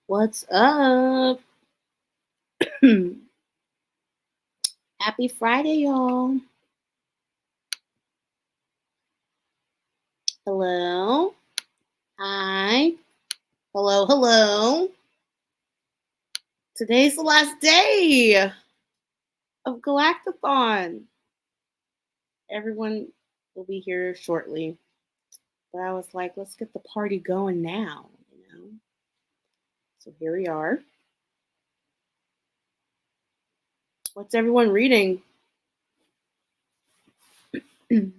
What's up? Happy Friday, y'all. Hello. Hi. Hello, hello. Today's the last day of galactic-thon. Everyone will be here shortly. But I was like, let's get the party going now. So here we are. What's everyone reading? I'm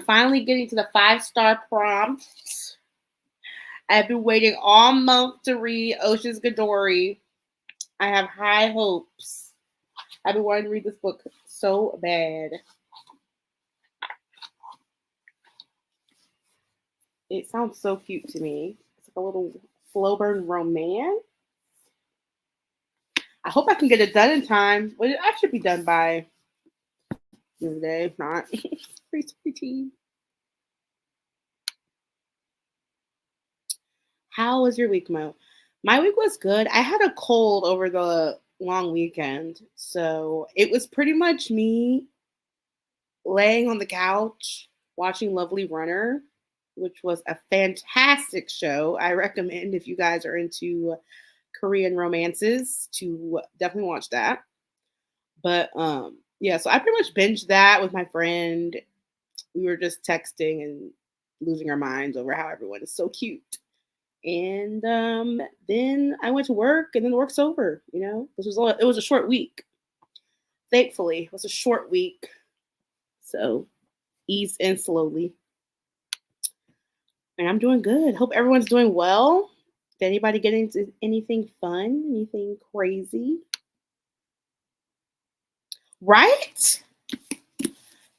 finally getting to the 5-star prompts. I've been waiting all month to read Ocean's Gadori. I have high hopes. I've been wanting to read this book so bad. It sounds so cute to me. It's like a little slow burn romance. I hope I can get it done in time. But I should be done by the end of the day. If not, pretty. How was your week, Mo? My week was good. I had a cold over the long weekend, so it was pretty much me laying on the couch watching Lovely Runner, which was a fantastic show. I recommend if you guys are into Korean romances to definitely watch that. But yeah, so I pretty much binged that with my friend. We were just texting and losing our minds over how everyone is so cute. And then I went to work, and then work's over. It was a short week. Thankfully, it was a short week, so ease in slowly. And I'm doing good. Hope everyone's doing well. Did anybody get into anything fun? Anything crazy? Right?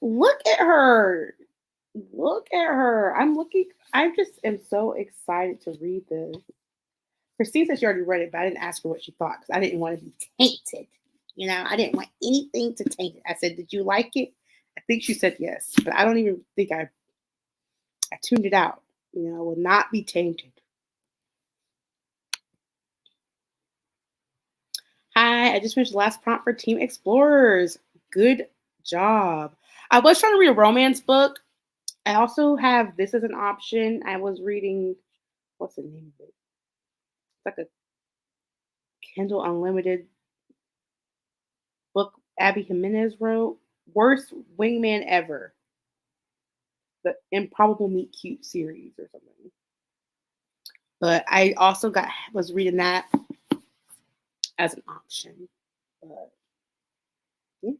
Look at her. Look at her. I just am so excited to read this. Christine said she already read it, but I didn't ask her what she thought because I didn't want to be tainted. I didn't want anything to taint it. I said, "Did you like it?" I think she said yes, but I don't even think I tuned it out. Will not be tainted. Hi, I just finished the last prompt for Team Explorers. Good job. I was trying to read a romance book. I also have this as an option. I was reading, what's the name of it? It's like a Kindle Unlimited book Abby Jimenez wrote. Worst Wingman Ever. The Improbable Meet Cute series or something. But I also was reading that as an option. But yeah.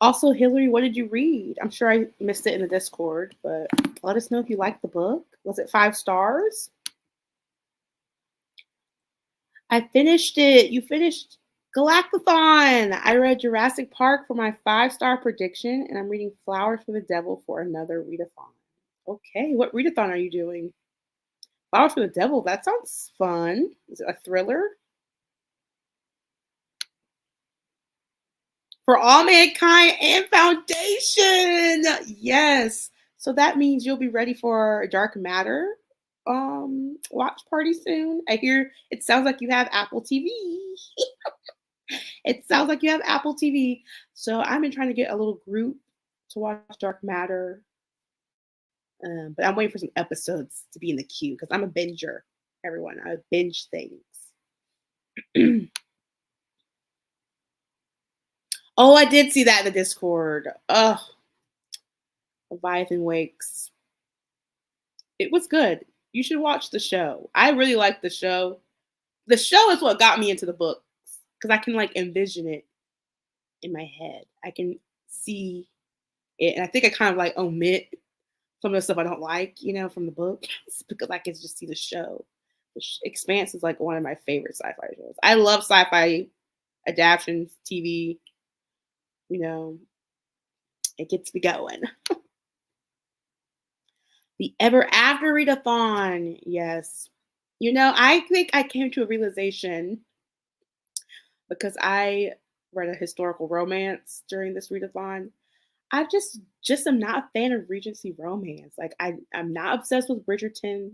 Also, Hillary, what did you read? I'm sure I missed it in the Discord, but let us know if you liked the book. Was it 5 stars? I finished it. You finished Galactathon. I read Jurassic Park for my 5-star prediction, and I'm reading Flowers for the Devil for another readathon. Okay, what readathon are you doing? Flowers for the Devil. That sounds fun. Is it a thriller? For All Mankind and Foundation. Yes. So that means you'll be ready for Dark Matter watch party soon. I hear it sounds like you have Apple TV. It sounds like you have Apple TV. So I've been trying to get a little group to watch Dark Matter. But I'm waiting for some episodes to be in the queue because I'm a binger, everyone. I binge things. Oh, I did see that in the Discord. Oh, Leviathan Wakes. It was good. You should watch the show. I really like the show. The show is what got me into the books because I can like envision it in my head. I can see it, and I think I kind of like omit some of the stuff I don't like, from the book because I can just see the show. Expanse is like one of my favorite sci-fi shows. I love sci-fi adaptations, TV. You know, it gets me going. The Ever After readathon, yes. I think I came to a realization because I read a historical romance during this readathon. I just am not a fan of Regency romance. Like I'm not obsessed with Bridgerton.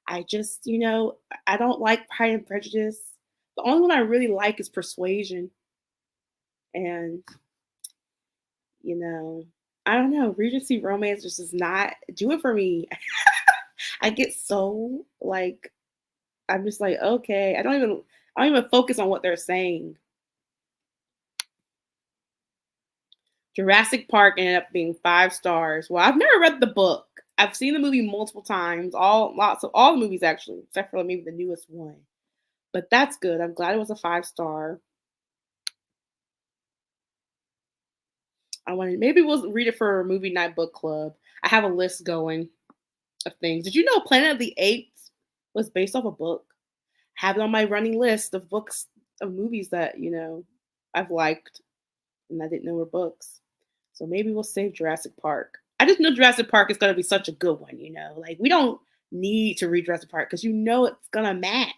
I just, I don't like Pride and Prejudice. The only one I really like is Persuasion. And, you know, I don't know, Regency romance just does not do it for me. I get so like I'm just like, okay, I don't even focus on what they're saying. Jurassic Park ended up being 5 stars. Well, I've never read the book. I've seen the movie multiple times, all the movies actually, except for maybe the newest one. But that's good. I'm glad it was a 5 star. I wanted maybe we'll read it for a movie night book club. I have a list going of things. Did you know Planet of the Apes was based off a book? Have it on my running list of books of movies that, I've liked and I didn't know were books. So maybe we'll save Jurassic Park. I just know Jurassic Park is going to be such a good one. Like we don't need to read Jurassic Park because it's going to match.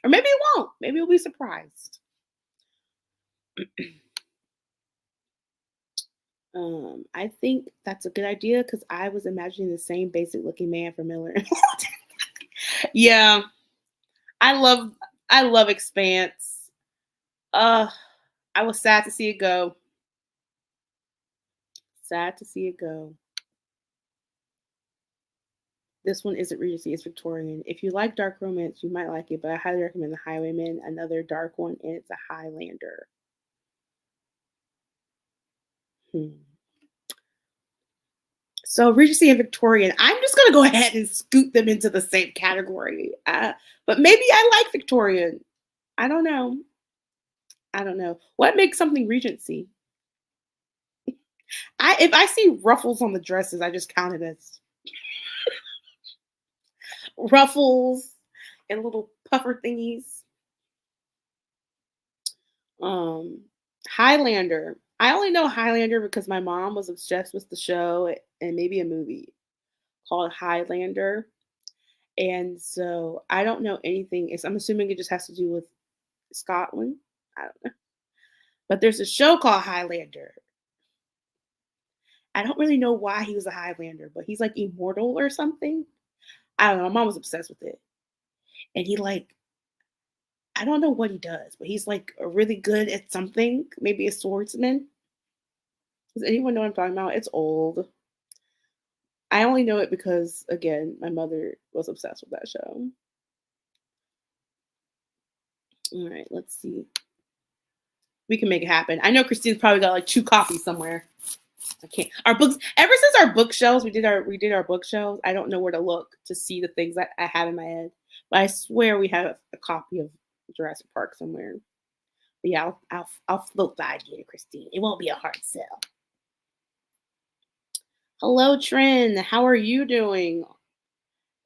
Or maybe it won't. Maybe we'll be surprised. I think that's a good idea because I was imagining the same basic looking man from Miller. Yeah, I love I love Expanse. Uh I was sad to see it go. Sad to see it go. This one isn't Regency, it's Victorian. If you like dark romance, you might like it, but I highly recommend The Highwayman, another dark one, and it's a Highlander. Hmm. So Regency and Victorian, I'm just gonna go ahead and scoot them into the same category. But maybe I like Victorian. I don't know. I don't know. What makes something Regency? If I see ruffles on the dresses, I just count it as ruffles and little puffer thingies. Um, Highlander. I only know Highlander because my mom was obsessed with the show and maybe a movie called Highlander. And so I don't know anything. I'm assuming it just has to do with Scotland. I don't know. But there's a show called Highlander. I don't really know why he was a Highlander, but he's like immortal or something. I don't know. My mom was obsessed with it. And he like I don't know what he does, but he's like really good at something, maybe a swordsman. Does anyone know what I'm talking about? It's old. I only know it because, again, my mother was obsessed with that show. All right, let's see. We can make it happen. I know Christine's probably got like 2 copies somewhere. I can't. Our books. Ever since our bookshelves, we did our bookshelves. I don't know where to look to see the things that I have in my head. But I swear we have a copy of Jurassic Park somewhere. But yeah, I'll float the idea to Christine. It won't be a hard sell. Hello, Trin. How are you doing?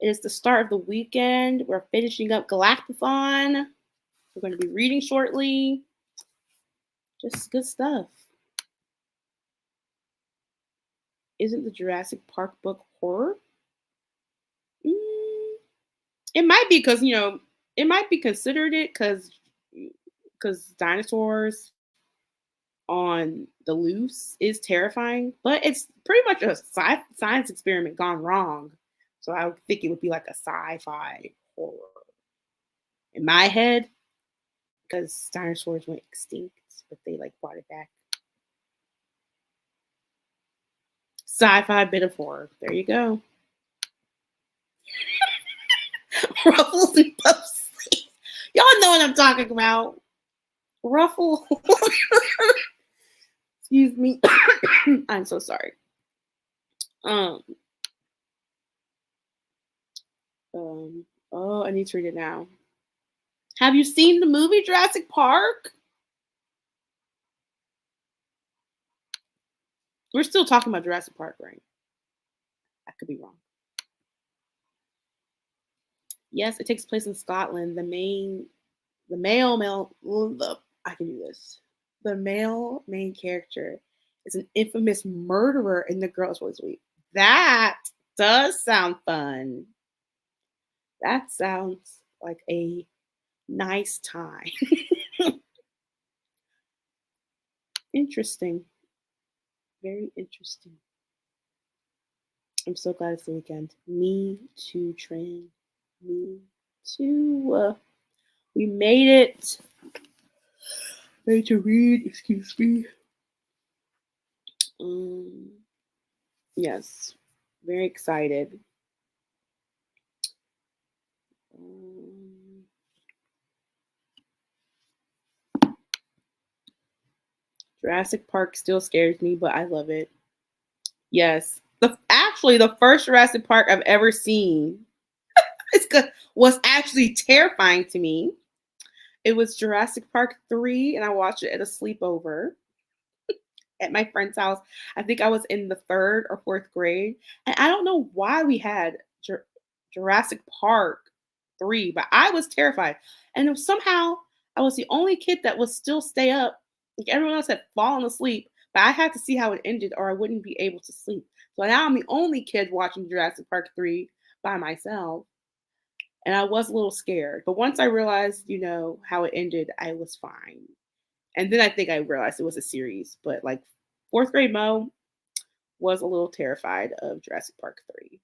It is the start of the weekend. We're finishing up galactic-thon. We're going to be reading shortly. Just good stuff. Isn't the Jurassic Park book horror? Mm, it might be because it might be considered it because dinosaurs on the loose is terrifying, but it's pretty much a science experiment gone wrong. So I would think it would be like a sci-fi horror in my head because dinosaurs went extinct, but they like brought it back. Sci-fi bit of horror. There you go. Ruffles and puffs. Y'all know what I'm talking about. Ruffle. Excuse me. I'm so sorry. Um, oh, I need to read it now. Have you seen the movie Jurassic Park? We're still talking about Jurassic Park, right? I could be wrong. Yes, it takes place in Scotland. The I can do this. The male main character is an infamous murderer, and the girl is really sweet. That does sound fun. That sounds like a nice time. Interesting. Very interesting. I'm so glad it's the weekend. Me too, Trin. Me too. We made it. Ready to read. Excuse me. Um, yes, very excited. Um, Jurassic Park still scares me, but I love it. Yes, the first Jurassic Park I've ever seen it's good, was actually terrifying to me. It was Jurassic Park 3, and I watched it at a sleepover at my friend's house. I think I was in the third or fourth grade, and I don't know why we had Jurassic Park 3, but I was terrified. And somehow I was the only kid that would still stay up. Like everyone else had fallen asleep, but I had to see how it ended, or I wouldn't be able to sleep. So now I'm the only kid watching Jurassic Park 3 by myself. And I was a little scared. But once I realized, how it ended, I was fine. And then I think I realized it was a series. But like fourth grade Mo was a little terrified of Jurassic Park 3.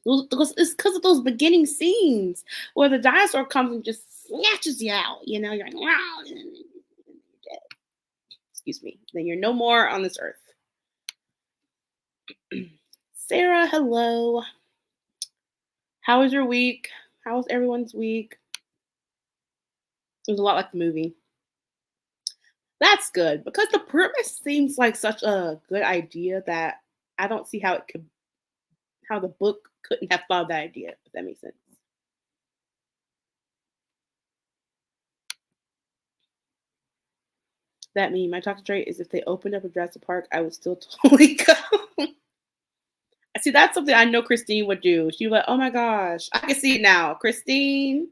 It's because of those beginning scenes where the dinosaur comes and just snatches you out. You're like, wow, and then you're dead. Excuse me. Then you're no more on this earth. Sarah, hello. How was your week? How was everyone's week? It was a lot like the movie. That's good because the premise seems like such a good idea that I don't see how the book couldn't have thought of that idea, if that makes sense. That mean my talking trait is if they opened up a Jurassic Park, I would still totally go. See, that's something I know Christine would do. She'd be like, oh my gosh, I can see it now. Christine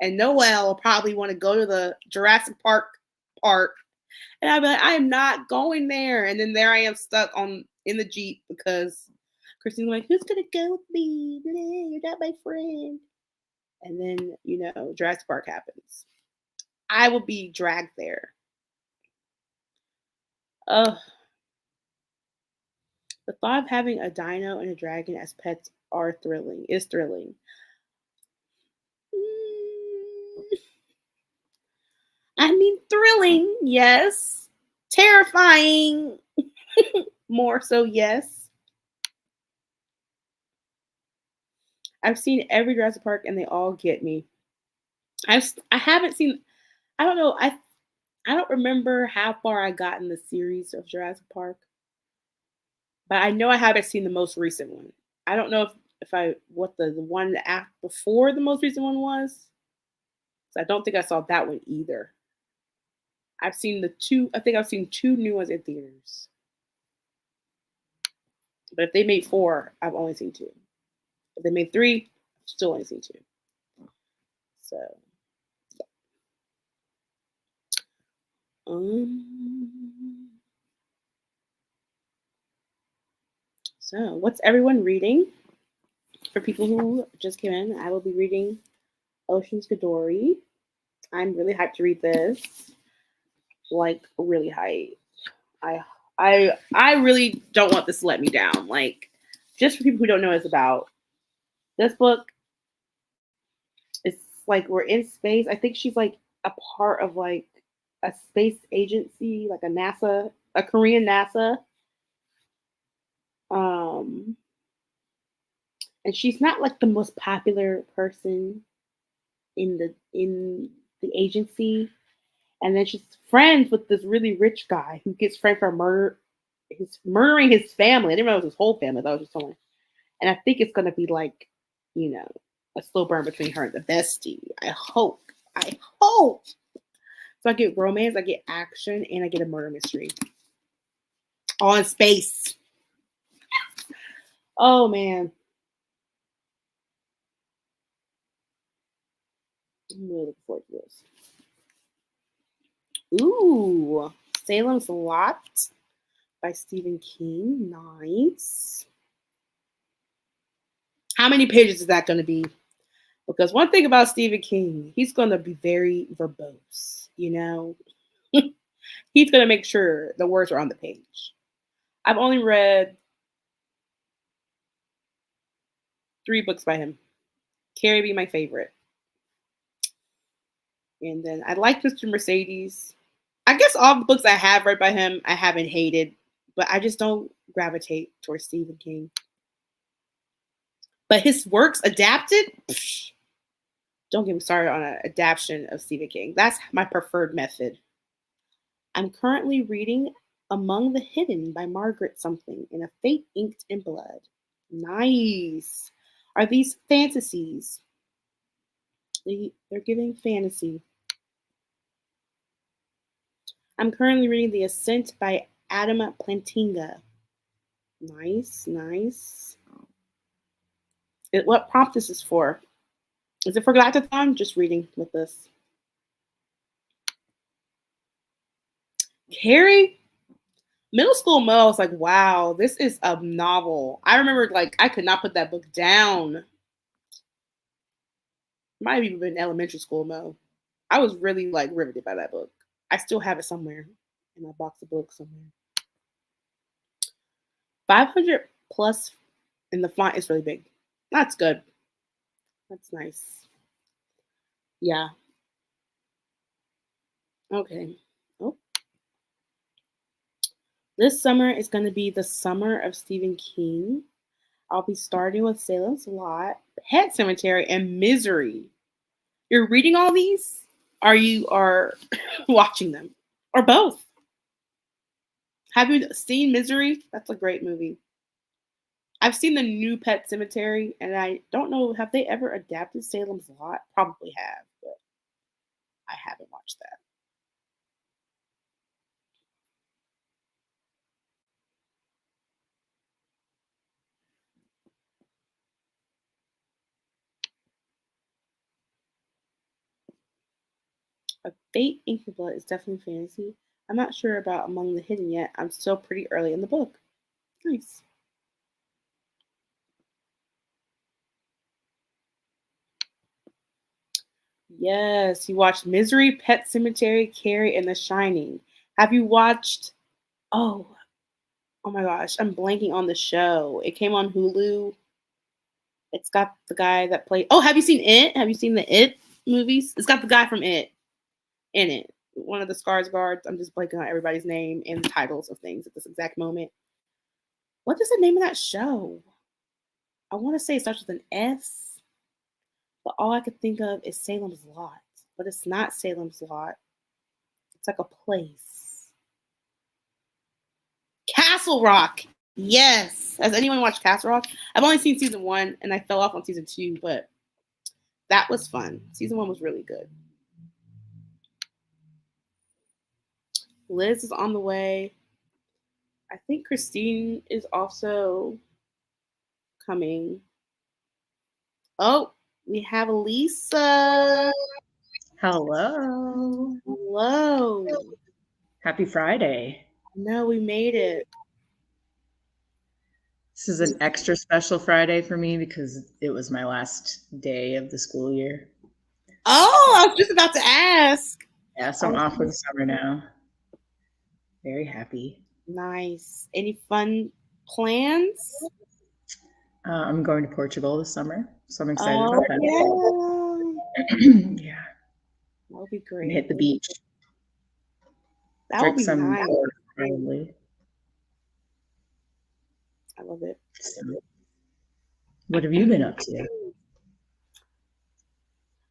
and Noelle probably want to go to the Jurassic Park. And I'd be like, I am not going there. And then there I am stuck in the Jeep because Christine's like, who's gonna go with me? You're not my friend. And then, Jurassic Park happens. I will be dragged there. Ugh. The thought of having a dino and a dragon as pets is thrilling. Mm, I mean, thrilling, yes. Terrifying, more so, yes. I've seen every Jurassic Park and they all get me. I haven't seen. I don't know. I don't remember how far I got in the series of Jurassic Park, but I know I haven't seen the most recent one. I don't know if I what the one before the most recent one was. So I don't think I saw that one either. I've seen the two. I think I've seen two new ones in theaters. But if they made four, I've only seen two. If they made three, I've still only seen two. So, um, what's everyone reading? For people who just came in, I will be reading Ocean's Gadori. I'm really hyped to read this. Like really hyped. I really don't want this to let me down. Like, just for people who don't know what it's about, this book is like we're in space. I think she's like a part of like a space agency, like a Korean NASA. Um, and she's not like the most popular person in the agency. And then she's friends with this really rich guy who gets framed for murdering his family. I didn't know it was his whole family. That was just someone. And I think it's gonna be like, you know, a slow burn between her and the bestie. I hope. I hope. So I get romance, I get action, and I get a murder mystery. All in space. Oh man. I'm really looking forward to this. Ooh. Salem's Lot by Stephen King. Nice. How many pages is that going to be? Because one thing about Stephen King, he's going to be very verbose, He's going to make sure the words are on the page. I've only read 3 books by him. Carrie be my favorite. And then I like Mr. Mercedes. I guess all the books I have read by him, I haven't hated, but I just don't gravitate towards Stephen King. But his works adapted, psh, don't get me started on an adaptation of Stephen King. That's my preferred method. I'm currently reading Among the Hidden by Margaret something in a fate inked in blood. Nice. Are these fantasies? They're giving fantasy. I'm currently reading The Ascent by Adam Plantinga. Nice, nice. What prompt is this for? Is it for galactic-thon? Just reading with this. Carrie, middle school Mo, I was like, wow, this is a novel. I remember like I could not put that book down. Might have even been elementary school Mo. I was really like riveted by that book. I still have it somewhere in my box of books somewhere. 500 plus, and the font is really big. That's good. That's nice. Yeah. Okay. Oh, this summer is going to be the summer of Stephen King. I'll be starting with Salem's Lot, Pet Cemetery, and Misery. You're reading all these? Are you are watching them? Or both? Have you seen Misery? That's a great movie. I've seen the new Pet Cemetery, and I don't know, have they ever adapted Salem's Lot? Probably have, but I haven't watched that. A Fate Ink and Blood is definitely fantasy. I'm not sure about Among the Hidden yet. I'm still pretty early in the book. Nice. Yes, you watched Misery, Pet Cemetery, Carrie, and The Shining. Have you watched? Oh, oh my gosh, I'm blanking on the show. It came on Hulu. It's got the guy that played. Oh, have you seen It? Have you seen the It movies? It's got the guy from It in it. One of the Scars guards. I'm just blanking on everybody's name and the titles of things at this exact moment. What is the name of that show? I want to say it starts with an S, but all I could think of is Salem's Lot. But it's not Salem's Lot. It's like a place. Castle Rock. Yes. Has anyone watched Castle Rock? I've only seen season one, and I fell off on season two, but that was fun. Season one was really good. Liz is on the way. I think Christine is also coming. Oh, we have Lisa. Hello. Hello. Happy Friday. No, we made it. This is an extra special Friday for me because it was my last day of the school year. Oh, I was just about to ask. Yeah, so I'm off for the summer now. Very happy. Nice. Any fun plans? I'm going to Portugal this summer, so I'm excited Oh, about that. yeah. Yeah. That would be And great. hit the beach. That would Drink be some nice. water, probably. I love it. So, what have you been up to?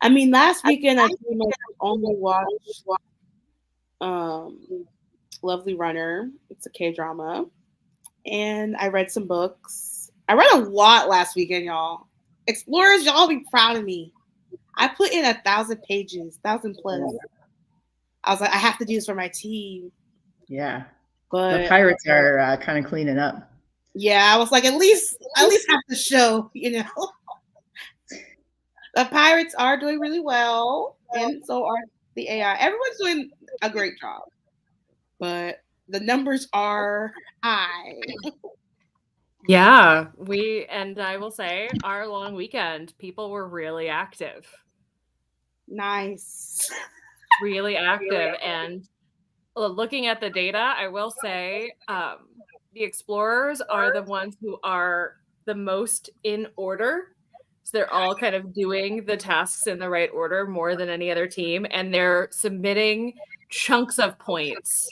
I mean, last weekend I pretty much only watched um, Lovely Runner. It's a K drama. And I read some books. I read a lot last weekend, y'all. Explorers, y'all be proud of me. I put in 1,000 pages, 1,000 plus. I was like, I have to do this for my team. Yeah. But the pirates are kind of cleaning up. Yeah, I was like, at least have the show, The pirates are doing really well, and so are the AI. Everyone's doing a great job, but the numbers are high. Yeah, and I will say our long weekend, people were really active. Nice. Really active. And looking at the data, I will say the explorers are the ones who are the most in order. So they're all kind of doing the tasks in the right order more than any other team, and they're submitting chunks of points.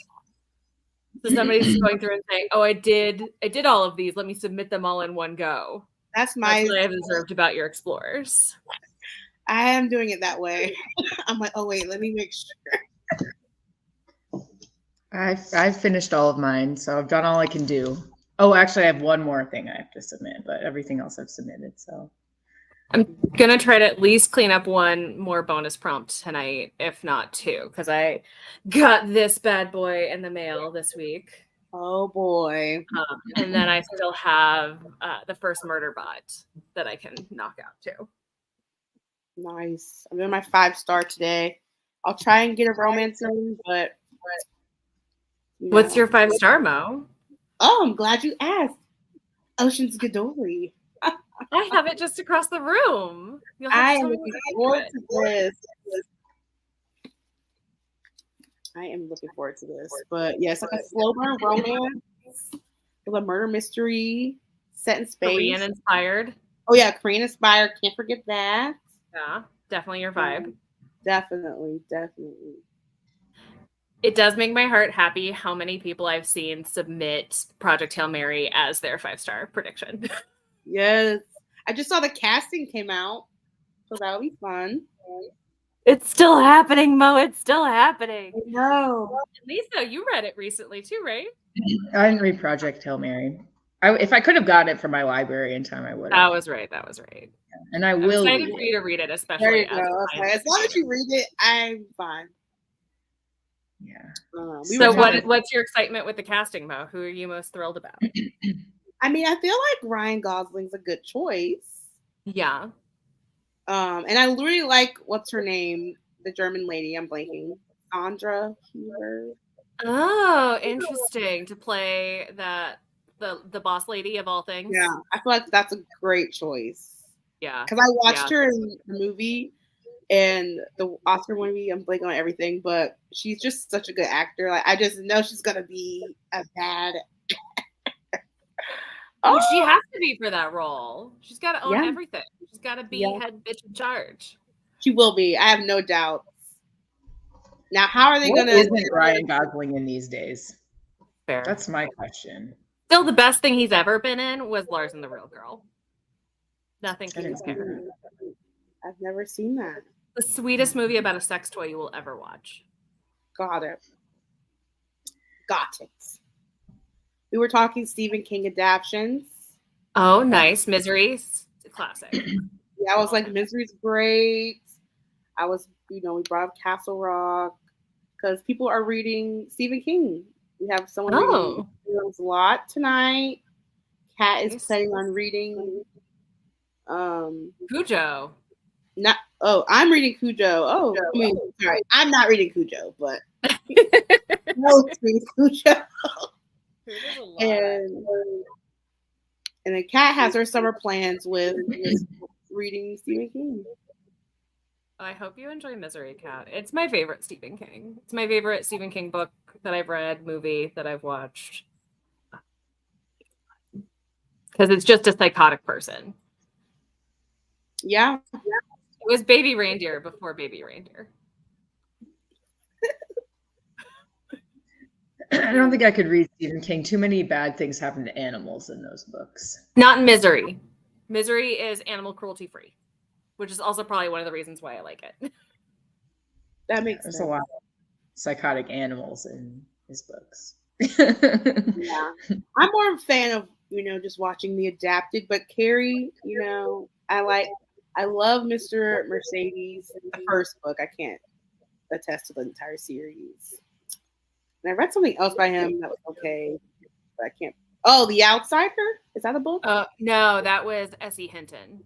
So somebody's just going through and saying, "Oh, I did all of these. Let me submit them all in one go." That's what I have observed about your explorers. I am doing it that way. I'm like, oh wait, let me make sure. I've finished all of mine, so I've done all I can do. Oh, actually, I have one more thing I have to submit, but everything else I've submitted. So I'm gonna try to at least clean up one more bonus prompt tonight, if not two, because I got this bad boy in the mail this week. Oh boy. And then I still have the first murder bot that I can knock out too. Nice. I'm doing my 5-star today. I'll try and get a romance in, but what's your 5-star, Mo? Oh, I'm glad you asked. Ocean's Gadori. I have it just across the room. I am looking forward to this. I am looking forward to this. But yes, like a slow burn romance with a murder mystery set in space. Korean inspired. Oh yeah, Korean inspired. Can't forget that. Yeah, definitely your vibe. Definitely. It does make my heart happy how many people I've seen submit Project Hail Mary as their 5-star prediction. Yes. I just saw the casting came out, so that'll be fun. It's still happening, Mo. It's still happening. No. Lisa, you read it recently too, right? I didn't read Project Hail Mary. If I could have gotten it from my library in time, I would have. That was right. And I will. I'm excited for you to read it, especially. There you go. Okay. As long as you read it, I'm fine. Yeah. So what's your excitement with the casting, Mo? Who are you most thrilled about? I mean, I feel like Ryan Gosling's a good choice. Yeah. And I really like, what's her name? The German lady. I'm blanking. Sandra Huber. Oh, interesting. To play the boss lady of all things. Yeah, I feel like that's a great choice. Yeah. Because I watched her in the movie and the Oscar movie. I'm blanking on everything, but she's just such a good actor. Like, I just know she's gonna be a bad. Oh, she has to be for that role. She's got to own everything. She's got to be head bitch in charge. She will be. I have no doubts. Now, how are they going to? Isn't Ryan Gosling in these days? Fair. That's my question. Still, the best thing he's ever been in was Lars and the Real Girl. Nothing can compare. I've never seen that. The sweetest movie about a sex toy you will ever watch. Got it. We were talking Stephen King adaptations. Oh, nice. Misery's a classic. Yeah, I was like, Misery's great. I was, we brought up Castle Rock because people are reading Stephen King. We have someone reading a lot tonight. Kat is planning on reading Cujo. I'm reading Cujo. Sorry, I'm not reading Cujo, but no, reading Cujo. And then Kat has her summer plans with reading Stephen King. I hope you enjoy Misery, Kat. It's my favorite Stephen King. It's my favorite Stephen King book that I've read, movie that I've watched. Because it's just a psychotic person. Yeah. It was Baby Reindeer before Baby Reindeer. I don't think I could read Stephen King. Too many bad things happen to animals in those books. Not in Misery. Misery is animal cruelty free, which is also probably one of the reasons why I like it. That makes sense. There's a lot of psychotic animals in his books. Yeah. I'm more of a fan of, just watching the adapted, but Carrie, I love Mr. Mercedes, the first book. I can't attest to the entire series. And I read something else by him that was okay, but I can't. Oh, The Outsider? Is that a book? No, that was S.E. Hinton,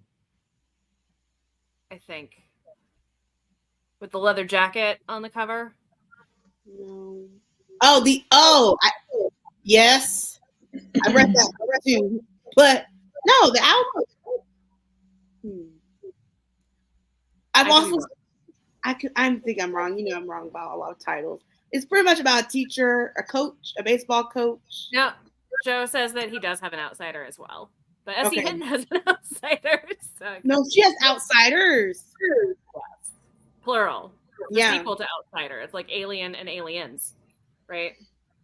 I think. With the leather jacket on the cover? No. Yes. I read that too. But no, The Outsider. I think I'm wrong. I'm wrong about a lot of titles. It's pretty much about a teacher, a coach, a baseball coach. No, Joe says that he does have an outsider as well. But S.E. Hinton has an outsider. So No, she has Outsiders. Yes. Plural. The Yeah. sequel to Outsider. It's like Alien and Aliens, right?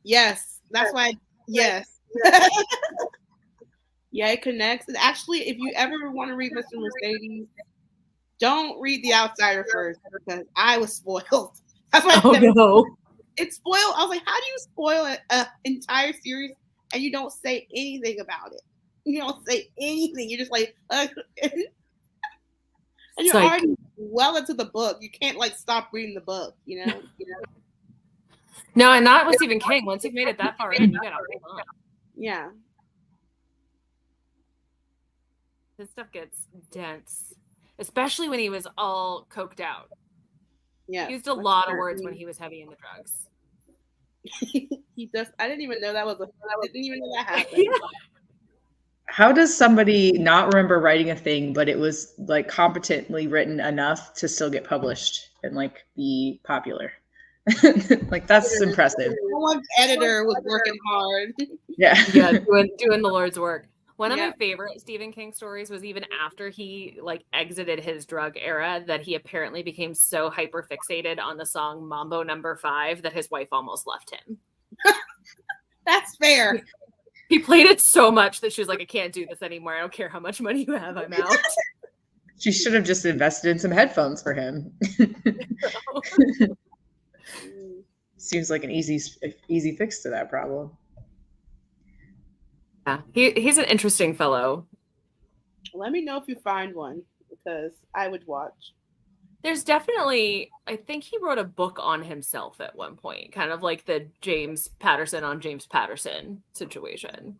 Yes. That's why. Yes. Yeah, it connects. And actually, if you ever want to read Mr. Mercedes, don't read The Outsider first because I was spoiled. That's why No. it's spoiled. I was like, how do you spoil an entire series and you don't say anything about it? You don't say anything. You're just like, and you're like, already well into the book. You can't like stop reading the book, you know? No, and not with Stephen King. Once you've made it that far in, you gotta hold on. Yeah. This stuff gets dense, especially when he was all coked out. Yeah. He used a lot of words when he was heavy in the drugs. He does. I didn't even know that was I didn't even know that happened. How does somebody not remember writing a thing, but it was like competently written enough to still get published and like be popular? Like that's impressive. Someone's editor was working hard. Yeah. Yeah, doing the Lord's work. One of Yeah. my favorite Stephen King stories was even after he like exited his drug era that he apparently became so hyper fixated on the song Mambo Number 5 that his wife almost left him. That's fair. He played it so much that she was like, I can't do this anymore. I don't care how much money you have. I'm out. She should have just invested in some headphones for him. Seems like an easy fix to that problem. Yeah, he's an interesting fellow. Let me know if you find one because I would watch. There's definitely, I think he wrote a book on himself at one point, kind of like the James Patterson on James Patterson situation.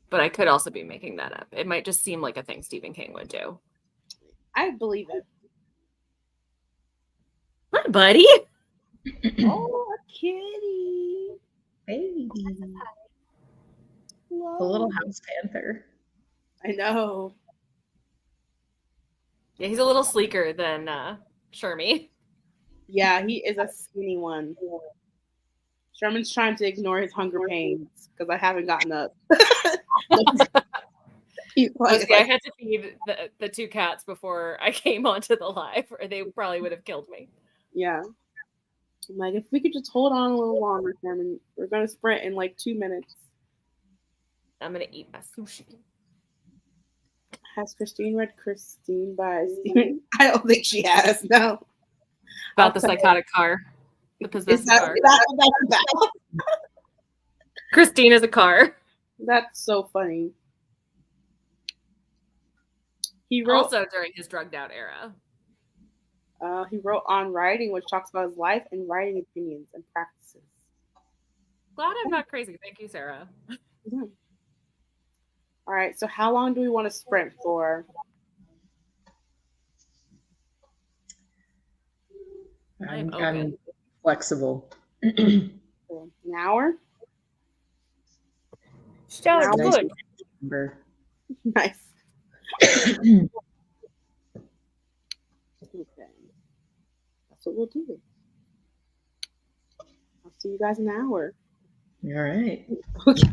But I could also be making that up. It might just seem like a thing Stephen King would do. I believe it. Hi, buddy. Oh, a kitty. Hey. Whoa. The little house panther. I know. Yeah, he's a little sleeker than Shermie. Yeah, he is a skinny one. Sherman's trying to ignore his hunger pains because I haven't gotten up. I had to feed the two cats before I came onto the live, or they probably would have killed me. Yeah. I'm like, if we could just hold on a little longer, Sherman, we're going to sprint in like 2 minutes. I'm going to eat my sushi. Has Christine read Christine by Stephen? I don't think she has, no. About the psychotic car. The possessed car. Christine is a car. That's so funny. He wrote also during his drugged out era. He wrote On Writing, which talks about his life and writing opinions and practices. Glad I'm not crazy. Thank you, Sarah. Mm-hmm. All right, so how long do we want to sprint for? I'm flexible. An hour? Sounds good. Nice. Okay. That's what we'll do. I'll see you guys in an hour. All right. Okay.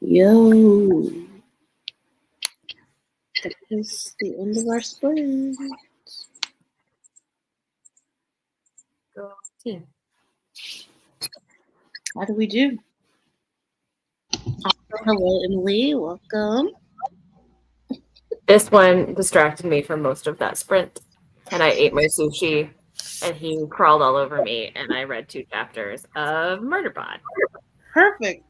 Yo. That is the end of our sprint. Go team. How do we do? Hello, Emily. Welcome. This one distracted me for most of that sprint, and I ate my sushi, and he crawled all over me, and I read 2 chapters of Murderbot. Perfect.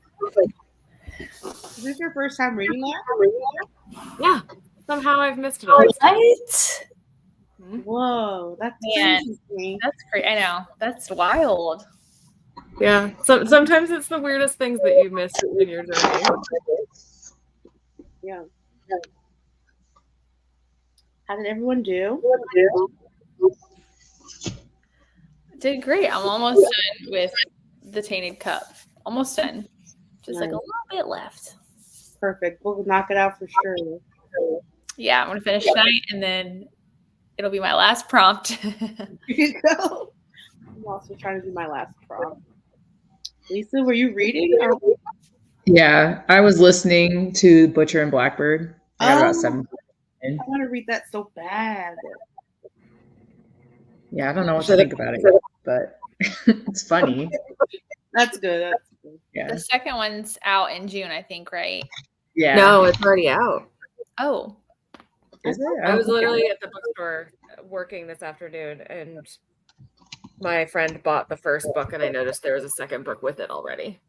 Is this your first time reading that? Yeah, somehow I've missed it all. What? Whoa, that's Man. crazy. That's great. I know. That's wild. Yeah, sometimes it's the weirdest things that you miss in your journey. Yeah. How did everyone do? Did great. I'm almost done with the Tainted Cup. Almost done. Just like a Nice. little bit left. Perfect. We'll knock it out for sure. Yeah, I'm gonna finish tonight, and then it'll be my last prompt. Here you go. I'm also trying to do my last prompt. Lisa, were you reading? Yeah, I was listening to Butcher and Blackbird. I got about 7. I want to read that so bad. Yeah, I don't know what to think about it, but it's funny. That's good. That's good. Yeah. The second one's out in June, I think, right? Yeah. No, it's already out. Oh, Is it? I was literally at the bookstore working this afternoon, and my friend bought the first book, and I noticed there was a second book with it already.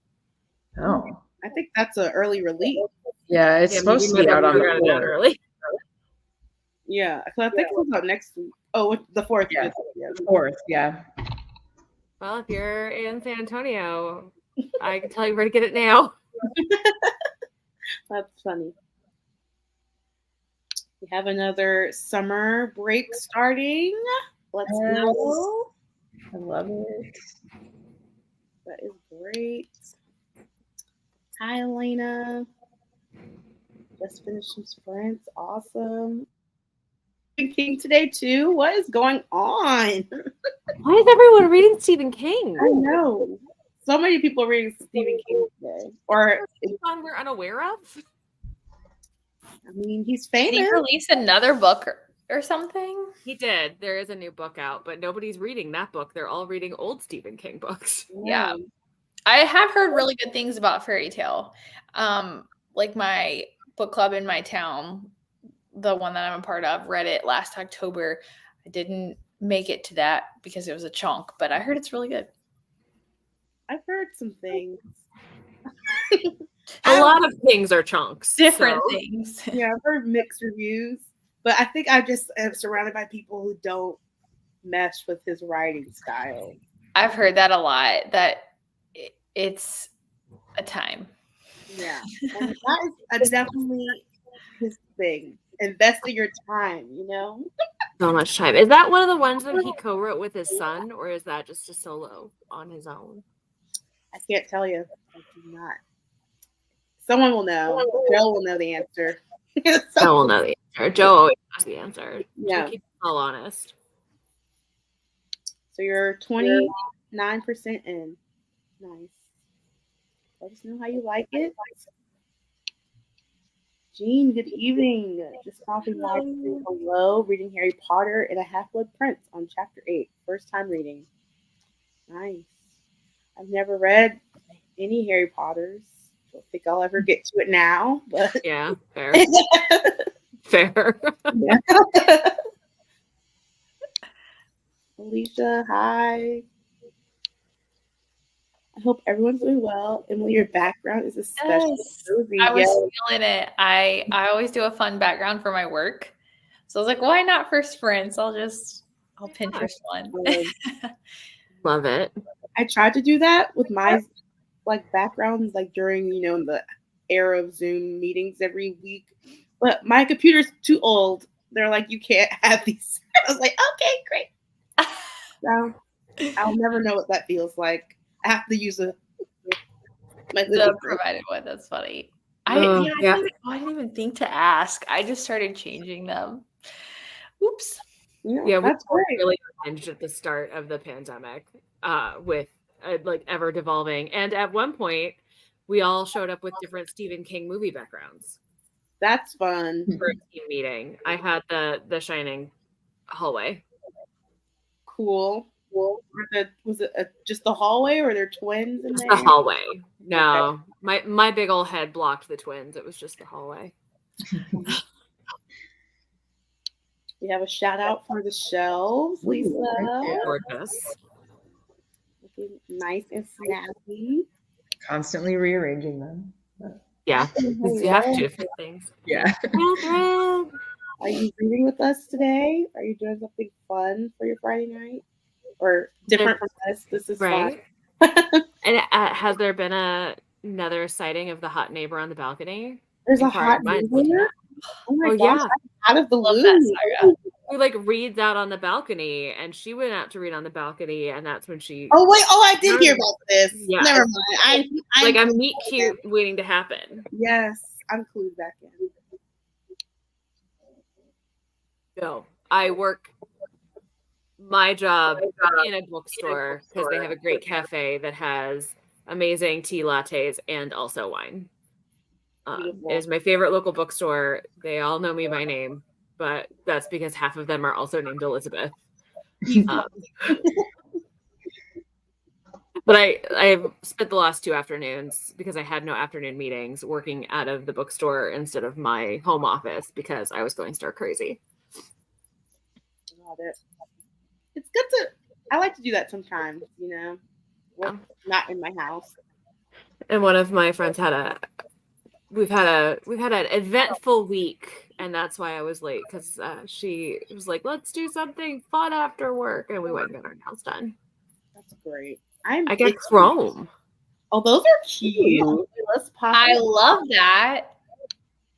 Oh. I think that's an early release. Yeah, it's supposed to be out on the it out 4th. early. Yeah, so I think it's out next week. Oh, the 4th. Yeah. Yeah. 4th, yeah. Well, if you're in San Antonio, I can tell you where to get it now. That's funny. We have another summer break starting. Let's go. I love it. That is great. Hi, Elena. Just finished some sprints. Awesome. King today too. What is going on? Why is everyone reading Stephen King? I know. So many people are reading Stephen King today. Or One we're unaware of? I mean, he's did famous. he release another book or something? He did. There is a new book out, but nobody's reading that book. They're all reading old Stephen King books. Yeah. I have heard really good things about Fairy Tale. Like my book club in my town, the one that I'm a part of, read it last October. I didn't make it to that because it was a chunk, but I heard it's really good. I've heard some things. A lot of things are chunks. Different so- things. Yeah, I've heard mixed reviews, but I think I just am surrounded by people who don't mesh with his writing style. I've heard that a lot, that it's a time. Yeah, and that is definitely his thing. Investing your time, you know? So much time. Is that one of the ones that he co-wrote with his son, or is that just a solo on his own? I can't tell you. I do not. Someone will know. Joe will know the answer. Joe will know the answer. Joe always knows the answer. Yeah. Joe keeps us all honest. So you're 29% in. Nice. Let us know how you like it. Jean, good evening. Just popping by to say hello. Reading Harry Potter and a Half-Blood Prince on Chapter 8. First time reading. Nice. I've never read any Harry Potters. Don't think I'll ever get to it now, but Yeah, fair. Fair. yeah. Alicia, hi. I hope everyone's doing well. Emily, your background is especially cozy. I was Yes. feeling it. I always do a fun background for my work. So I was like, why not for sprints? I'll Pinterest one. Love it. I tried to do that with my backgrounds during the era of Zoom meetings every week, but my computer's too old. They're like, you can't have these. I was like, okay, great. So I'll never know what that feels like. I have to use The provided one. That's funny. I didn't even think to ask. I just started changing them. Oops. Yeah, that's we were great. really unhinged at the start of the pandemic with ever devolving. And at one point, we all showed up with different Stephen King movie backgrounds That's fun. for a team meeting. I had the Shining hallway. Cool. Was it just the hallway, or are there twins in Just there? the hallway. No, my big old head blocked the twins. It was just the hallway. We have a shout out for the shelves, Lisa. Gorgeous. Looking nice and snappy. Constantly rearranging them. Yeah, you have to fit things. Yeah. Are you reading with us today? Are you doing something fun for your Friday night? Or different from us? This is right. fun. And has there been another sighting of the hot neighbor on the balcony? There's a hot neighbor? Oh my gosh, yeah. I'm out of the Love loop. that saga. Who like reads out on the balcony, and she went out to read on the balcony, and that's when she. Oh wait! Oh, I did hear about this. Yeah. Never mind. I'm like a meet cute waiting to happen. Yes, I'm clued back in. No, I work my job in a bookstore because they have a great cafe that has amazing tea lattes and also wine. It is my favorite local bookstore. They all know me by name, but that's because half of them are also named Elizabeth. But I've spent the last 2 afternoons, because I had no afternoon meetings, working out of the bookstore instead of my home office because I was going stir crazy. Love it. It's good to. I like to do that sometimes. Not in my house. And one of my friends we've had an eventful week, and that's why I was late, because she was like, let's do something fun after work, and we went and got our nails done. That's great. I got chrome. Oh, those are cute. Let's pop. I love that.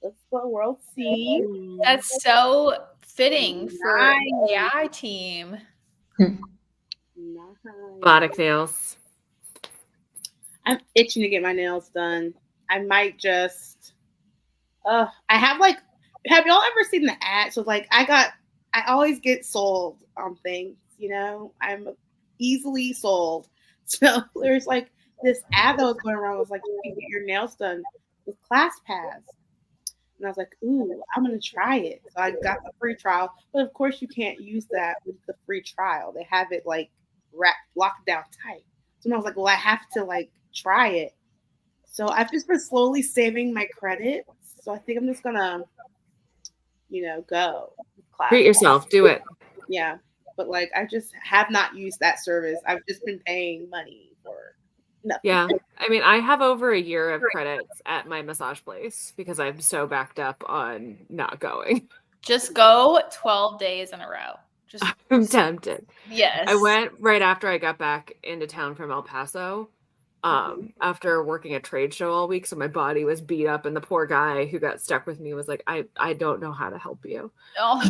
Let's go World C. That's so fitting for the AI team. Robotic nails. I'm itching to get my nails done. I might just. I have have y'all ever seen the ad? So I always get sold on things. I'm easily sold. So there's this ad that was going around. Was you can get your nails done with ClassPass. And I was like, ooh, I'm going to try it. So I got the free trial. But of course, you can't use that with the free trial. They have it locked down tight. So I was like, well, I have to try it. So I've just been slowly saving my credits. So I think I'm just going to, go. Treat yourself. Do it. Yeah. But I just have not used that service. I've just been paying money for nothing. Yeah. I mean, I have over a year of credits at my massage place because I'm so backed up on not going. Just go 12 days in a row. I'm tempted. Yes. I went right after I got back into town from El Paso. After working a trade show all week, so my body was beat up, and the poor guy who got stuck with me was like, I don't know how to help you. Oh.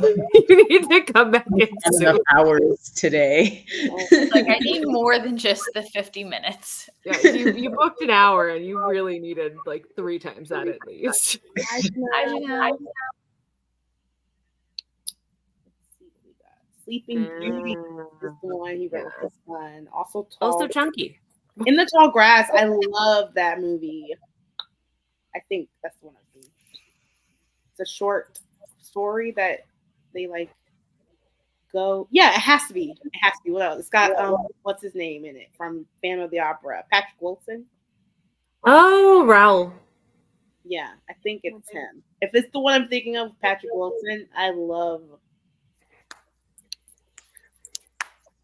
You need to come back in soon. Enough hours today. I need more than just the 50 minutes. Yeah, you booked an hour, and you really needed 3 times that at least. I know. Sleeping Beauty is the one he wrote this one. Also chunky. In the Tall Grass, I love that movie. I think that's the one I've seen. It's a short story that they go. Yeah, it has to be. It has to be. What else? It's got what's his name in it from Phantom of the Opera? Patrick Wilson. Oh, Raoul. Yeah, I think it's him. If it's the one I'm thinking of, Patrick Wilson, I love.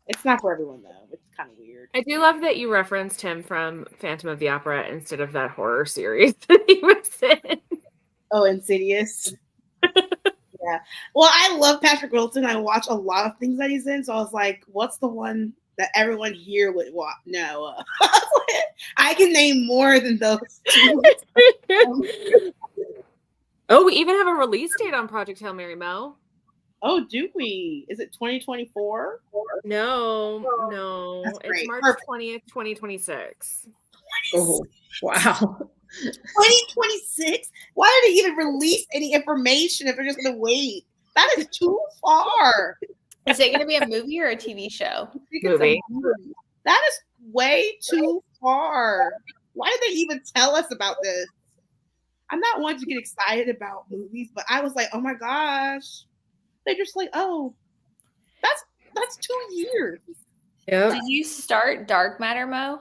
It's not for everyone though. It's kind of weird. I do love that you referenced him from Phantom of the Opera instead of that horror series that he was in. Oh, Insidious. Yeah. Well, I love Patrick Wilson. I watch a lot of things that he's in. So I was like, what's the one that everyone here would watch? No. I can name more than those two. Oh, we even have a release date on Project Hail Mary, Mo. Oh, do we? Is it 2024? No. It's March 20th, 2026. Oh, wow. 2026? Why did they even release any information if they're just going to wait? That is too far. Is it going to be a movie or a TV show? Movie. That is way too far. Why did they even tell us about this? I'm not one to get excited about movies, but I was like, oh my gosh. They're just like, oh, that's 2 years. Yep. Did you start Dark Matter, Mo?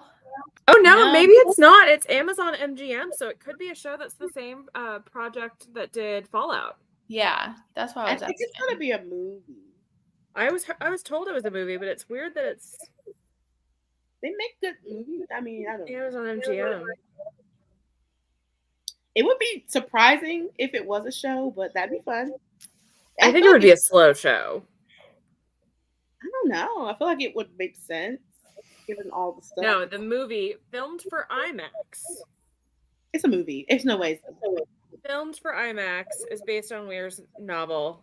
Oh no, No. maybe it's not. It's Amazon MGM, so it could be a show that's the same project that did Fallout. Yeah, that's why I I was think asking. it's gonna be a movie. I was told it was a movie, but it's weird that it's They make good movies. I mean, I don't know. Amazon MGM. It would be surprising if it was a show, but that'd be fun. I think feel it would like be a slow show. I don't know. I feel like it would make sense given all the stuff. No, the movie filmed for IMAX. It's a movie. It's no way. Filmed for IMAX is based on Weir's novel.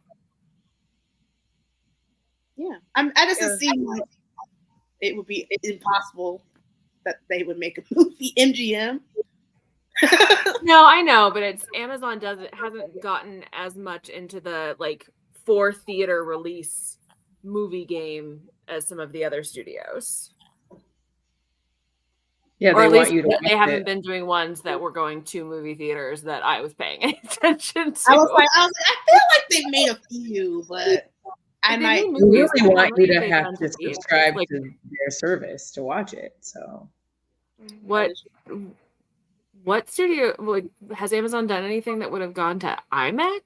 Yeah, I just seem like it would be impossible that they would make a movie. MGM. No, I know, but it's Amazon hasn't gotten as much into the like for theater release movie game as some of the other studios. Yeah, Or they at want least you to they watch haven't it. been doing ones that were going to movie theaters that I was paying any attention to. I was like, I feel like they made a few, but I They might. made They movies, really but how want you many to have they have done to theaters? subscribe Like, to their service to watch it. So what studio has Amazon done anything that would have gone to IMAX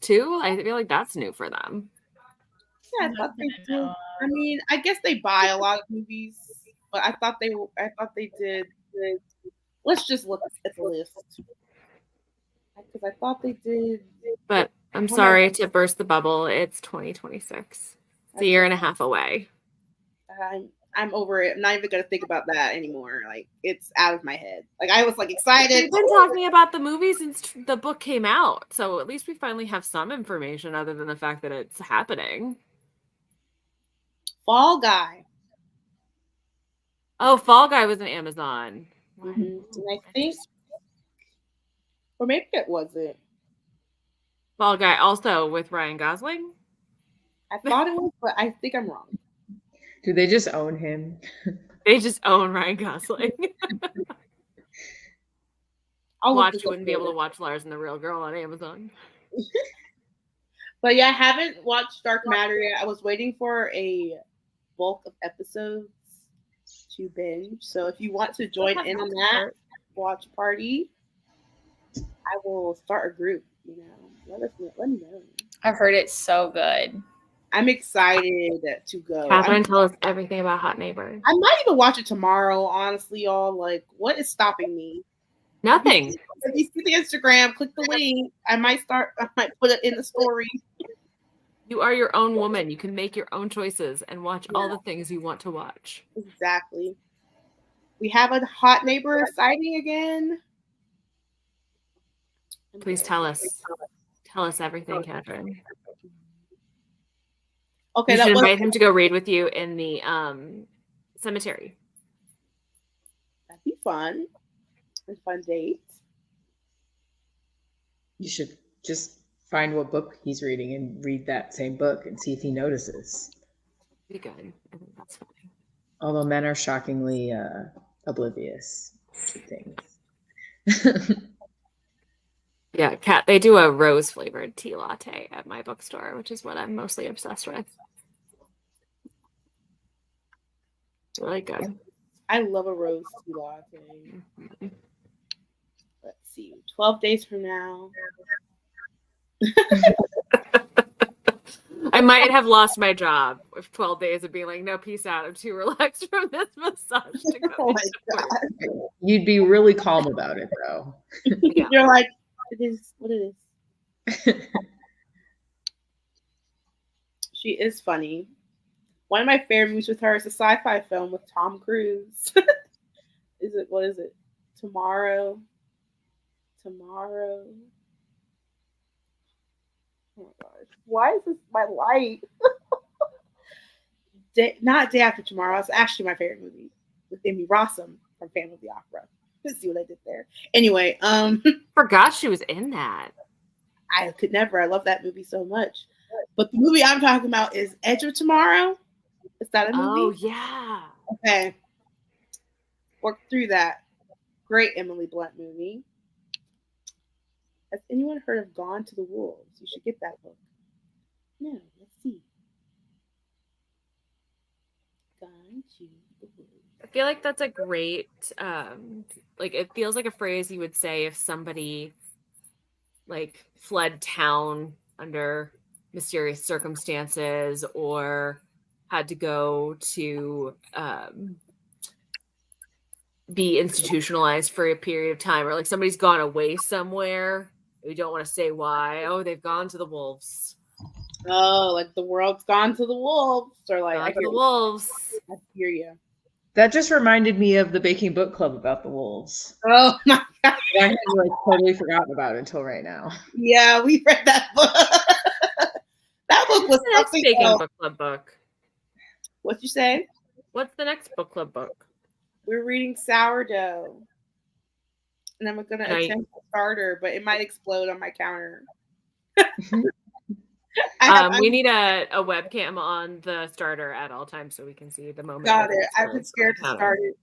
too? I feel like that's new for them. Yeah, I thought they did. I mean, I guess they buy a lot of movies, but I thought they did. Let's just look at the list because I thought they did. But I'm sorry to burst the bubble. It's 2026. It's a year and a half away. I'm over it. I'm not even gonna think about that anymore. Like it's out of my head. Like I was like excited. We've been talking about the movie since the book came out, so at least we finally have some information other than the fact that it's happening. Fall Guy. Oh, Fall Guy was an Amazon. Mm-hmm. And I think, or maybe it wasn't. Fall Guy also with Ryan Gosling. I thought it was, but I think I'm wrong. do they just own him? They just own Ryan Gosling. You wouldn't be able to watch Lars and the Real Girl on Amazon. But yeah, I haven't watched Dark Matter yet. I was waiting for a bulk of episodes to binge. So if you want to join in on that watch party, I will start a group. You know, let me know. I've heard it's so good. I'm excited to go. Catherine, tell us everything about Hot Neighbor. I might even watch it tomorrow. Honestly, y'all, like, what is stopping me? Nothing. If you see the Instagram, click the link. I might put it in the story. You are your own woman. You can make your own choices and watch all the things you want to watch. Exactly. We have a Hot Neighbor sighting again. Please tell us. Tell us everything, Catherine. Okay, you should invite him to go read with you in the cemetery. That'd be fun. A fun date. You should just find what book he's reading and read that same book and see if he notices. Be good. I think that's funny. Although men are shockingly oblivious to things. Yeah, Kat, they do a rose flavored tea latte at my bookstore, which is what I'm mostly obsessed with. It's really good. I love a rose tea latte. Mm-hmm. Let's see. 12 days from now. I might have lost my job with 12 days of being like, no, peace out. I'm too relaxed from this massage to go. Oh my God. You'd be really calm about it, though. Yeah. You're like, it is what it is. She is funny. One of my favorite movies with her is a sci-fi film with Tom Cruise. What is it? Tomorrow. Oh my gosh. Why is this my light? Not Day After Tomorrow. It's actually my favorite movie with Emmy Rossum from Phantom of the Opera. Let's see what I did there. Anyway, forgot she was in that. I could never. I love that movie so much. But the movie I'm talking about is Edge of Tomorrow. Is that a movie? Oh yeah. Okay. Work through that. Great Emily Blunt movie. Has anyone heard of Gone to the Wolves? You should get that book. No, let's see. Gone to the Wolves. I feel like that's a great, like it feels like a phrase you would say if somebody like fled town under mysterious circumstances or had to go to be institutionalized for a period of time, or like somebody's gone away somewhere. We don't want to say why. Oh, they've gone to the wolves. Oh, like the world's gone to the wolves, or like Gone to the wolves. I hear you. That just reminded me of the Baking Book Club about the wolves. Oh my god! I had like totally forgotten about it until right now. Yeah, we read that book. That book was What's the next something Baking else. Book Club book? What'd you say? What's the next book club book? We're reading Sourdough, and I'm gonna attempt a starter, but it might explode on my counter. We need a webcam on the starter at all times so we can see the moment. Got it. I've been scared to start it.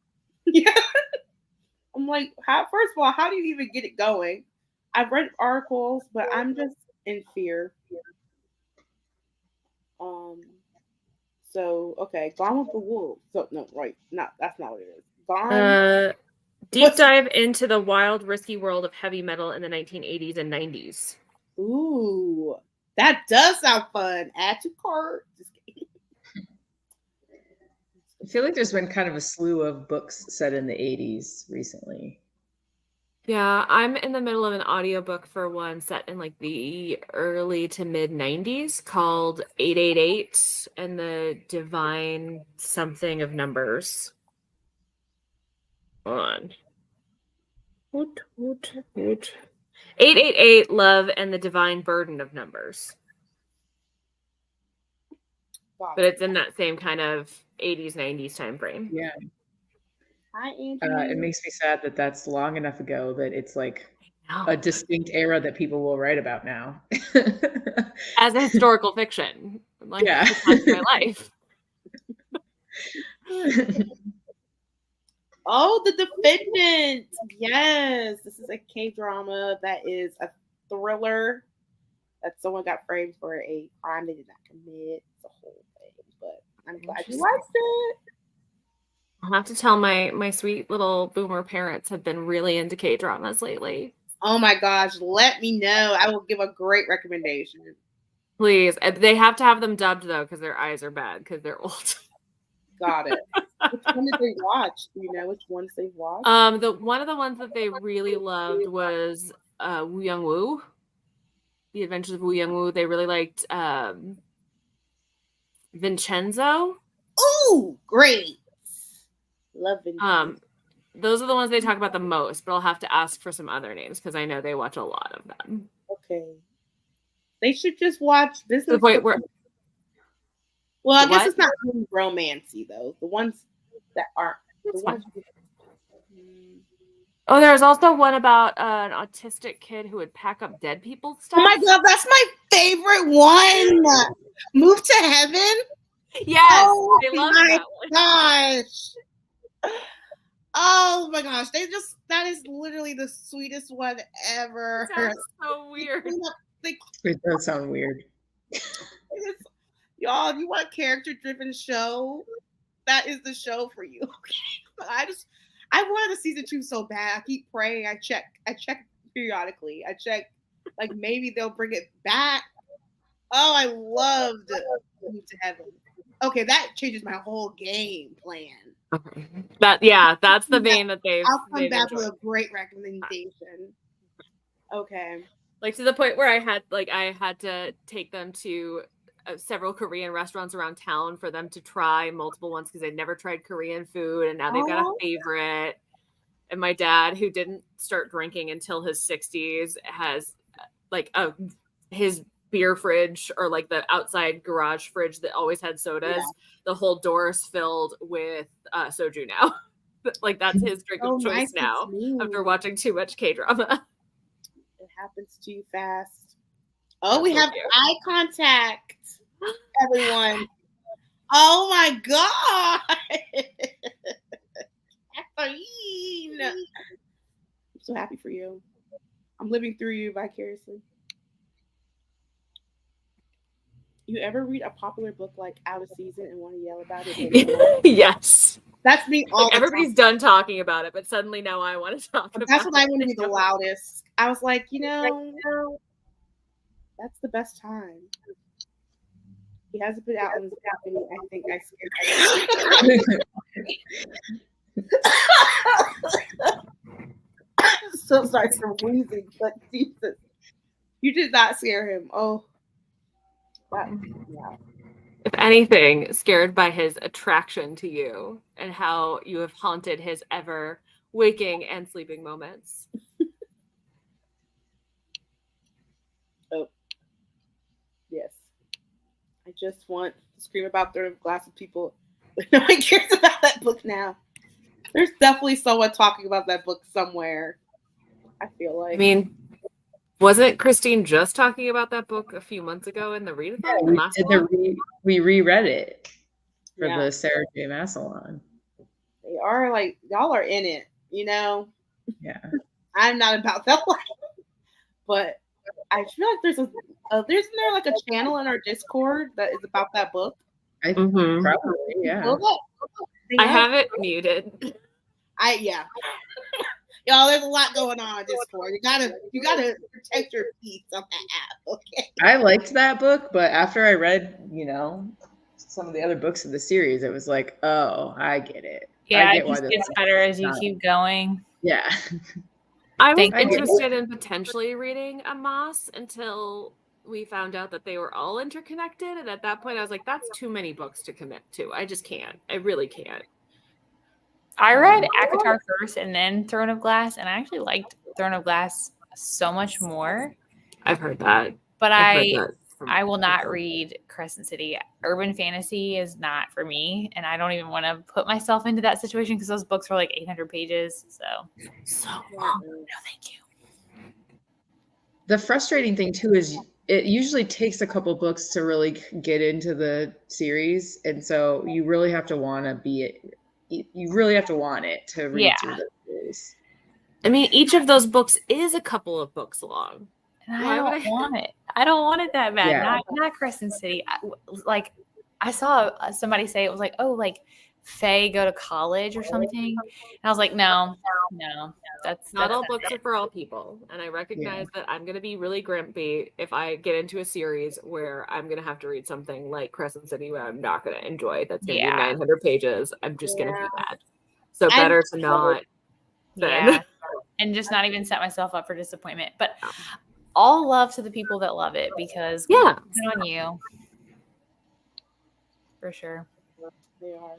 Yeah. I'm like, first of all, how do you even get it going? I've read articles, but I'm just in fear. So okay, Gone with the Wolves. So no, right, that's not what it is. Gone. Deep dive into the wild, risky world of heavy metal in the 1980s and 90s. Ooh, that does sound fun. Add to cart. Just kidding. I feel like there's been kind of a slew of books set in the 80s recently. Yeah, I'm in the middle of an audiobook for one set in like the early to mid 90s called 888 and the Divine Something of Numbers. Hold on. What? 888 Love and the Divine Burden of Numbers. Wow. But it's in that same kind of 80s, 90s time frame. Yeah. Hi, Angie. It makes me sad that that's long enough ago that it's like a distinct era that people will write about now. As a historical fiction. Like, yeah. That's my life. Oh, The Defendant. Yes. This is a K-drama that is a thriller that someone got framed for a crime they did not commit. It's a whole thing, but I'm glad you liked it. I'll have to tell my sweet little boomer parents have been really into K-dramas lately. Oh my gosh, let me know. I will give a great recommendation. Please. They have to have them dubbed though, because their eyes are bad because they're old. Got it. Which one did they watch? Do you know which ones they've watched? One of the ones that they really loved was Woo Young Woo. The Adventures of Woo Young Woo. They really liked Vincenzo. Ooh, great. Love Vincenzo. Those are the ones they talk about the most, but I'll have to ask for some other names because I know they watch a lot of them. Okay. They should just watch Business. The point where. Well, I guess it's not really romancy though. The ones that aren't. Oh, there's also one about an autistic kid who would pack up dead people's stuff. Oh my god, that's my favorite one. Move to Heaven. Yes, oh they love my that one. Gosh. Oh my gosh, that is literally the sweetest one ever. It sounds so weird. It does sound weird. Y'all, if you want a character-driven show, that is the show for you. I wanted a season 2 so bad. I keep praying. I check periodically. I check, like maybe they'll bring it back. Oh, I loved Move to Heaven. Okay, that changes my whole game plan. Okay. That's the vein that I'll come back with a great recommendation. Okay. Like to the point where I had to take them to several Korean restaurants around town for them to try multiple ones because they'd never tried Korean food and now they've got a favorite. And my dad, who didn't start drinking until his 60s, has like his beer fridge or like the outside garage fridge that always had sodas. Yeah. The whole door is filled with soju now. Like that's his drink of choice now after watching too much K-drama. It happens to you fast. Oh, we have eye contact, everyone. Oh my God. Catherine. so happy for you. I'm living through you vicariously. You ever read a popular book like Out of Season and want to yell about it? Yes. That's me all Like, the everybody's time. done talking about it, but suddenly now I want to talk about That's when I it. want to be the loudest. I was like, that's the best time. He hasn't been out in his balcony. I think I scared him. I'm so sorry for wheezing, but Jesus. You did not scare him. Oh. Yeah. If anything, scared by his attraction to you and how you have haunted his ever waking and sleeping moments. Oh. Yes. I just want to scream about Throne of Glass with people. No one cares about that book now. There's definitely someone talking about that book somewhere. I feel like. I mean, wasn't Christine just talking about that book a few months ago in the readathon? We reread it for Yeah. the Sarah J. Maas salon. They are like, y'all are in it, Yeah. I'm not about that life. But I feel like isn't there like a channel in our Discord that is about that book? Probably, yeah. I have it muted. Y'all, there's a lot going on Discord. You gotta protect your peace on that app, okay? I liked that book, but after I read, some of the other books of the series, it was like, oh, I get it. Yeah, I get it why just this gets better as you keep going. Yeah. I was Thank you. interested in potentially reading a Maas until we found out that they were all interconnected. And at that point, I was like, that's too many books to commit to. I just can't. I really can't. I read ACOTAR first and then Throne of Glass, and I actually liked Throne of Glass so much more. I've heard that. But I will not read Crescent City. Urban fantasy is not for me, and I don't even want to put myself into that situation because those books were like 800 pages. So long. No, thank you. The frustrating thing too is it usually takes a couple books to really get into the series, and so you really have to want it to read through the series. I mean, each of those books is a couple of books long. And I don't want it. I don't want it that bad. Yeah. Not Crescent City. I saw somebody say it was like, oh, like Faye go to college or something. And I was like, no, that's not all books are for all people. And I recognize that I'm going to be really grumpy if I get into a series where I'm going to have to read something like Crescent City where I'm not going to enjoy. That's going to be 900 pages. I'm just going to be mad. So better to not. Yeah. And just not even set myself up for disappointment. But all love to the people that love it because good on you. For sure. They are.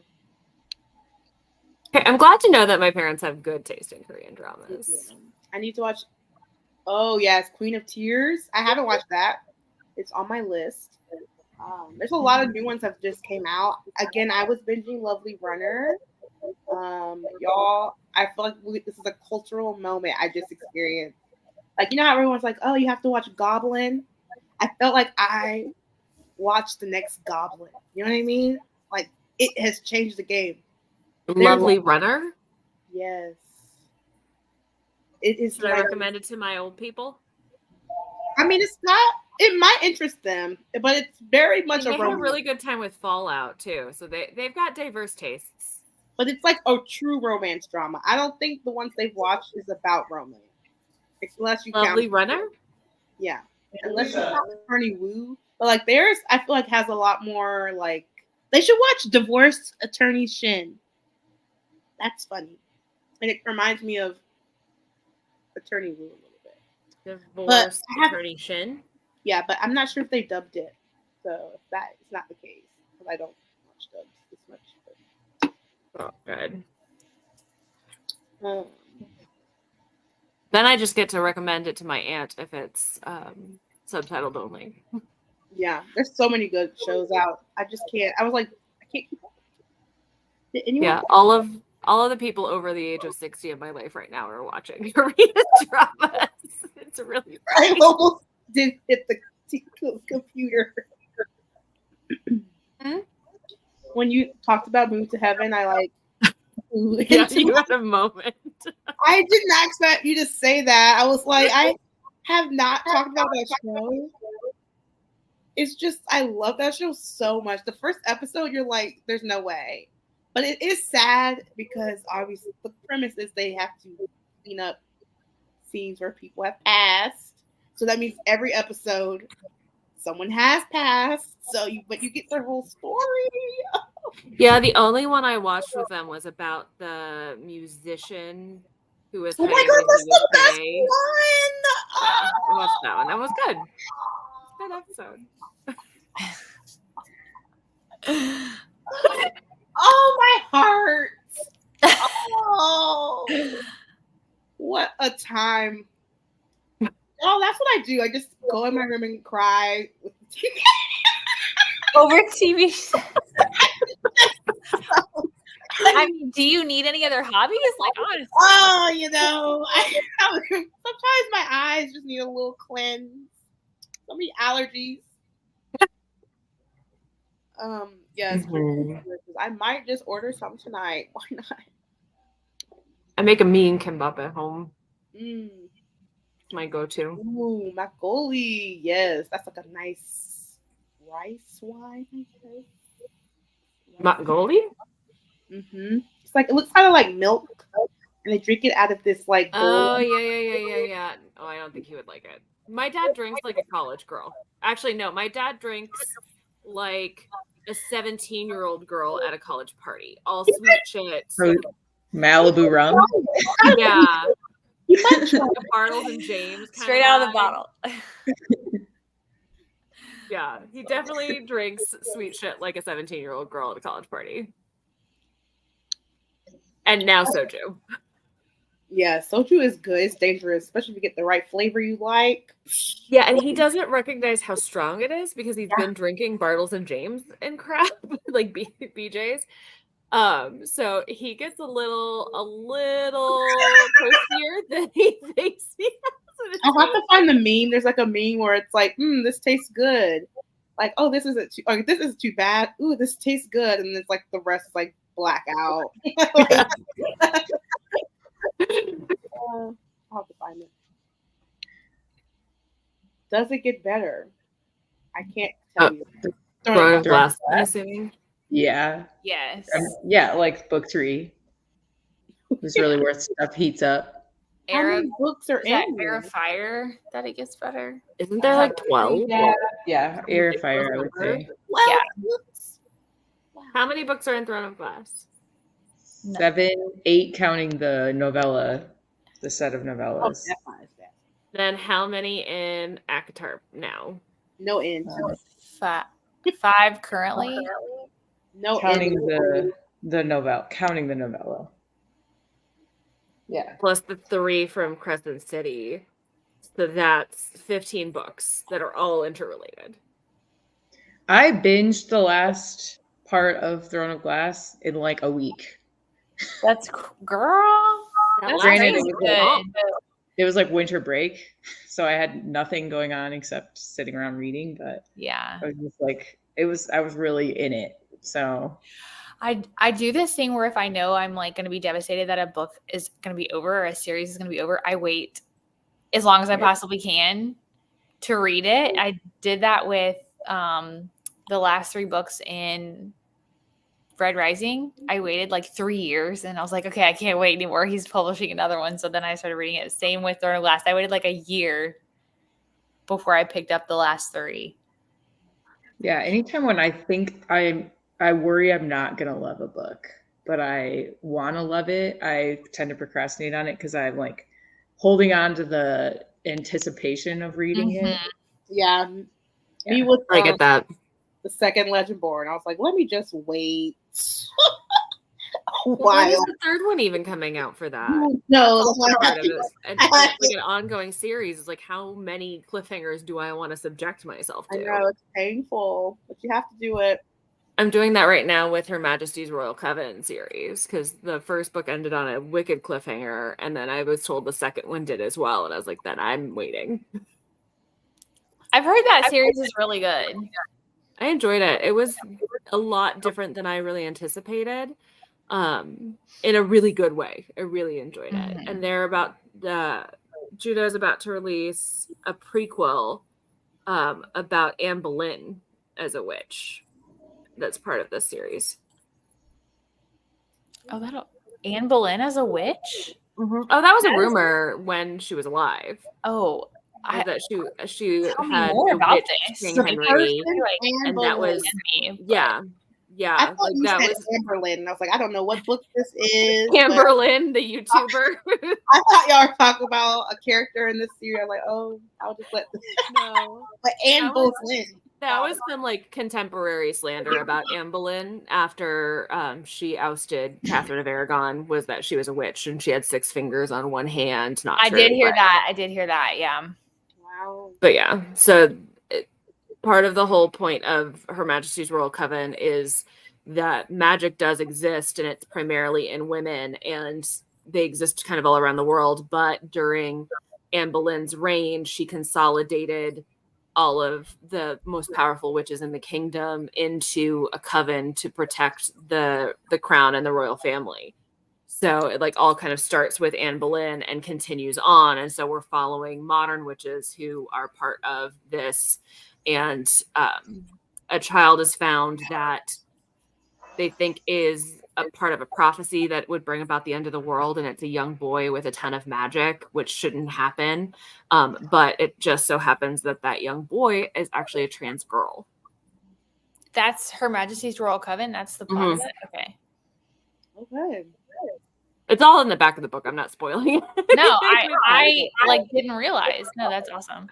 Okay, I'm glad to know that my parents have good taste in Korean dramas. I need to watch. Oh yes, Queen of Tears. I haven't watched that. It's on my list. There's a lot of new ones that just came out. Again, I was binging Lovely Runner. Y'all, I feel like this is a cultural moment I just experienced. Like, how everyone's like, oh, you have to watch Goblin. I felt like I watched the next Goblin. You know what I mean? Like, it has changed the game. Lovely Runner? Yes. It is. Should I recommend it to my old people? I mean, it might interest them, but it's very much they had a really good time with Fallout, too. So they've got diverse tastes. But it's like a true romance drama. I don't think the ones they've watched is about romance. Unless you Lovely Runner? Yeah. Unless you count Attorney Woo. But like theirs, I feel like has a lot more like they should watch Divorce Attorney Shin. That's funny. And it reminds me of Attorney Woo a little bit. Divorce Attorney Shin? Yeah, but I'm not sure if they dubbed it. So if that is not the case. Because I don't watch dubs as much. Oh, good. Then I just get to recommend it to my aunt if it's subtitled only. Yeah, there's so many good shows out. I just can't. I was like, I can't keep up. Did anyone? Yeah, all of the people over the age of 60 in my life right now are watching Korean dramas. It's really funny. I almost did hit the computer. When you talked about Move to Heaven, I like. Yeah, you had a moment. I did not expect you to say that. I was like, I have not talked about that show. It's just, I love that show so much. The first episode, you're like, there's no way. But it is sad because obviously the premise is they have to clean up scenes where people have passed. So that means every episode someone has passed. But you get their whole story. Yeah, the only one I watched with them was about the musician who was Oh my hired god, when that's he was the best gay. one! Yeah, I watched that one. That was good. Good episode. Oh, my heart. Oh, what a time. Oh, that's what I do. I just go in my room and cry with the TV. Over TV. I mean, do you need any other hobbies? Like, honestly. Oh, sometimes my eyes just need a little cleanse. So many allergies. Yes, I might just order some tonight. Why not? I make a mean kimbap at home. Mm. My go-to. Ooh, makgeolli. Yes, that's like a nice rice wine. Makgeolli? Mm-hmm. It's like, it looks kind of like milk, and they drink it out of this like bowl. Oh, yeah. Oh, I don't think he would like it. My dad drinks like a college girl. Actually, no, my dad drinks like a 17-year-old girl at a college party. All sweet shit. Malibu rum. Yeah. The Bartles and James. Straight out of the bottle. Yeah, he definitely drinks sweet shit like a 17-year-old girl at a college party. And now soju. Yeah, soju is good. It's dangerous, especially if you get the right flavor you like. Yeah, and he doesn't recognize how strong it is because he's been drinking Bartles and James and crap, like BJ's. So he gets a little toastier than he thinks he has. I'll have to find the meme. There's like a meme where it's like, this tastes good. Like, oh, this is too bad. Ooh, this tastes good. And it's like the rest is like black out. I'll have to find it. Does it get better? I can't tell you. Throne of Glass, I'm assuming. Yeah. Yes. Yeah, like book 3. It's really worth stuff heats up. How many books are in Air of Fire that it gets better? Isn't there like 12? Yeah, Air of Fire, I would say. Well, How many books are in Throne of Glass? 7, 8 counting the novella, the set of novellas. Oh, that. Then how many in ACOTAR now? No end. 5 currently. No counting end. the novella. Yeah. Plus the 3 from Crescent City. So that's 15 books that are all interrelated. I binged the last part of Throne of Glass in like a week. That's girl. That's Granted, good. it was like winter break, so I had nothing going on except sitting around reading. But yeah, I was just like, I was really in it. So I do this thing where if I know I'm like going to be devastated that a book is going to be over or a series is going to be over, I wait as long as I possibly can to read it. I did that with the last 3 books in Red Rising. I waited like 3 years and I was like, okay, I can't wait anymore. He's publishing another one. So then I started reading it. Same with Throne of Glass. I waited like a year before I picked up the last 3. Yeah, anytime when I think I worry I'm not going to love a book, but I want to love it, I tend to procrastinate on it because I'm like holding on to the anticipation of reading it. Yeah. Me with I get that. The second Legendborn. I was like, let me just wait. When is the 3rd one even coming out for that? No, Part of it. And like an ongoing series is like, how many cliffhangers do I want to subject myself to? I know it's painful, but you have to do it. I'm doing that right now with Her Majesty's Royal Coven series because the first book ended on a wicked cliffhanger, and then I was told the second one did as well, and I was like, then I'm waiting. I've heard that series is really good. I enjoyed it. It was a lot different than I really anticipated. in a really good way. I really enjoyed it. And they're about Judo's about to release a prequel about Anne Boleyn as a witch. That's part of this series. Oh, Anne Boleyn as a witch? Oh, that was a rumor when she was alive. Oh, that she tell me had more about bewitched this. King The Henry, person and Anne that was Boleyn. yeah. I thought Like you that said was Anne Boleyn, and I was like, I don't know what book this is. Anne but Boleyn, the YouTuber. I thought y'all were talking about a character in this series. I'm like, oh, I'll just let this. No, But Anne Boleyn. that was some like contemporary slander about Anne Boleyn after she ousted Catherine of Aragon, was that she was a witch and she had 6 fingers on one hand. Not I true, did hear but- that. I did hear that. Yeah. Wow. But yeah, so part of the whole point of Her Majesty's Royal Coven is that magic does exist, and it's primarily in women, and they exist kind of all around the world. But during Anne Boleyn's reign, she consolidated all of the most powerful witches in the kingdom into a coven to protect the crown and the royal family. So it like all kind of starts with Anne Boleyn and continues on. And so we're following modern witches who are part of this. And a child is found that they think is a part of a prophecy that would bring about the end of the world. And it's a young boy with a ton of magic, which shouldn't happen. But it just so happens that that young boy is actually a trans girl. That's Her Majesty's Royal Coven. That's the plot of it. Okay. Okay. It's all in the back of the book. I'm not spoiling it. No, I like didn't realize. No, that's awesome.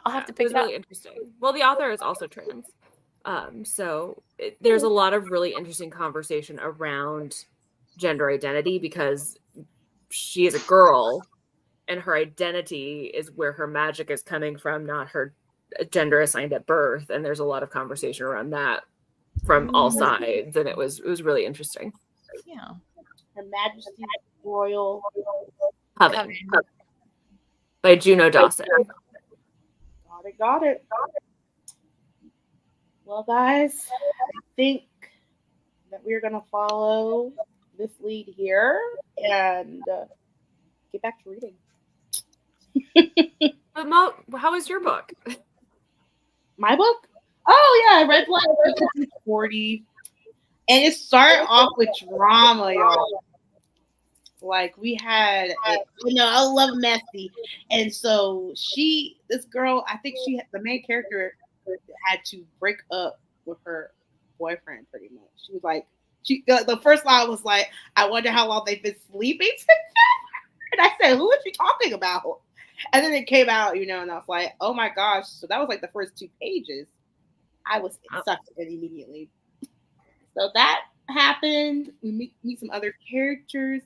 I'll have to pick it up. Really interesting. Well, the author is also trans. So there's a lot of really interesting conversation around gender identity because she is a girl and her identity is where her magic is coming from, not her gender assigned at birth. And there's a lot of conversation around that from all sides. And it was really interesting. Yeah. Her Majesty's Royal Coven by Juno Dawson. Got it. Well, guys, I think that we're going to follow this lead here and get back to reading. But Mo, how was your book? My book? Oh, yeah, I read like 40. And it started off with drama, y'all. Like we had, I love Messy. And so this girl, I think the main character had to break up with her boyfriend pretty much. She was like, the first line was like, I wonder how long they've been sleeping together. And I said, who is she talking about? And then it came out, and I was like, oh my gosh. So that was like the first 2 pages. I was sucked in immediately. So that happened. We meet some other characters.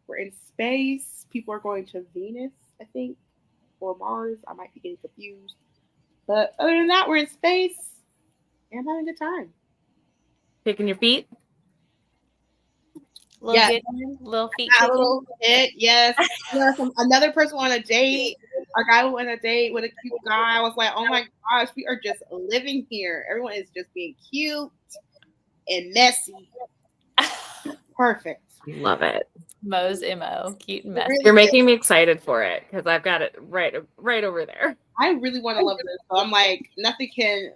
We're in space. People are going to Venus, I think, or Mars. I might be getting confused. But other than that, we're in space. And I'm having a good time. Kicking your feet? Little feet. A little bit, yes. Another person on a date. A guy went on a date with a cute guy. I was like, oh my gosh, we are just living here. Everyone is just being cute and messy. Perfect. Love it. Mo's MO. Cute and messy. You're making me excited for it because I've got it right over there. I really want to love this. So I'm like, nothing can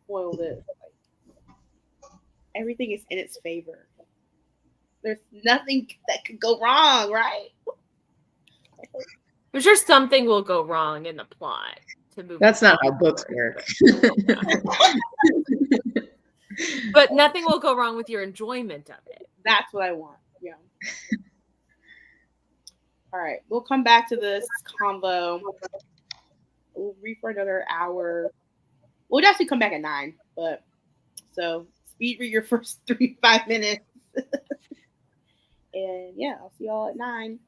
spoil this. Like, everything is in its favor. There's nothing that could go wrong, right? I'm sure something will go wrong in the plot to move. That's not how books work. But nothing will go wrong with your enjoyment of it. That's what I want. Yeah. All right. We'll come back to this convo. We'll read for another hour. We'll actually come back at 9. But so speed read your first 5 minutes. And yeah, I'll see y'all at 9.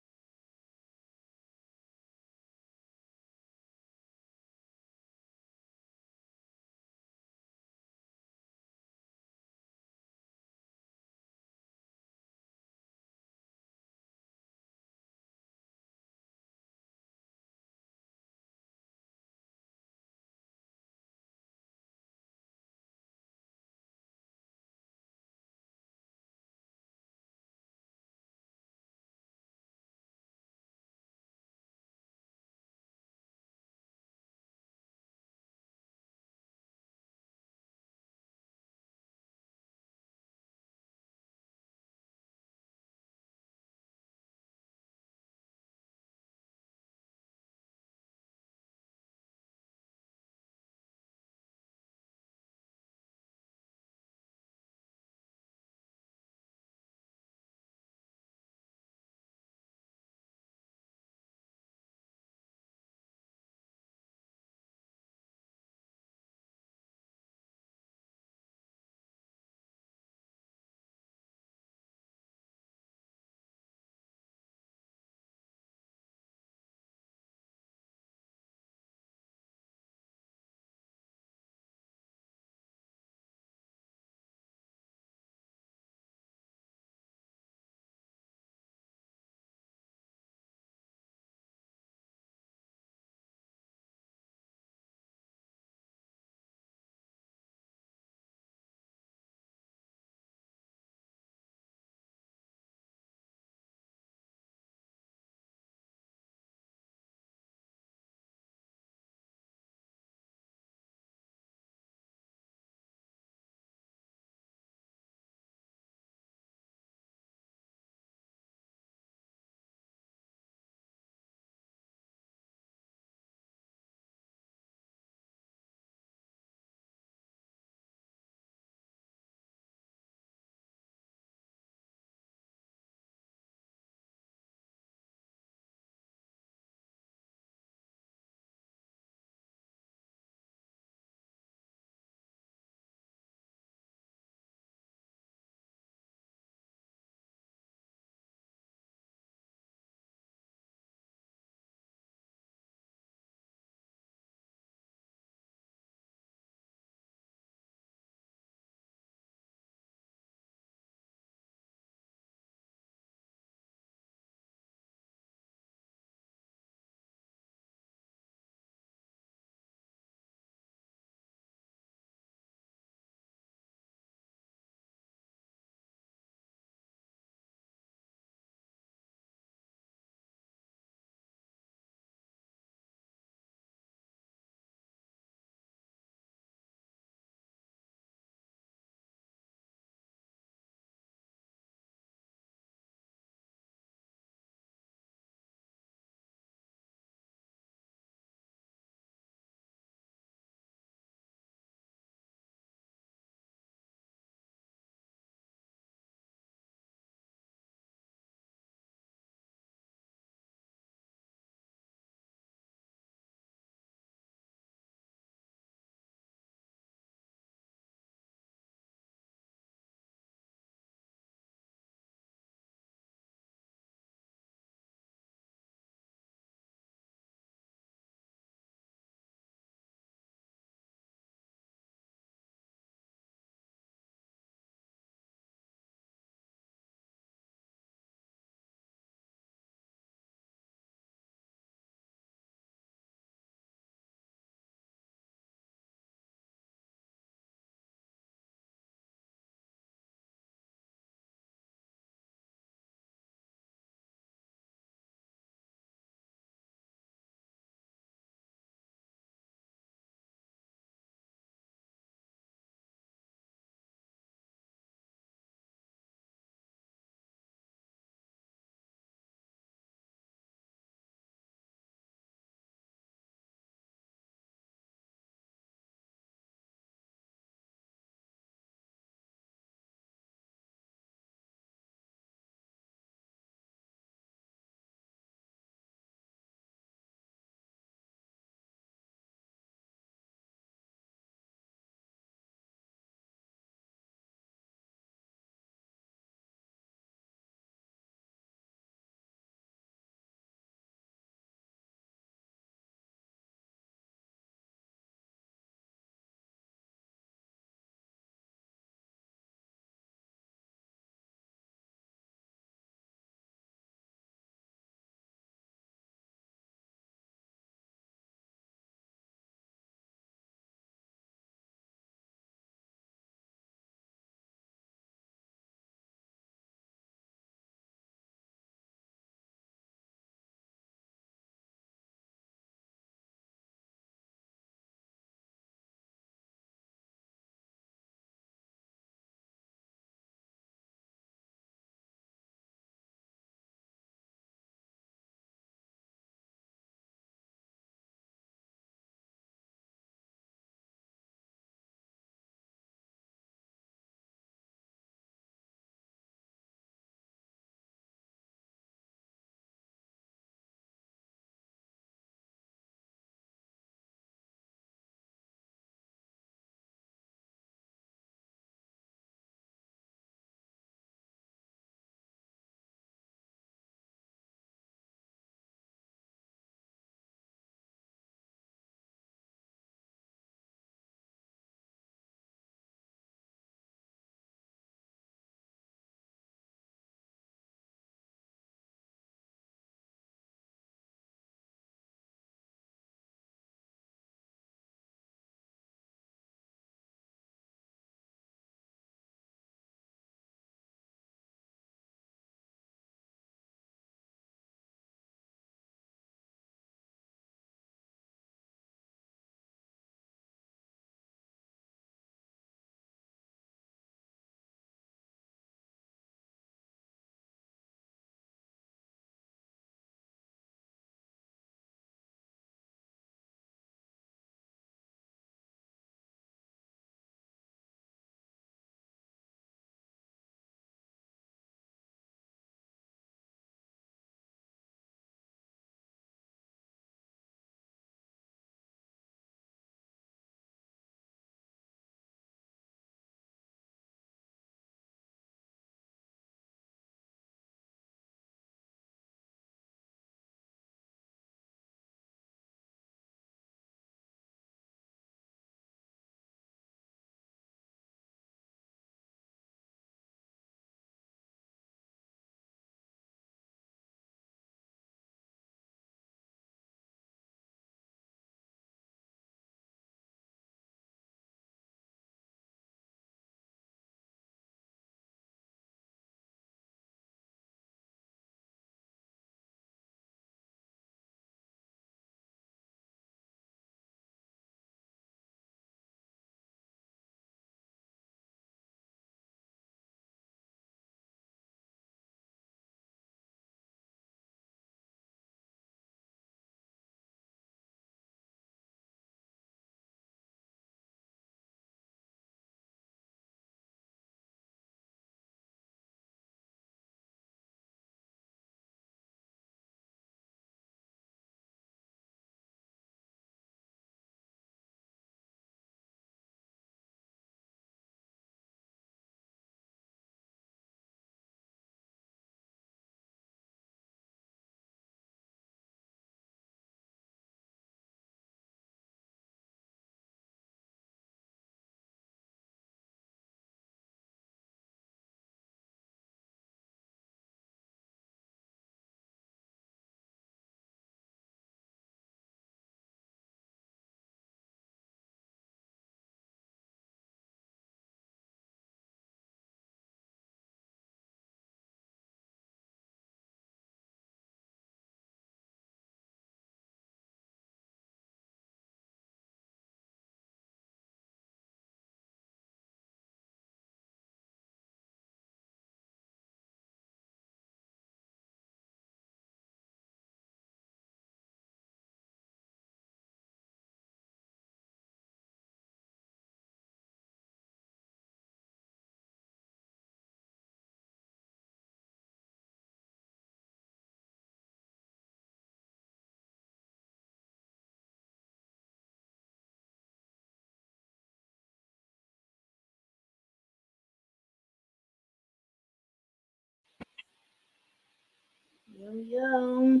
Yo.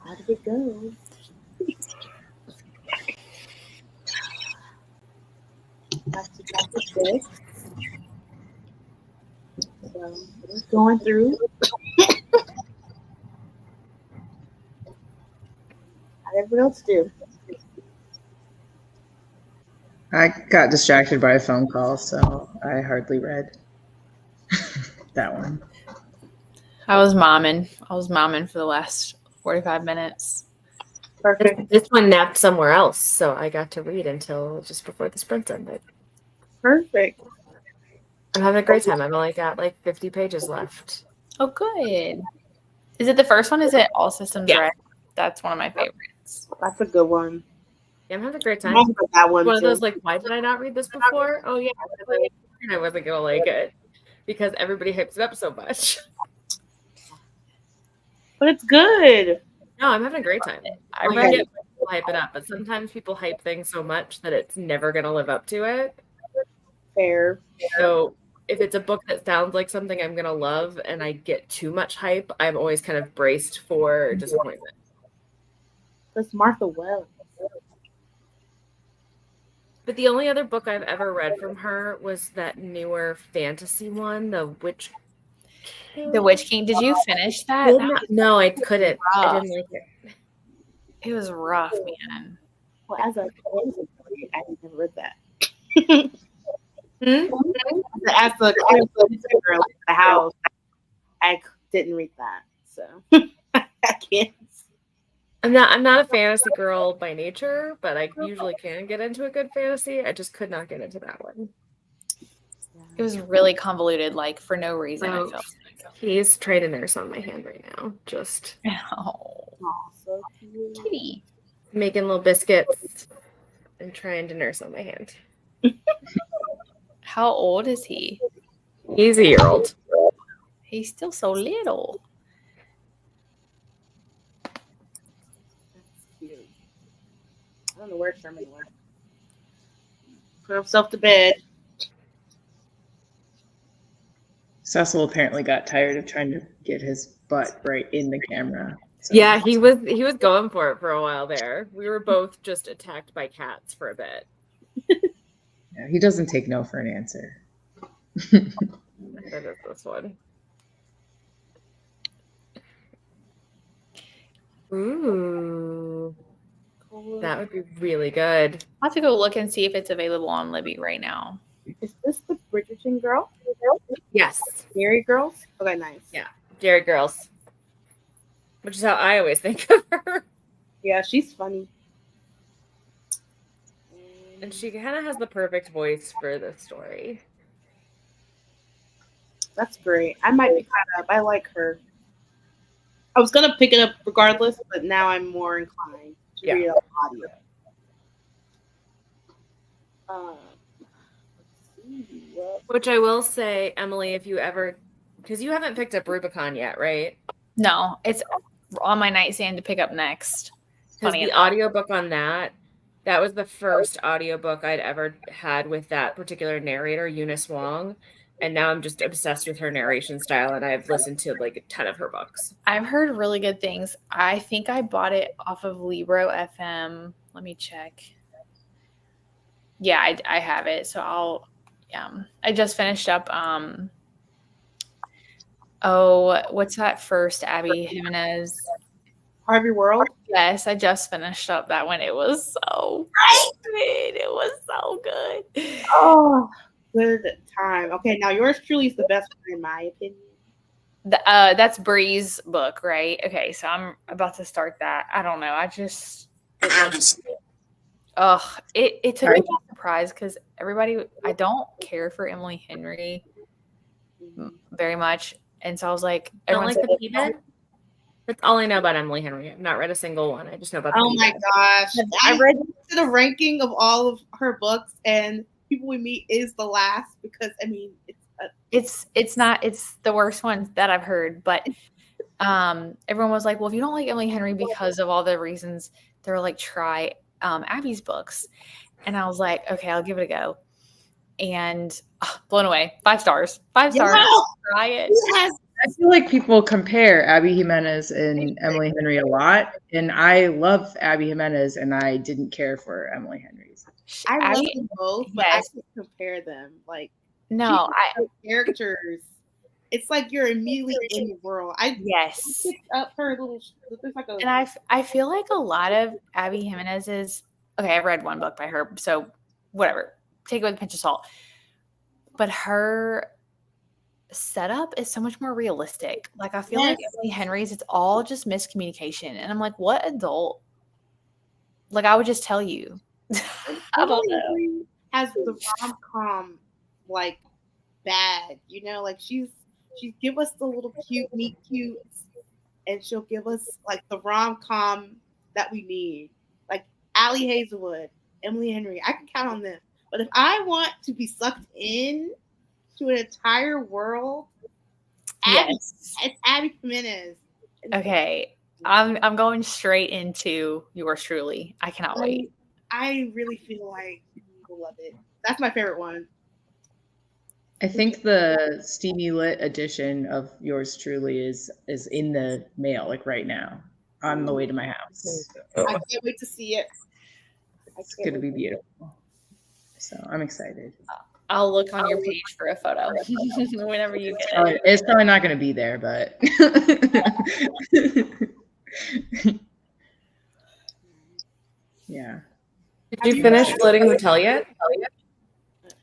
How did it go? Back to chapter 6. So we're going through. How did everyone else do? I got distracted by a phone call, so I hardly read that one. I was momming for the last 45 minutes. Perfect. This one napped somewhere else, so I got to read until just before the sprint ended. Perfect. I'm having a great time. I've only got like 50 pages left. Oh, good. Is it the first one? Is it All Systems Yeah. Red? That's one of my favorites. That's a good one. Yeah, I'm having a great I time. remember that one One of too. those, like, why did I not read this before? Oh, yeah, because I wasn't going to like it because everybody hypes it up so much. But it's good. No, I'm having a great time. I I read get people hype it up, but sometimes people hype things so much that it's never going to live up to it. Fair. So if it's a book that sounds like something I'm going to love and I get too much hype, I'm always kind of braced for disappointment. That's Martha Wells. But the only other book I've ever read from her was that newer fantasy one, The Witch King. The Witch King. Did you finish that? No, I couldn't. I rough. didn't like it. It was rough, man. Well, as a I never read that. As the girl at the house, I didn't read that, so I can't. I'm not a fantasy girl by nature, but I usually can get into a good fantasy. I just could not get into that one. It was really convoluted, like for no reason. Oh, I felt he's trying to nurse on my hand right now. Just oh, So cute. kitty. making little biscuits and trying to nurse on my hand. How old is he? He's a year-old. He's still so little. That's cute. I don't know where Sherman went. Put himself to bed. Cecil apparently got tired of trying to get his butt right in the camera. So. Yeah, he was going for it for a while there. We were both just attacked by cats for a bit. Yeah, he doesn't take no for an answer. That is this one. Ooh, that would be really good. I'll have to go look and see if it's available on Libby right now. Is this the Bridgerton girl? Yes, Dairy Girls? Okay, nice. Yeah. Dairy Girls, which is how I always think of her. Yeah, she's funny. And she kind of has the perfect voice for this story. That's great. I might pick that up. I like her. I was gonna pick it up regardless, but now I'm more inclined to read it on audio. Let's see. Which I will say, Emily, if you ever, because you haven't picked up Rubicon yet, right? No, it's on my nightstand to pick up next. Because the audiobook on that was the first audiobook I'd ever had with that particular narrator, Eunice Wong. And now I'm just obsessed with her narration style, and I've listened to like a ton of her books. I've heard really good things. I think I bought it off of Libro FM. Let me check. Yeah, I have it. So I just finished up what's that first Abby Jimenez? Harvey World? Yes, I just finished up that one. It was so good. It was so good. Oh, good time. Okay, now yours truly is the best one in my opinion. That's Bree's book, right? Okay, so I'm about to start that. I don't know. It took me by surprise because I don't care for Emily Henry very much. And so I was like, I don't like the P-Bed? That's all I know about Emily Henry. I've not read a single one. I just know about the my gosh. I read the ranking of all of her books, and People We Meet is the last because, I mean, it's the worst one that I've heard. But everyone was like, well, if you don't like Emily Henry because of all the reasons, they were like, try Abby's books. And I was like, okay, I'll give it a go. and blown away. 5 stars. 5 stars. Yeah. Try it. Yes. I feel like people compare Abby Jimenez and Emily Henry a lot, and I love Abby Jimenez, and I didn't care for Emily Henry's. I love Abby, them both, but yes. I can't compare them. Like, no, characters. It's like you're immediately in the world. yes. Picked up her little. There's like a. And I feel like a lot of Abby Jimenez's. Okay, I've read one book by her, so whatever. Take it with a pinch of salt. But her setup is so much more realistic. Like I feel like Emily Henry's, it's all just miscommunication, and I'm like, what adult? Like I would just tell you. I don't know. Has the rom-com like bag, you know, like she's give us the little cute meet cutes, and she'll give us like the rom-com that we need. Like Allie Hazelwood, Emily Henry, I can count on them. But if I want to be sucked in to an entire world, it's Abby Jimenez. Okay, I'm going straight into yours truly. I cannot wait. I really feel like you will love it. That's my favorite one. I think the steamy lit edition of yours truly is in the mail, like right now, on the way to my house. I can't wait to see it. It's going to be beautiful. So I'm excited. I'll look on your page for a photo whenever you get it. It's probably not going to be there, but. Yeah. Did you finish floating the tell yet?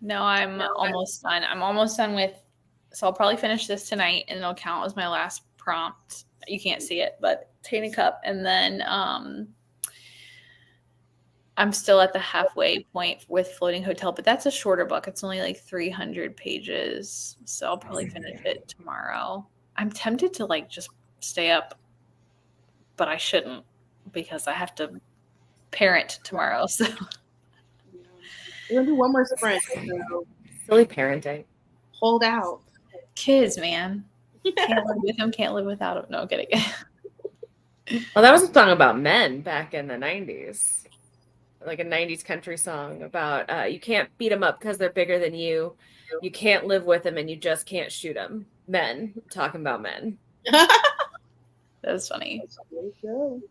No, I'm almost done. I'm almost done with, so I'll probably finish this tonight, and it'll count as my last prompt. You can't see it, but Tainted Cup, and then I'm still at the halfway point with Floating Hotel, but that's a shorter book. It's only like 300 pages, so I'll probably finish it tomorrow. I'm tempted to like just stay up, but I shouldn't because I have to parent tomorrow. So we're gonna do one more sprint. So silly parenting. Hold out. Kids, man. Can't live with them, can't live without them. No, kidding. Well, that was a song about men back in the 90s. Like a 90s country song about you can't beat them up because they're bigger than you. You can't live with them, and you just can't shoot them. Men. Talking about men. That's funny. Let's go.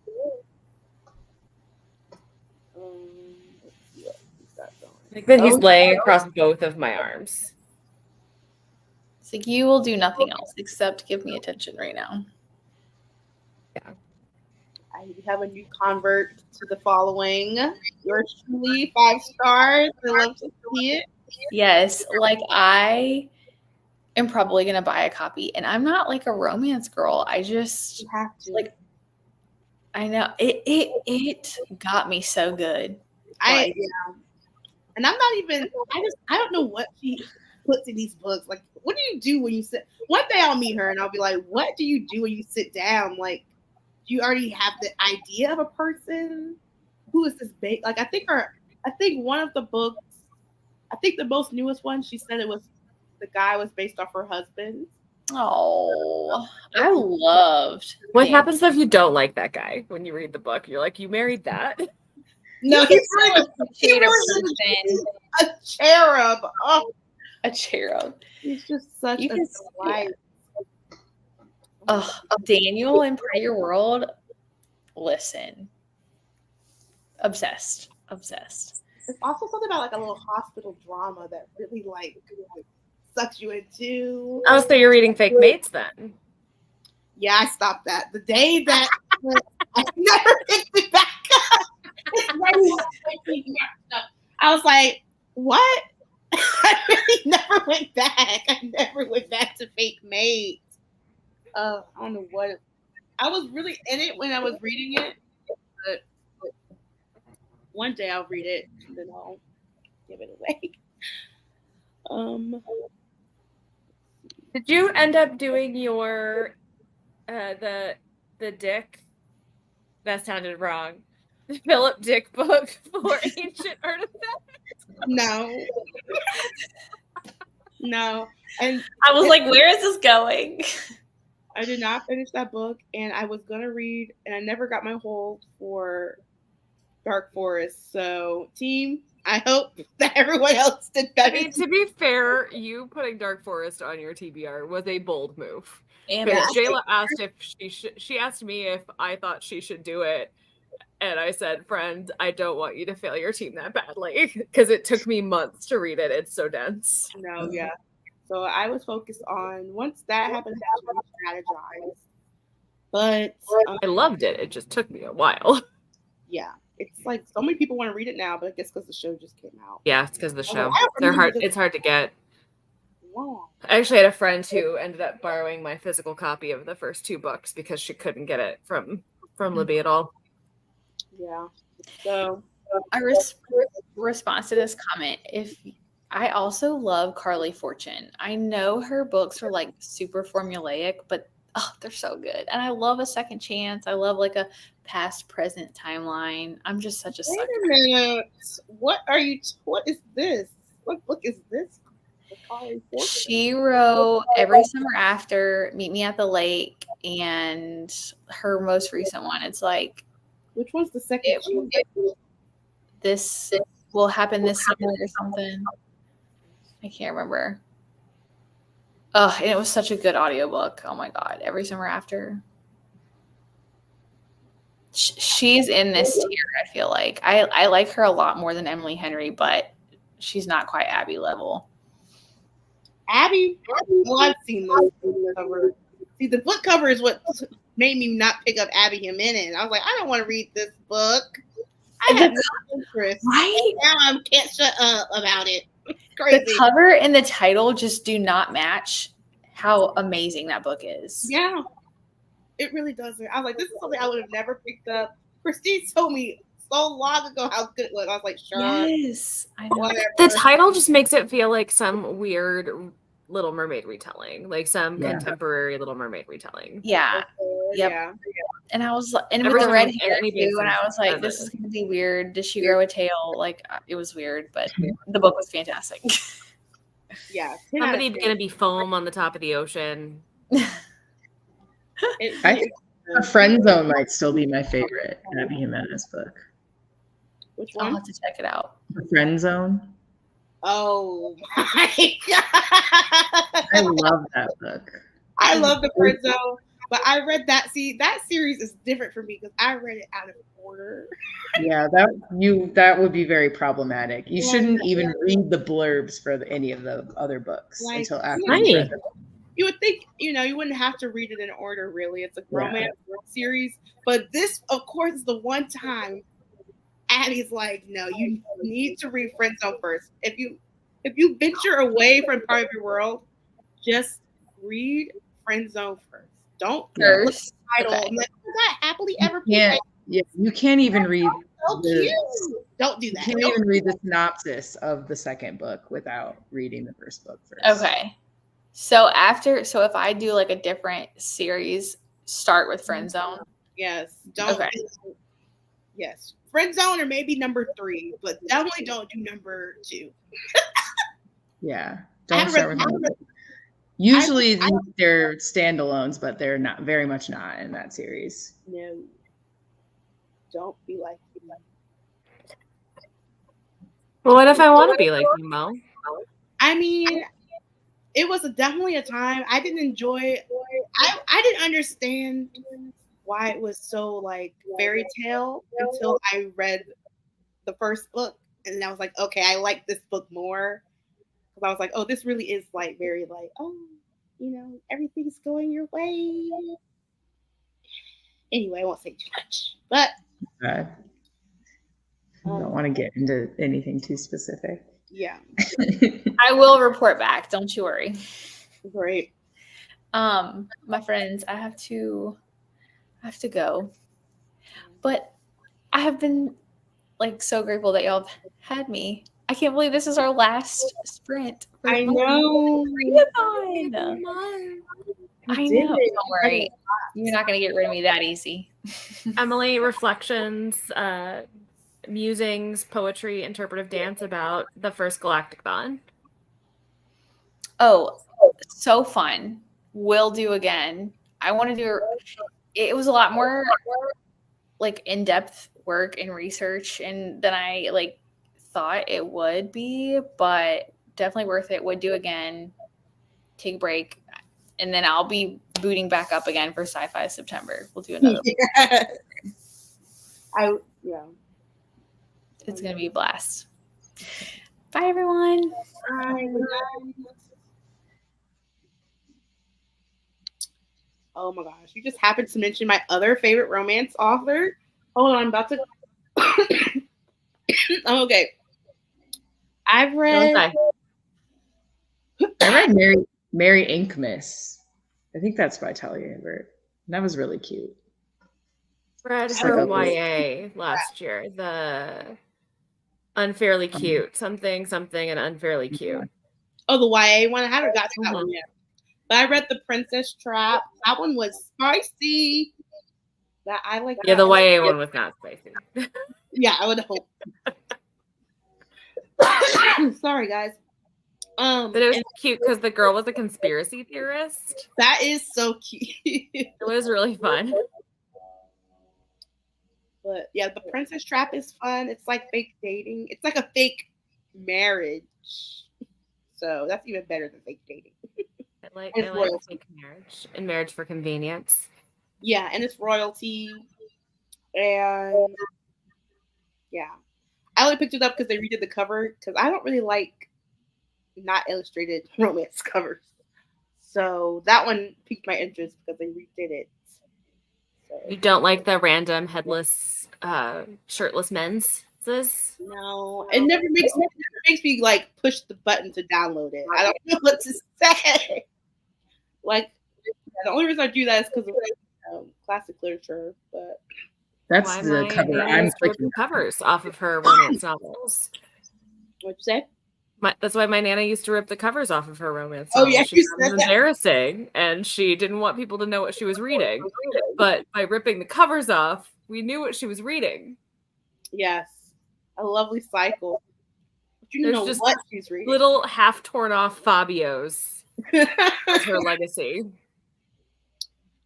Like then he's laying across both of my arms. It's like you will do nothing else except give me attention right now. Yeah. I have a new convert to the following. Yours truly, 5 stars. I love to see it. Yes, like I am probably gonna buy a copy, and I'm not like a romance girl. I just You have to. like. I know it got me so good. Yeah. And I'm not even. I don't know what she puts in these books. Like, what do you do when you sit? One day I'll meet her and I'll be like, "What do you do when you sit down? Like, do you already have the idea of a person? Who is this bait?" Like, I think one of the books. I think the most newest one. She said it was the guy was based off her husband. Oh, I loved. What happens if you don't like that guy when you read the book? You're like, you married that? No, he's really a cherub. Oh, a cherub. He's just such a delight. Oh, Daniel in Prayer World. Listen, obsessed. It's also something about like a little hospital drama that really like sucks you into. Oh, so you're reading Fake Mates then? Yeah, I stopped that the day that I never picked it back up. I was like, what? I really never went back. I never went back to Fake Mates. I don't know what. I was really in it when I was reading it, but one day I'll read it and then I'll give it away. Did you end up doing your the Dick? That sounded wrong. The Philip Dick book for Ancient Artifacts? No. No. And I was like, where is this going? I did not finish that book, and I was gonna read, and I never got my hold for Dark Forest. So, team, I hope that everyone else did I better. mean, to be fair, you putting Dark Forest on your TBR was a bold move. And Because that's Jayla asked if she asked me if I thought she should do it. And I said, friend, I don't want you to fail your team that badly. Because it took me months to read it. It's so dense. No, yeah. So I was focused on once that happened, I had to strategize. But I loved it. It just took me a while. yeah, it's like so many people want to read it now, but I guess because the show just came out. Yeah, it's because of the show. I don't They're remember hard. this It's hard to get. long. I actually had a friend who ended up borrowing my physical copy of the first 2 books because she couldn't get it from Libby at all. Yeah. So a response to this comment. If I also love Carly Fortune. I know her books are like super formulaic, but they're so good. And I love A Second Chance. I love like a past present timeline. I'm just such a sucker. wait a minute. What is this? What book is this? She wrote Every Summer After, Meet Me at the Lake, and her most recent one. It's like, which one's the second? This will happen this summer or something. I can't remember. Oh, and it was such a good audiobook. Oh my God. Every Summer After. She's in this tier, I feel like. I like her a lot more than Emily Henry, but she's not quite Abby level. Abby? Well, I've seen the cover. See, the book cover is what made me not pick up Abby Jimenez. I was like, I don't want to read this book. I have no interest. Right? And now I can't shut up about it. It's crazy. The cover and the title just do not match how amazing that book is. Yeah. It really doesn't. I was like, this is something I would have never picked up. Christine told me so long ago how good it was. I was like, sure. Yes. I know. Whatever. The title just makes it feel like some weird Little Mermaid retelling, like some contemporary Little Mermaid retelling. Yeah. Yep. Yeah. And I was like, and Every with the red time hair any too, and I was like, this is going to be weird. Does she grow a tail? Like, it was weird, but the book was fantastic. Yeah. Somebody gonna be foam on the top of the ocean. I think A Friend Zone might still be my favorite Abby Jimenez book. Which I'll one? have to check it out. A Friend Zone. Oh my God. I love that book. I love The Friend Zone, but I read that. See, that series is different for me because I read it out of order. Yeah, that would be very problematic. You shouldn't even read the blurbs for any of the other books until after you read them. You would think, you wouldn't have to read it in order, really. It's a romance series. But this, of course, is the one time Abby's like, no, you need to read Friend Zone first. If you venture away from part of your world, just read Friend Zone first. Don't look at the title. Okay. Like, is that happily ever? Yeah, you can't even read. Don't do that. You can't even read the synopsis of the second book without reading the first book first. Okay. So if I do like a different series, start with Friend Zone. Yes. Yes. Friend Zone or maybe number 3, but definitely don't do number 2. Yeah. Don't start with number 2. Usually they're standalones, but they're not very much not in that series. No. Don't be like you. Well, what if I want to be like you, Mo? I mean, it was definitely a time I didn't enjoy. I didn't understand why it was so like fairy tale until I read the first book, and then I was like, okay, I like this book more because I was like, oh, this really is like very like, oh, everything's going your way. Anyway, I won't say too much, but I don't want to get into anything too specific. Yeah. I will report back. Don't you worry. Great. My friends, I have to go. But I have been like so grateful that y'all have had me. I can't believe this is our last sprint. I know. I know. Don't worry. You're not going to get rid of me that easy. Emily, reflections, musings, poetry, interpretive dance about the first galactic-thon. Oh, so fun. Will do again. I want to do it was a lot more like in-depth work and research and than I like thought it would be, but definitely worth it. Would do again. Take a break. And then I'll be booting back up again for Sci-Fi September. We'll do another one. It's going to be a blast. Bye, everyone. Bye. Oh my gosh. You just happened to mention my other favorite romance author. Hold on, I'm about to. I'm okay. I read Mary Inkmas. I think that's by Talia Hibbert. That was really cute. Read her YA last year. The Unfairly Cute. Something and Unfairly Cute. Oh, the YA one? I haven't got to that one yet. But I read The Princess Trap. That one was spicy. I like the YA one was not spicy. Yeah, I would hope. Sorry, guys. But it was cute because the girl was a conspiracy theorist. That is so cute. It was really fun. But yeah, The Princess Trap is fun. It's like fake dating. It's like a fake marriage. So that's even better than fake dating. I like fake marriage and Marriage for Convenience. Yeah, and it's royalty. And yeah. I only picked it up because they redid the cover because I don't really like not illustrated romance covers. So that one piqued my interest because they redid it. So. You don't like the random headless, shirtless men's? No, it never makes me like push the button to download it. I don't know what to say. Like the only reason I do that is because of classic literature. But that's the cover. I'm ripping covers off of her romance novels. What'd you say? That's why my Nana used to rip the covers off of her romance novels. Oh yeah, it was embarrassing, and she didn't want people to know what she was reading. But by ripping the covers off, we knew what she was reading. Yes, a lovely cycle. But you know what she's reading. Little half torn off Fabios. That's her legacy.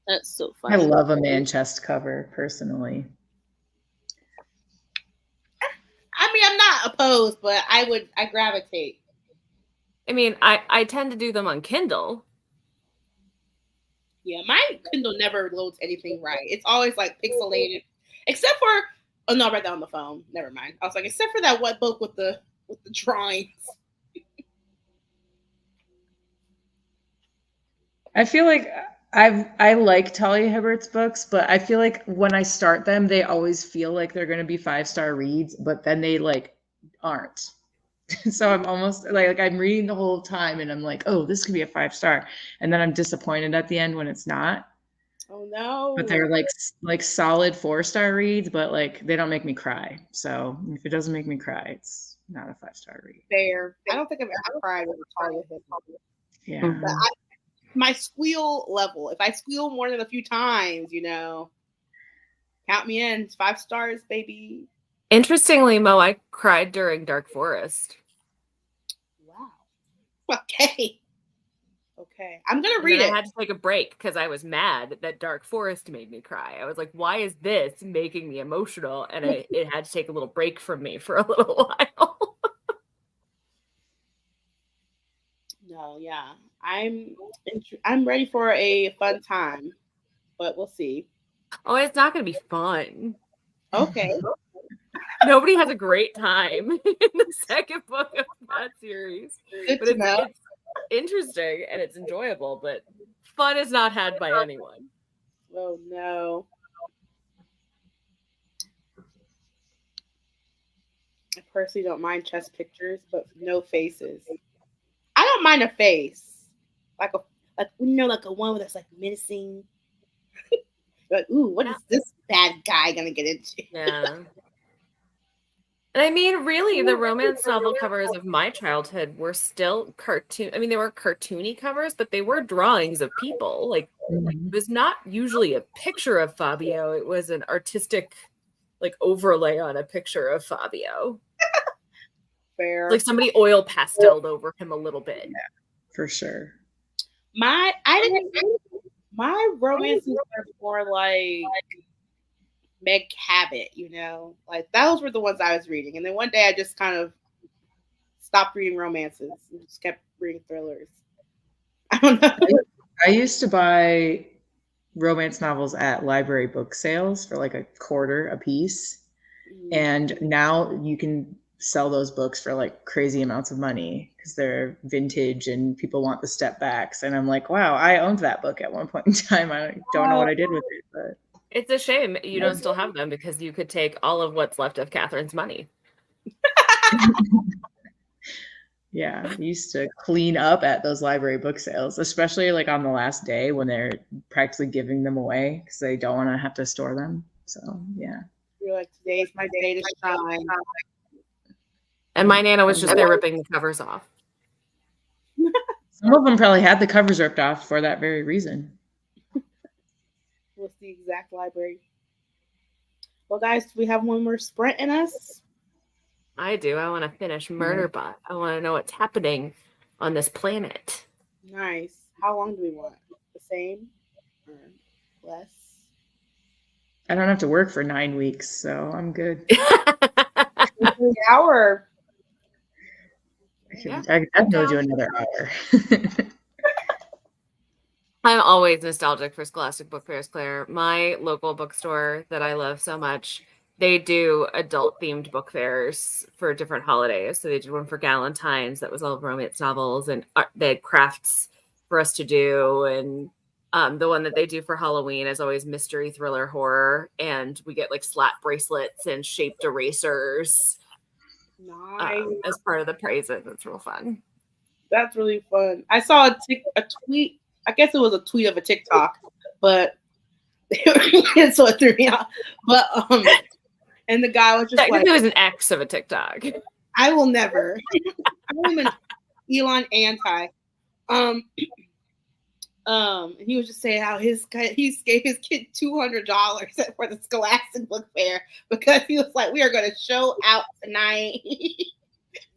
That's so funny. I love a man chest cover personally. I mean, I'm not opposed, but I gravitate. I mean, I tend to do them on Kindle. Yeah, my Kindle never loads anything right. It's always like pixelated, except for no, I read that on the phone. Never mind. I was like, except for that one book with the drawings. I feel like I like Talia Hibbert's books, but I feel like when I start them, they always feel like they're going to be 5-star reads, but then they like aren't. So I'm almost like I'm reading the whole time and I'm like, oh, this could be a 5-star. And then I'm disappointed at the end when it's not. Oh no. But they're like solid 4-star reads, but like they don't make me cry. So if it doesn't make me cry, it's not a 5-star read. Fair. I don't think I've ever cried with Talia Hibbert. Yeah. But my squeal level, if I squeal more than a few times, count me in. It's 5 stars, baby. Interestingly, Mo, I cried during Dark Forest. Wow. Okay. I'm going to read it. I had to take a break because I was mad that Dark Forest made me cry. I was like, why is this making me emotional? And it had to take a little break from me for a little while. No, yeah. I'm ready for a fun time, but we'll see. Oh, it's not going to be fun. Okay. Nobody has a great time in the second book of that series. Good but it's interesting and it's enjoyable, but fun is not had by anyone. Oh no. I personally don't mind chest pictures, but no faces. I don't mind a face. Like a one that's like menacing. Like, ooh, what is this bad guy gonna get into? Yeah. And I mean, really, the romance novel covers of my childhood were still cartoon. I mean, they were cartoony covers, but they were drawings of people. Like, it was not usually a picture of Fabio. It was an artistic, like, overlay on a picture of Fabio. Fair. Like somebody oil pasteled over him a little bit. Yeah, for sure. My romances are more like Meg Cabot, like those were the ones I was reading. And then one day I just kind of stopped reading romances and just kept reading thrillers. I don't know. I used to buy romance novels at library book sales for like $0.25 a piece. And now you can sell those books for like crazy amounts of money because they're vintage and people want the step backs. And I'm like, wow, I owned that book at one point in time. I don't know what I did with it, but it's a shame you don't still have them because you could take all of what's left of Catherine's money. yeah, I used to clean up at those library book sales, especially like on the last day when they're practically giving them away because they don't want to have to store them. So yeah. You're like, today's my day to shine. And my Nana was just there ripping the covers off. Some of them probably had the covers ripped off for that very reason. What's the exact library? Well, guys, do we have one more sprint in us? I do. I want to finish Murderbot. I want to know what's happening on this planet. Nice. How long do we want? The same or less? I don't have to work for 9 weeks, so I'm good. An hour. I could definitely do another hour. I'm always nostalgic for Scholastic Book Fairs, Claire. My local bookstore that I love so much, they do adult-themed book fairs for different holidays. So they did one for Galentine's that was all romance novels, and they had crafts for us to do. And the one that they do for Halloween is always mystery, thriller, horror. And we get like slap bracelets and shaped erasers as part of the prizes. It's real fun. That's really fun. I saw a tweet. I guess it was a tweet of a TikTok, but so it threw me off. But and the guy was just like, it was an X of a TikTok. I will never. I'm an Elon anti. He was just saying how he gave his kid $200 for the Scholastic Book Fair because he was like, we are going to show out tonight.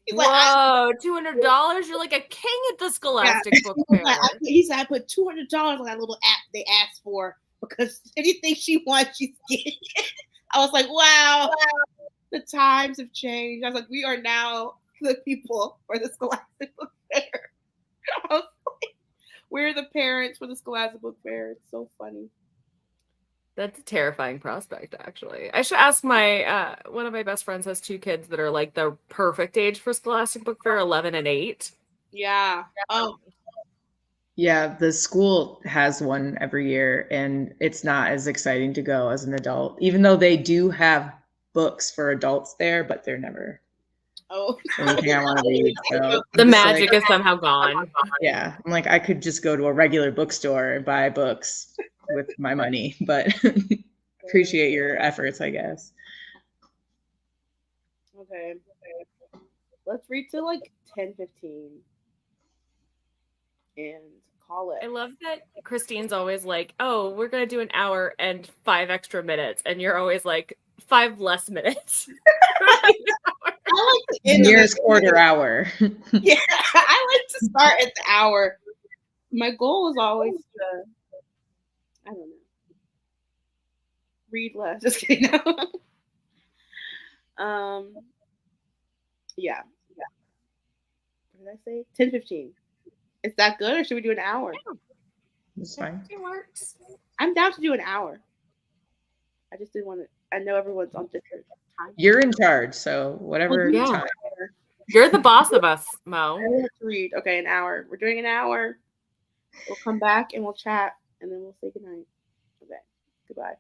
He's whoa, $200? You're like a king at the Scholastic Book Fair. He said, I put $200 on that little app they asked for because anything she wants, she's getting it. I was like, wow, the times have changed. I was like, we are now the people for the Scholastic Book Fair. I was like, we're the parents for the Scholastic Book Fair. It's so funny. That's a terrifying prospect, actually. I should ask my one of my best friends has 2 kids that are like the perfect age for Scholastic Book Fair, 11 and 8. Yeah. Oh. Yeah, the school has one every year, and it's not as exciting to go as an adult, even though they do have books for adults there, but they're never anything I want to read. So the magic is somehow gone. Yeah, I'm like, I could just go to a regular bookstore and buy books with my money, but appreciate your efforts, I guess. Okay. Let's read to like 10:15 and call it. I love that Christine's always like, oh, we're going to do an hour and 5 extra minutes. And you're always like, 5 less minutes. I like the nearest quarter hour. Yeah, I like to start at the hour. My goal is always to, I don't know, read less. Just kidding. Yeah. What did I say? 10:15. Is that good, or should we do an hour? It's fine. It works. I'm down to do an hour. I just didn't want to. I know everyone's on different time. You're in charge, so whatever time. You're the boss of us, Mo. I have to read. Okay, an hour. We're doing an hour. We'll come back and we'll chat, and then we'll say goodnight. Okay. Goodbye.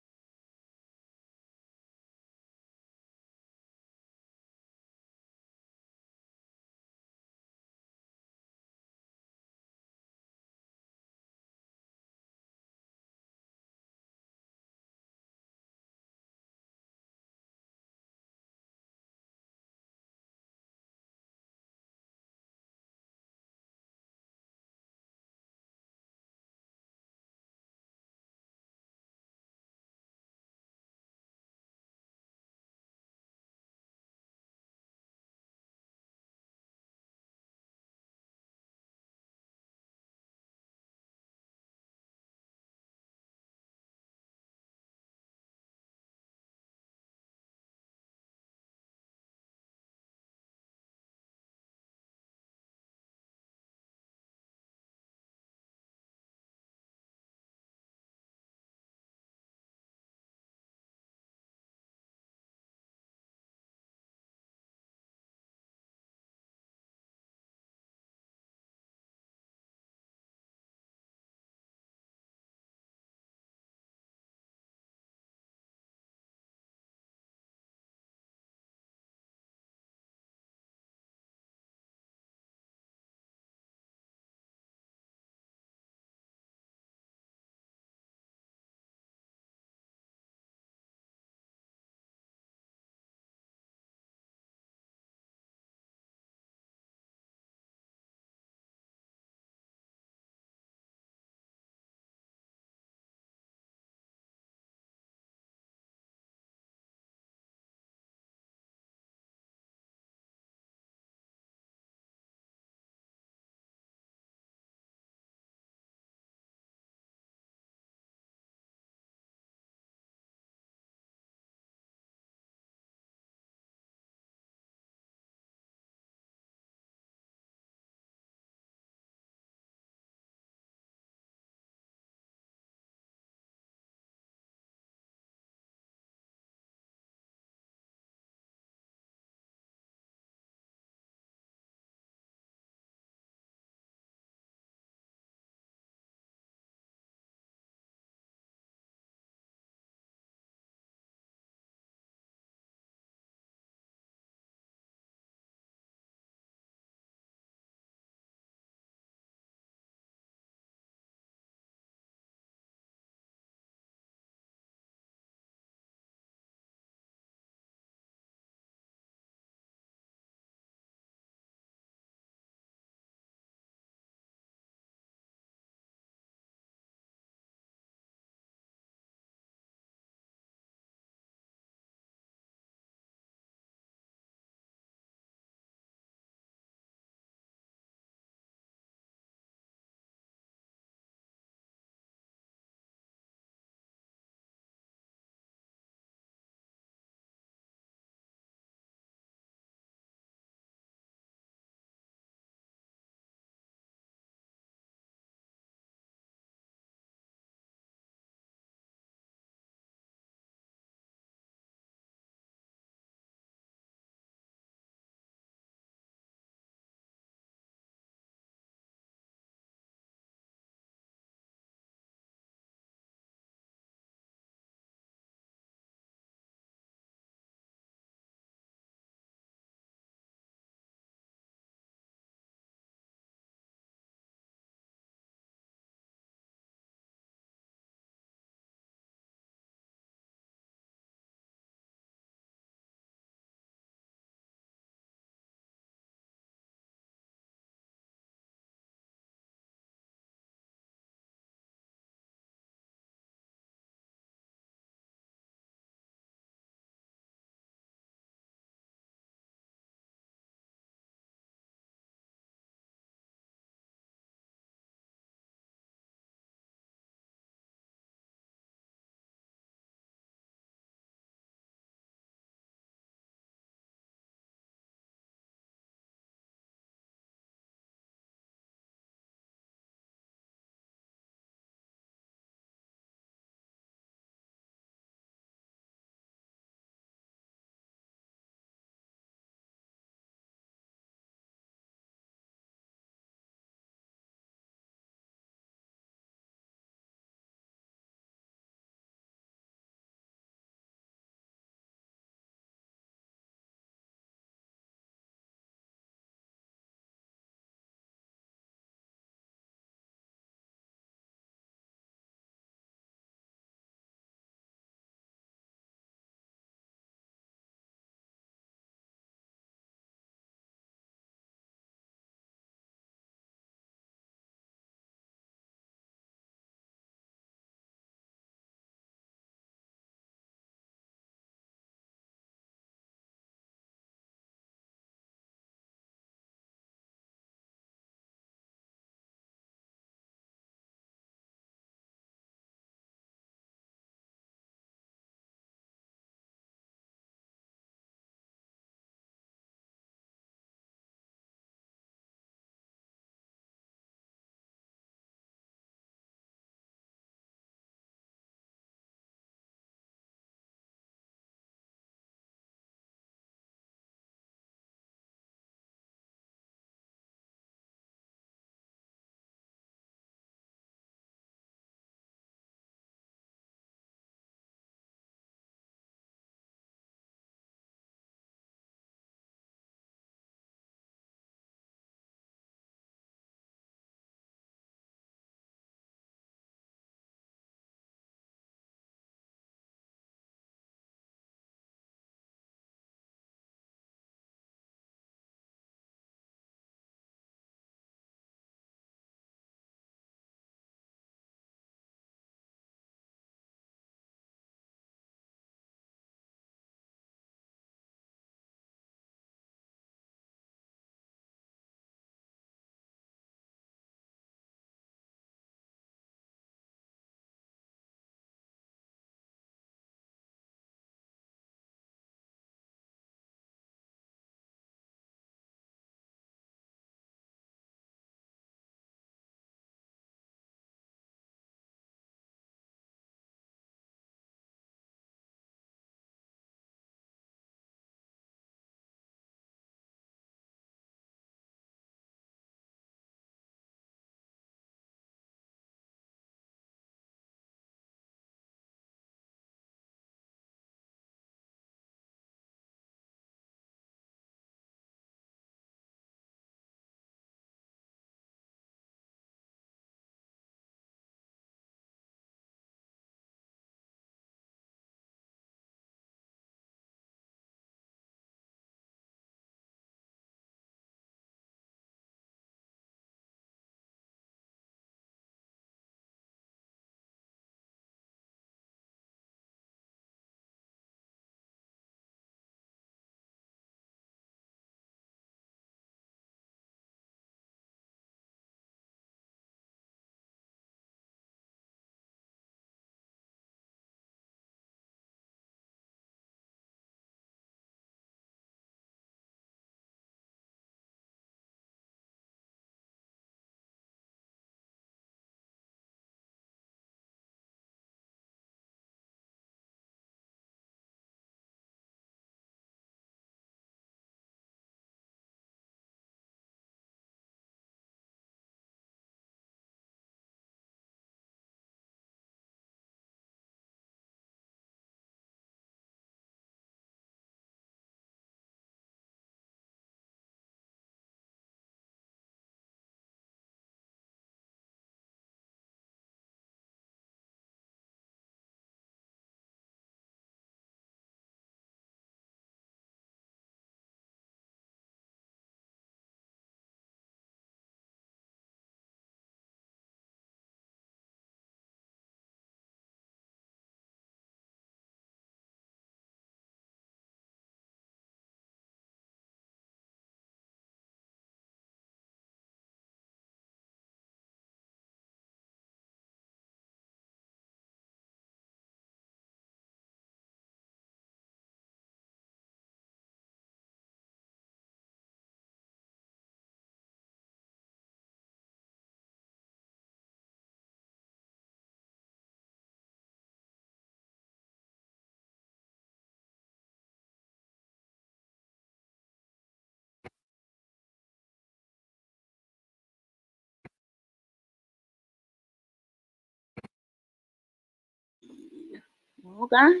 Well, guys,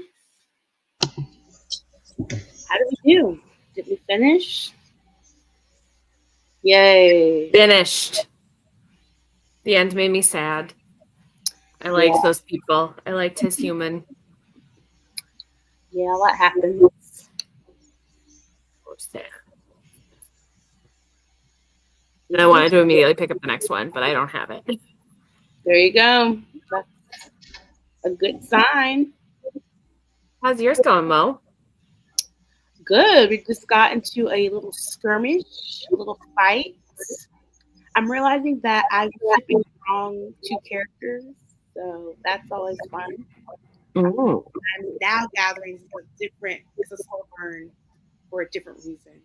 how did we do? Did we finish? Yay! Finished. The end made me sad. I liked those people. I liked his human. Yeah, what happened? So sad. And I wanted to immediately pick up the next one, but I don't have it. There you go. That's a good sign. How's yours going, Mo? Good. We just got into a little skirmish, a little fight. I'm realizing that I was shipping the wrong two characters, so that's always fun. Ooh. I'm now gathering it's a slow burn for a different reason.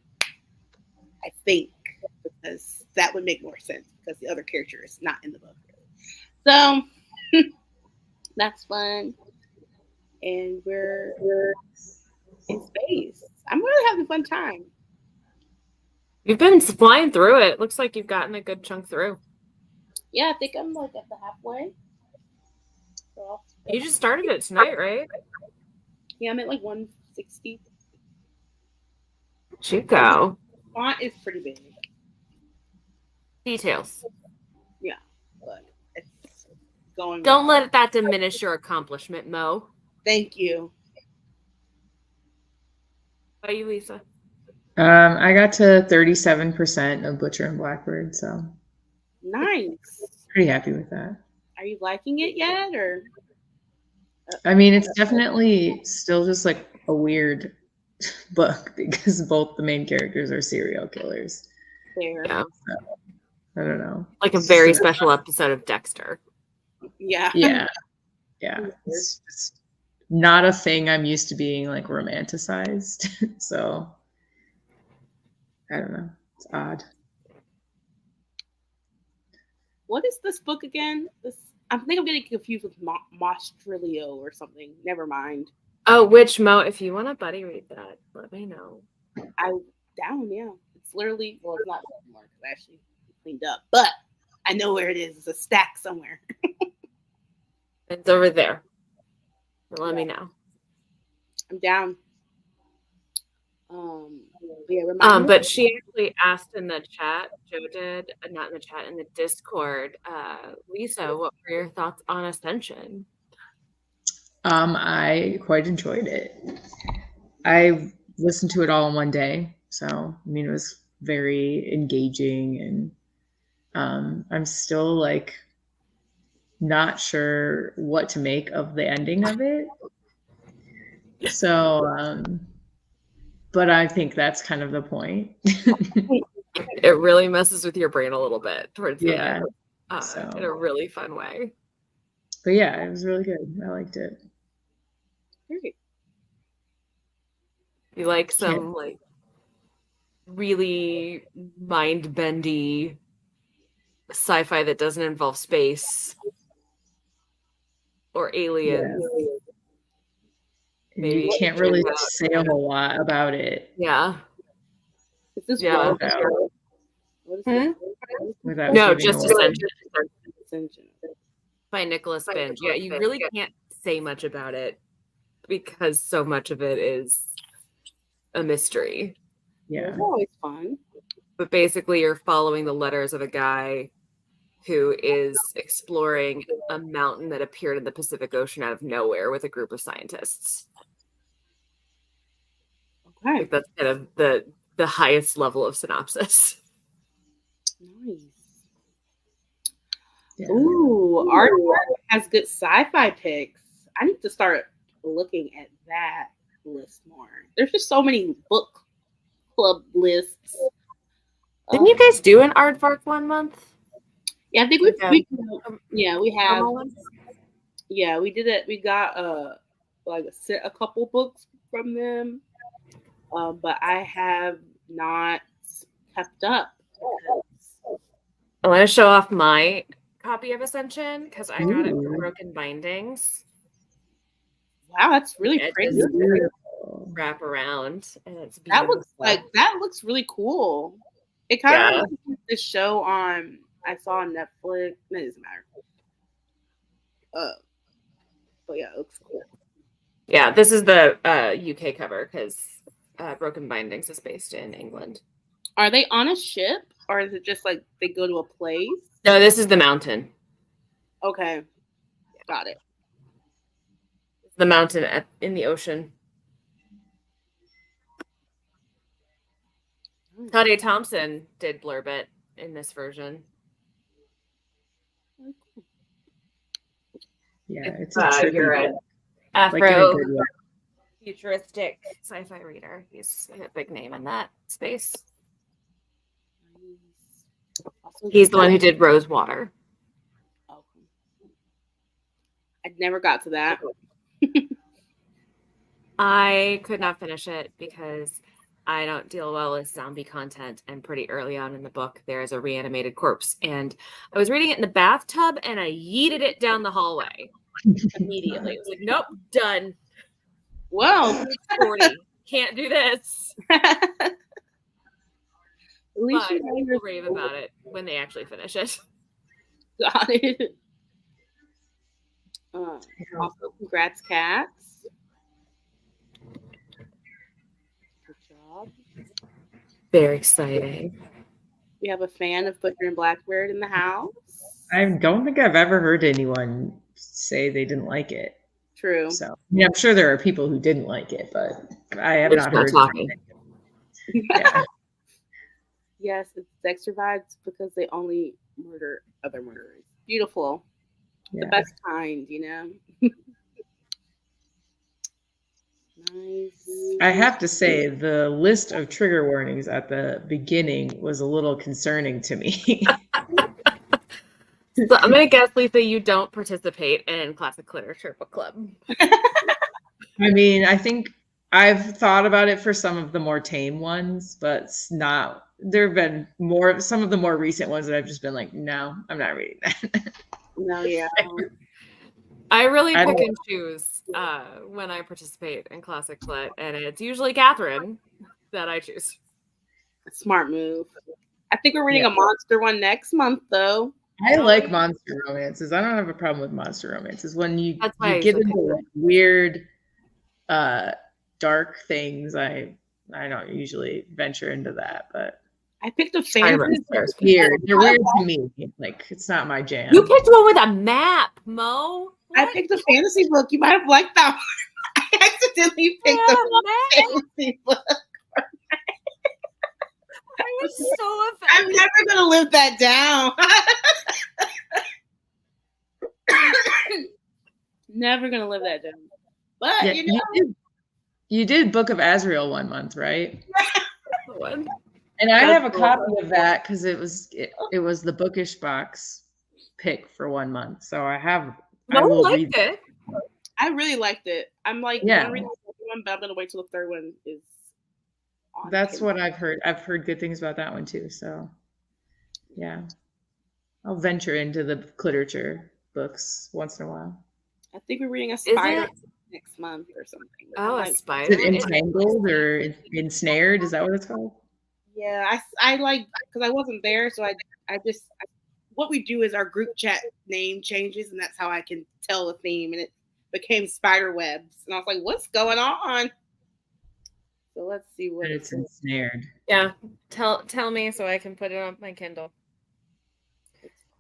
I think, because that would make more sense because the other character is not in the book. So that's fun. And we're in space. I'm really having a fun time. You've been flying through it. Looks like you've gotten a good chunk through. Yeah, I think I'm like at the halfway. So, You just started it tonight, right? yeah, I'm at like 160. You go. Font is pretty big. Details. Yeah, but it's going. Don't let that diminish your accomplishment, Mo. Thank you. How about you, Lisa? I got to 37% of Butcher and Blackbird, so Nice. pretty happy with that. Are you liking it yet, or? I mean, it's definitely still just like a weird book because both the main characters are serial killers. Fair. Yeah. So, I don't know. Like a very special episode of Dexter. Yeah. Yeah. Yeah. It's just not a thing I'm used to being like romanticized. So I don't know. It's odd. What is this book again? I think I'm getting confused with Mostrilio or something. Never mind. Oh, which Mo? If you want to buddy read that, let me know. Down, yeah. It's literally, well, it's not anymore because I actually cleaned up, but I know where it is. It's a stack somewhere. It's over there. Let me know. I'm down. Yeah, but she actually asked in the chat, Joe did, not in the chat, in the Discord, Lisa, what were your thoughts on Ascension? I quite enjoyed it. I listened to it all in one day. So, I mean, it was very engaging, and I'm still like not sure what to make of the ending of it. So, but I think that's kind of the point. It really messes with your brain a little bit towards the end, so. in a really fun way. But yeah, it was really good. I liked it. Great. You like some like really mind-bendy sci-fi that doesn't involve space or aliens. Yeah. Maybe you can't really say a whole lot about it. Yeah. Is this yeah. No, just Ascension. By Nicholas Binge. Yeah, you really can't say much about it because so much of it is a mystery. Yeah. It's always fun. But basically you're following the letters of a guy who is exploring a mountain that appeared in the Pacific Ocean out of nowhere with a group of scientists. Okay. Like that's kind of the highest level of synopsis. Nice. Yeah. Ooh, Artwork has good sci-fi picks. I need to start looking at that list more. There's just so many book club lists. Didn't you guys do an aardvark 1 month? Yeah, I think we have. Yeah, we did it. We got like a couple books from them, but I have not kept up. I want to show off my copy of Ascension because I got it with broken bindings. Wow, that's really crazy. Wrap around, and it's beautiful. That looks really cool. It kind of looks like the show I saw on Netflix. It doesn't matter. But yeah, it looks cool. Yeah, this is the UK cover because Broken Bindings is based in England. Are they on a ship, or is it just like they go to a place? No, this is the mountain. Okay, got it. The mountain in the ocean. Tade Thompson did blurb it in this version. Yeah, it's a tricky you're book. an Like in a Afro good way. futuristic sci-fi reader. He's a big name in that space. He's the one who did Rosewater. Okay. I never got to that. I could not finish it because I don't deal well with zombie content. And pretty early on in the book, there's a reanimated corpse. And I was reading it in the bathtub and I yeeted it down the hallway immediately. It was like, nope, done. Well, 40. Can't do this. at least But you know people you're rave about it when they actually finish it. got it. Also, congrats, cats. Good job. Very exciting. We have a fan of Butcher and Blackbird in the house. I don't think I've ever heard anyone say they didn't like it. True. So I'm sure there are people who didn't like it, but I have not heard. Yeah. Yes, it's sex survives because they only murder other murderers. Beautiful. Yeah. The best kind, you know. Nice. I have to say, the list of trigger warnings at the beginning was a little concerning to me. So I'm going to guess, Lisa, you don't participate in Classic Literature Book Club. I mean, I think I've thought about it for some of the more tame ones, but it's not. There have been some of the more recent ones that I've just been like, no, I'm not reading that. No, yeah. I really pick and choose when I participate in Classic Lit, and it's usually Catherine that I choose. Smart move. I think we're reading a monster one next month, though. I like monster romances. I don't have a problem with monster romances. When you get into like weird, dark things, I don't usually venture into that. But I picked a fantasy. They're weird. They're weird to me. Like, it's not my jam. You picked one with a map, Mo. What? I picked a fantasy book. You might have liked that one. I accidentally picked a fantasy book. I was so offended. I'm never gonna live that down. Never gonna live that down. But Yeah, you know, you did Book of Azrael one month, right? And I That's have a cool. copy of that because it was the Bookish Box pick for 1 month. So I will read it. I really liked it. I'm like, Yeah. I'm gonna read the second one, but I'm gonna wait till the third one is on. That's what I've heard. I've heard good things about that one too. So yeah. I'll venture into the literature books once in a while. I think we're reading a spider it? next month or something. Oh, a Like, spider. Is it entangled or ensnared? Is that what it's called? yeah, I like because I wasn't there, so what we do is our group chat name changes, and that's how I can tell the theme, and it became spider webs, and I was like, what's going on? So let's see what It's ensnared. Yeah, tell me so I can put it on my Kindle.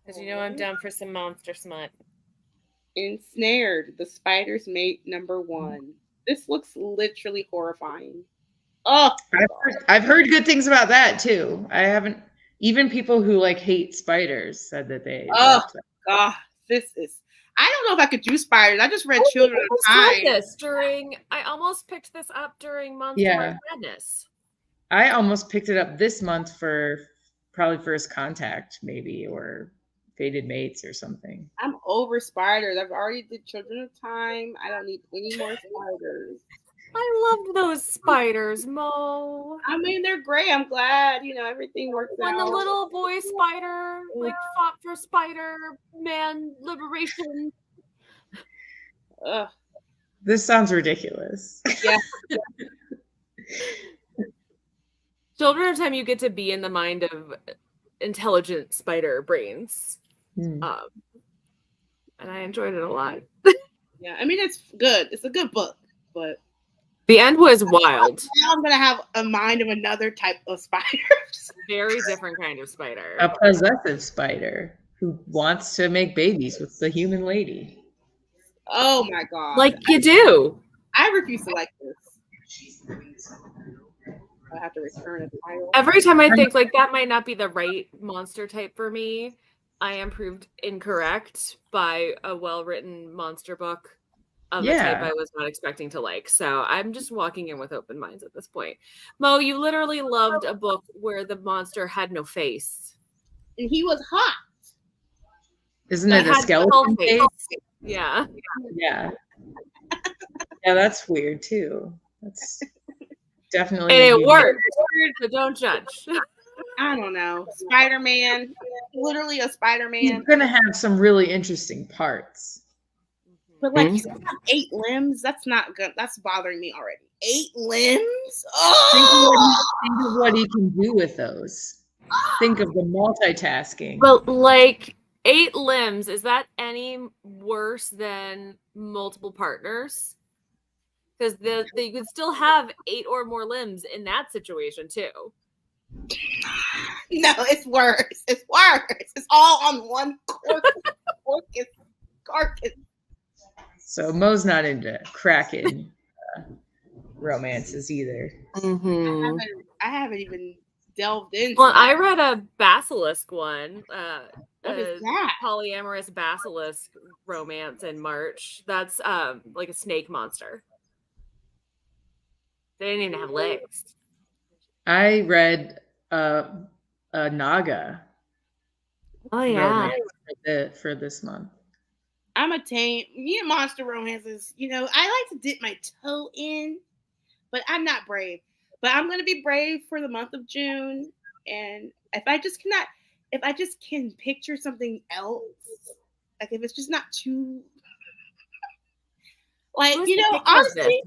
Because you know I'm down for some monster smut. Ensnared, the spider's mate #1. This looks literally horrifying. Oh, I've heard good things about that too. I haven't. Even people who like hate spiders said that they. Oh God, this is. I don't know if I could do spiders. I just read Children of Time. I almost picked this up during Monster Madness. I almost picked it up this month for probably First Contact, maybe, or Fated Mates or something. I'm over spiders. I've already did Children of Time. I don't need any more spiders. I loved those spiders, Mo. I mean, they're great. I'm glad, everything works out. When the little boy spider fought for Spider-Man liberation. Ugh. This sounds ridiculous. Yeah. Children of Time, you get to be in the mind of intelligent spider brains. And I enjoyed it a lot. Yeah, I mean, it's good. It's a good book. but The end was wild. now I'm gonna have a mind of another type of spider. Very different kind of spider. A possessive spider who wants to make babies with the human lady. Oh my god! Like you do. I refuse to like this. I have to return a title. Every time I think like that might not be the right monster type for me, I am proved incorrect by a well-written monster book of a type I was not expecting to like. So I'm just walking in with open minds at this point. Mo, you literally loved a book where the monster had no face. And he was hot. Isn't it a skeleton face? Yeah. Yeah. Yeah, that's weird too. That's definitely. And it worked. So don't judge. I don't know. Spider-Man. Literally a Spider-Man. He's gonna have some really interesting parts. But like he's got 8 limbs. That's not good. That's bothering me already. 8 limbs? Oh! Think of what he can do with those. Think of the multitasking. But like 8 limbs, is that any worse than multiple partners? Because you could still have 8 or more limbs in that situation too. No, it's worse. It's worse. It's all on one carcass. So Mo's not into Kraken romances either. Mm-hmm. I haven't even delved into. Well, I read a basilisk one. What is that? Polyamorous basilisk romance in March. That's like a snake monster. They didn't even have legs. I read a Naga. Oh yeah. For this month. I'm a tame. Me and monster romances, I like to dip my toe in, but I'm not brave. But I'm going to be brave for the month of June. And if I just can picture something else, like if it's just not too, like, honestly,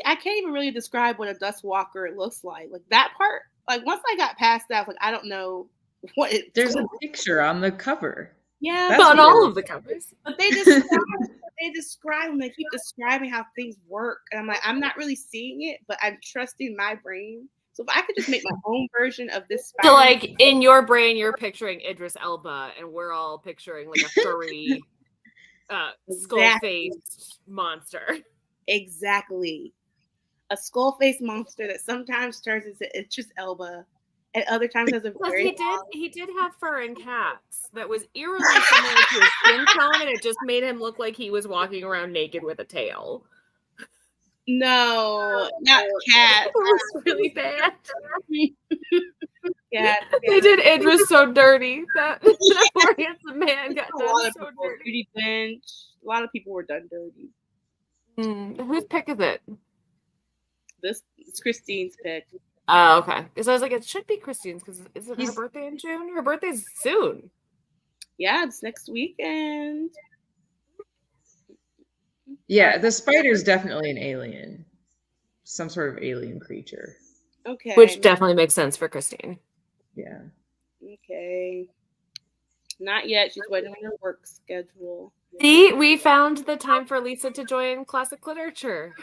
I can't even really describe what a Dustwalker looks like. Like that part, like once I got past that, like I don't know what it. There's a picture on the cover. Yeah, that's on all of the covers. But they describe them. They keep describing how things work, and I'm like, I'm not really seeing it, but I'm trusting my brain. So if I could just make my own version of this spider. So like in your brain, you're picturing Idris Elba, and we're all picturing like a furry, skull-faced monster. Exactly, a skull-faced monster that sometimes turns into Idris Elba. At other times, has a very he did have fur and cats that was eerily similar to his skin tone, and it just made him look like he was walking around naked with a tail. No, not cat. It was really bad. Yeah, they did Idris so dirty. That poor handsome man got done so dirty. Beauty bench. A lot of people were done dirty. Whose pick is it? It's Christine's pick. Oh, okay. Because I was like, it should be Christine's because isn't her birthday in June? Her birthday's soon. Yeah, it's next weekend. Yeah, the spider's definitely an alien. Some sort of alien creature. Okay. Which definitely makes sense for Christine. Yeah. Okay. Not yet. She's waiting on her work schedule. See, we found the time for Lisa to join classic literature.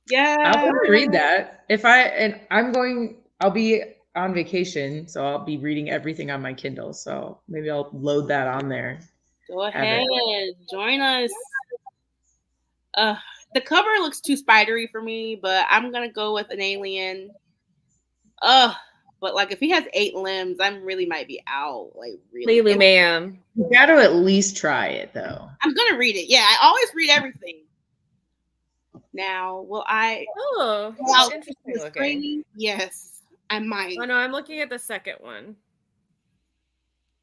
Yeah, I'll probably read that. I'll be on vacation, so I'll be reading everything on my Kindle. So maybe I'll load that on there. Go ahead, join us. The cover looks too spidery for me, but I'm gonna go with an alien. But like if he has 8 limbs, I really might be out. Like really, ma'am. You got to at least try it, though. I'm gonna read it. Yeah, I always read everything. Now, will I? Oh, interesting looking. Yes, I might. Oh no, I'm looking at the second one.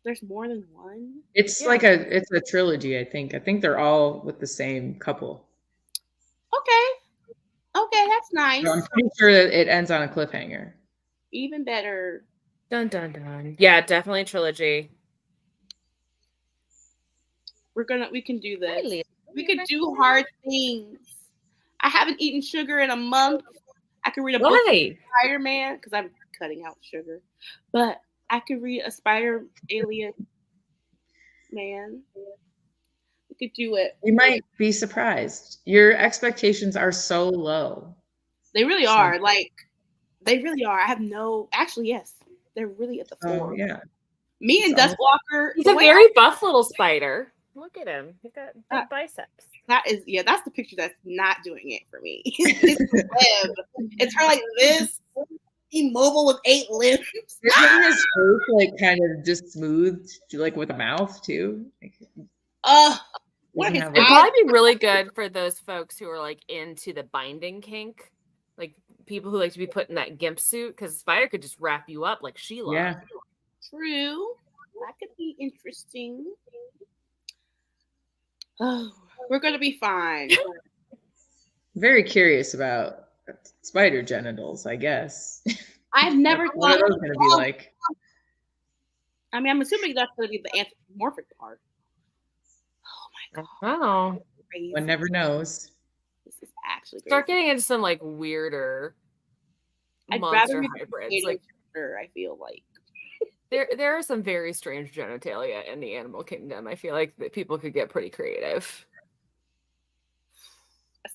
There's more than one. It's it's a trilogy. I think they're all with the same couple. Okay, that's nice. So I'm pretty sure that it ends on a cliffhanger. Even better. Dun dun dun. Yeah, definitely trilogy. We can do this. We could do hard things. I haven't eaten sugar in a month. I could read a book of Spider-Man because I'm cutting out sugar. But I could read a Spider Alien Man. We could do it. You might be surprised. Your expectations are so low. They really are. Like, they really are. I have no. Actually, yes, they're really at the floor. Oh yeah. Me and Dustwalker. He's a very buff little spider. Look at him. He's got big biceps. That's the picture that's not doing it for me. It's the web. It's her like this, immobile with 8 limbs. Isn't his face like kind of just smooth, like with a mouth too? What is It'd probably be really good for those folks who are like into the binding kink, like people who like to be put in that gimp suit, because spider could just wrap you up like Sheila. Yeah. True. That could be interesting. Oh, we're gonna be fine. Very curious about spider genitals, I guess. I've never What thought are those gonna be like? I mean, I'm assuming that's gonna be the anthropomorphic part. Oh my god. Wow. Crazy. One never knows. This is actually Start crazy. getting into some like weirder I'd monster rather hybrids. Like I feel like there are some very strange genitalia in the animal kingdom. I feel like that people could get pretty creative.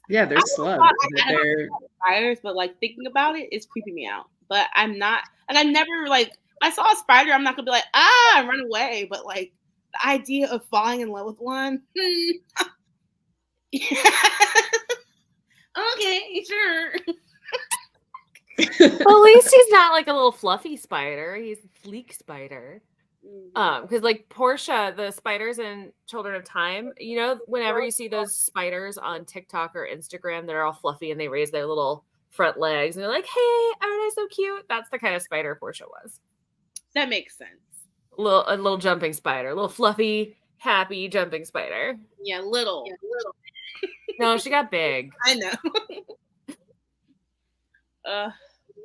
Yeah, they're slugs. They're spiders, but like thinking about it is creeping me out. But I'm not, and I never like. I saw a spider, I'm not gonna be like and run away. But like the idea of falling in love with one. Okay, sure. Well, at least he's not like a little fluffy spider. He's a sleek spider. Because like Portia, the spiders in Children of Time, you know, whenever you see those spiders on TikTok or Instagram, they're all fluffy and they raise their little front legs and they're like, "Hey, aren't I so cute?" That's the kind of spider Portia was. That makes sense. A little jumping spider, a little fluffy, happy jumping spider. Yeah, little. No, she got big. I know.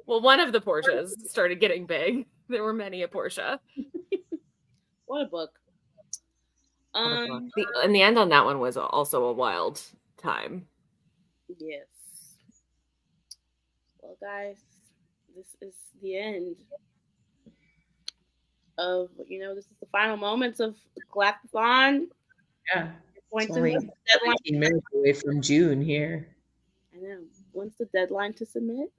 Well, one of the Portias started getting big. There were many a Portia. What a book. And the end on that one was also a wild time. Yes. Well, guys, this is the end of, this is the final moments of galactic-thon. Yeah. It's only 17 minutes away from June here. I know. When's the deadline to submit?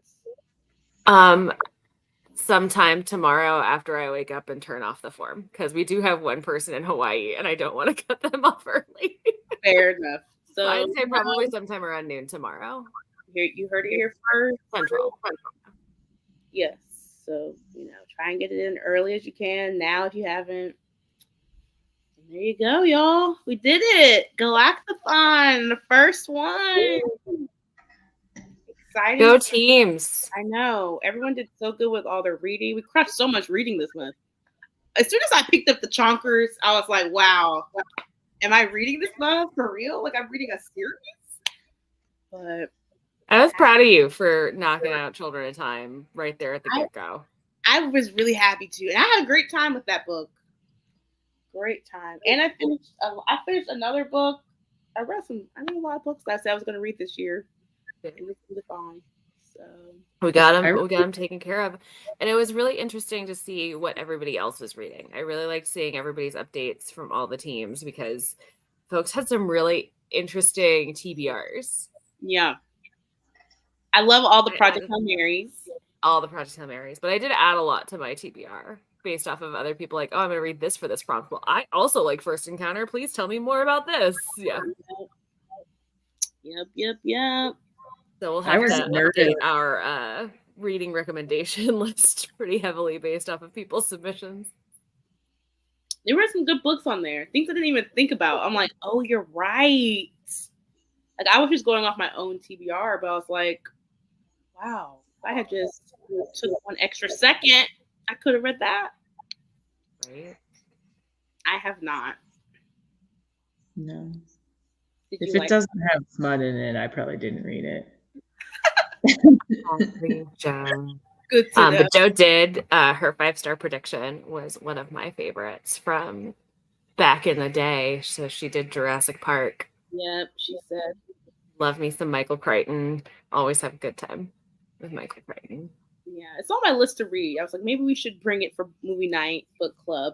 Sometime tomorrow after I wake up and turn off the form, because we do have one person in Hawaii and I don't want to cut them off early. Fair enough. So I'd say probably sometime around noon tomorrow. You heard it here first. Central. Yes. So, try and get it in early as you can now if you haven't. And there you go, y'all. We did it. Galactic-thon, the first one. Exciting. Go teams. I know. Everyone did so good with all their reading. We crushed so much reading this month. As soon as I picked up the chonkers, I was like, wow, am I reading this month for real? Like I'm reading a series? But I was proud of you for knocking out Children of Time right there at the get-go. I was really happy to. And I had a great time with that book. Great time. And I finished another book. I read a lot of books that I said I was going to read this year. So we got him taken care of, and it was really interesting to see what everybody else was reading. I really liked seeing everybody's updates from all the teams because folks had some really interesting TBRs. Yeah, I love all the Project Hail Marys. All the Project Hail Marys, but I did add a lot to my TBR based off of other people like, oh, I'm going to read this for this prompt. Well, I also like First Encounter. Please tell me more about this. Yeah. Yep. So we'll have to update our reading recommendation list pretty heavily based off of people's submissions. There were some good books on there. Things I didn't even think about. I'm like, oh, you're right. Like I was just going off my own TBR, but I was like, wow, if I had just took one extra second, I could have read that. Right. I have not. No. If it doesn't have smut in it, I probably didn't read it. Joe. Good to know. But Joe did. Her 5-star prediction was one of my favorites from back in the day. So she did Jurassic Park. Yep, she said. Love me some Michael Crichton. Always have a good time with Michael Crichton. Yeah, it's on my list to read. I was like, maybe we should bring it for movie night book club.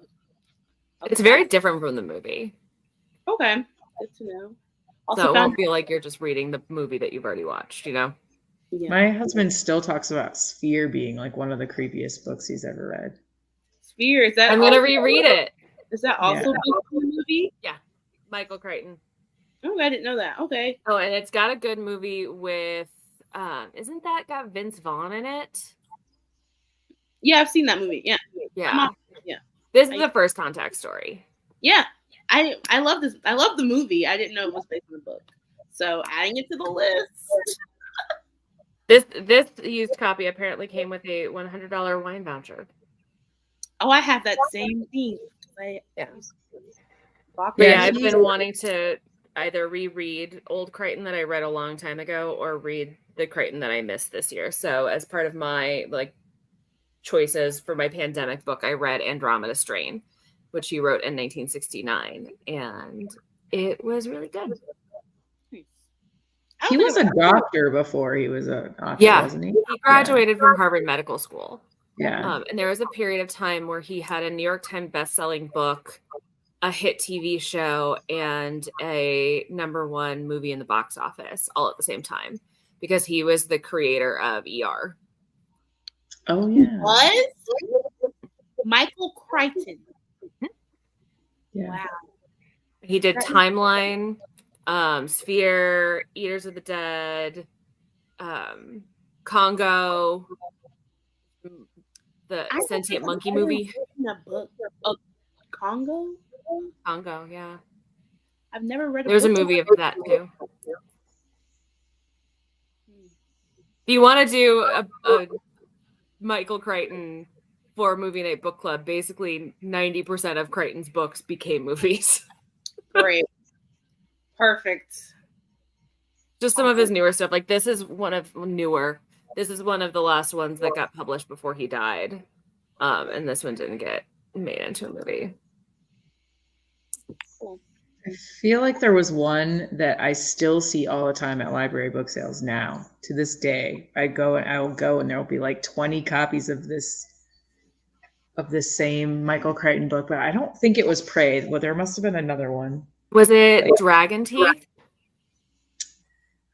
Okay. It's very different from the movie. Okay. Good to know. So it won't feel like you're just reading the movie that you've already watched, you know? Yeah. My husband still talks about Sphere being like one of the creepiest books he's ever read. Sphere, is that I'm going to reread it. Is that also based on the movie? Yeah. Michael Crichton. Oh, I didn't know that. Okay. Oh, and it's got a good movie with, isn't that got Vince Vaughn in it? Yeah, I've seen that movie. Yeah. Yeah. Yeah. This is the First Contact story. Yeah. I love this. I love the movie. I didn't know it was based on the book. So adding it to the list. This used copy apparently came with a $100 wine voucher. Oh, I have that same thing. I've been wanting to either reread old Crichton that I read a long time ago or read the Crichton that I missed this year. So as part of my choices for my pandemic book, I read Andromeda Strain, which he wrote in 1969, and it was really good. He was a doctor before he was an author, wasn't he? He graduated from Harvard Medical School. Yeah. And there was a period of time where he had a New York Times best-selling book, a hit TV show, and a #1 movie in the box office all at the same time because he was the creator of ER. Oh, yeah. What? Michael Crichton. Yeah. Wow. He did Timeline, Sphere, Eaters of the Dead, Congo, the Sentient Monkey movie. A book of Congo? Congo, yeah. I've never read There's a movie of that too. If you want to do a Michael Crichton for Movie Night Book Club, basically 90% of Crichton's books became movies. Great. Perfect. Just some of his newer stuff. Like this is one of the last ones that got published before he died. And this one didn't get made into a movie. Cool. I feel like there was one that I still see all the time at library book sales now. To this day, I will go and there will be like 20 copies of this same Michael Crichton book, but I don't think it was Prey. Well, there must have been another one. Was it Dragon Teeth?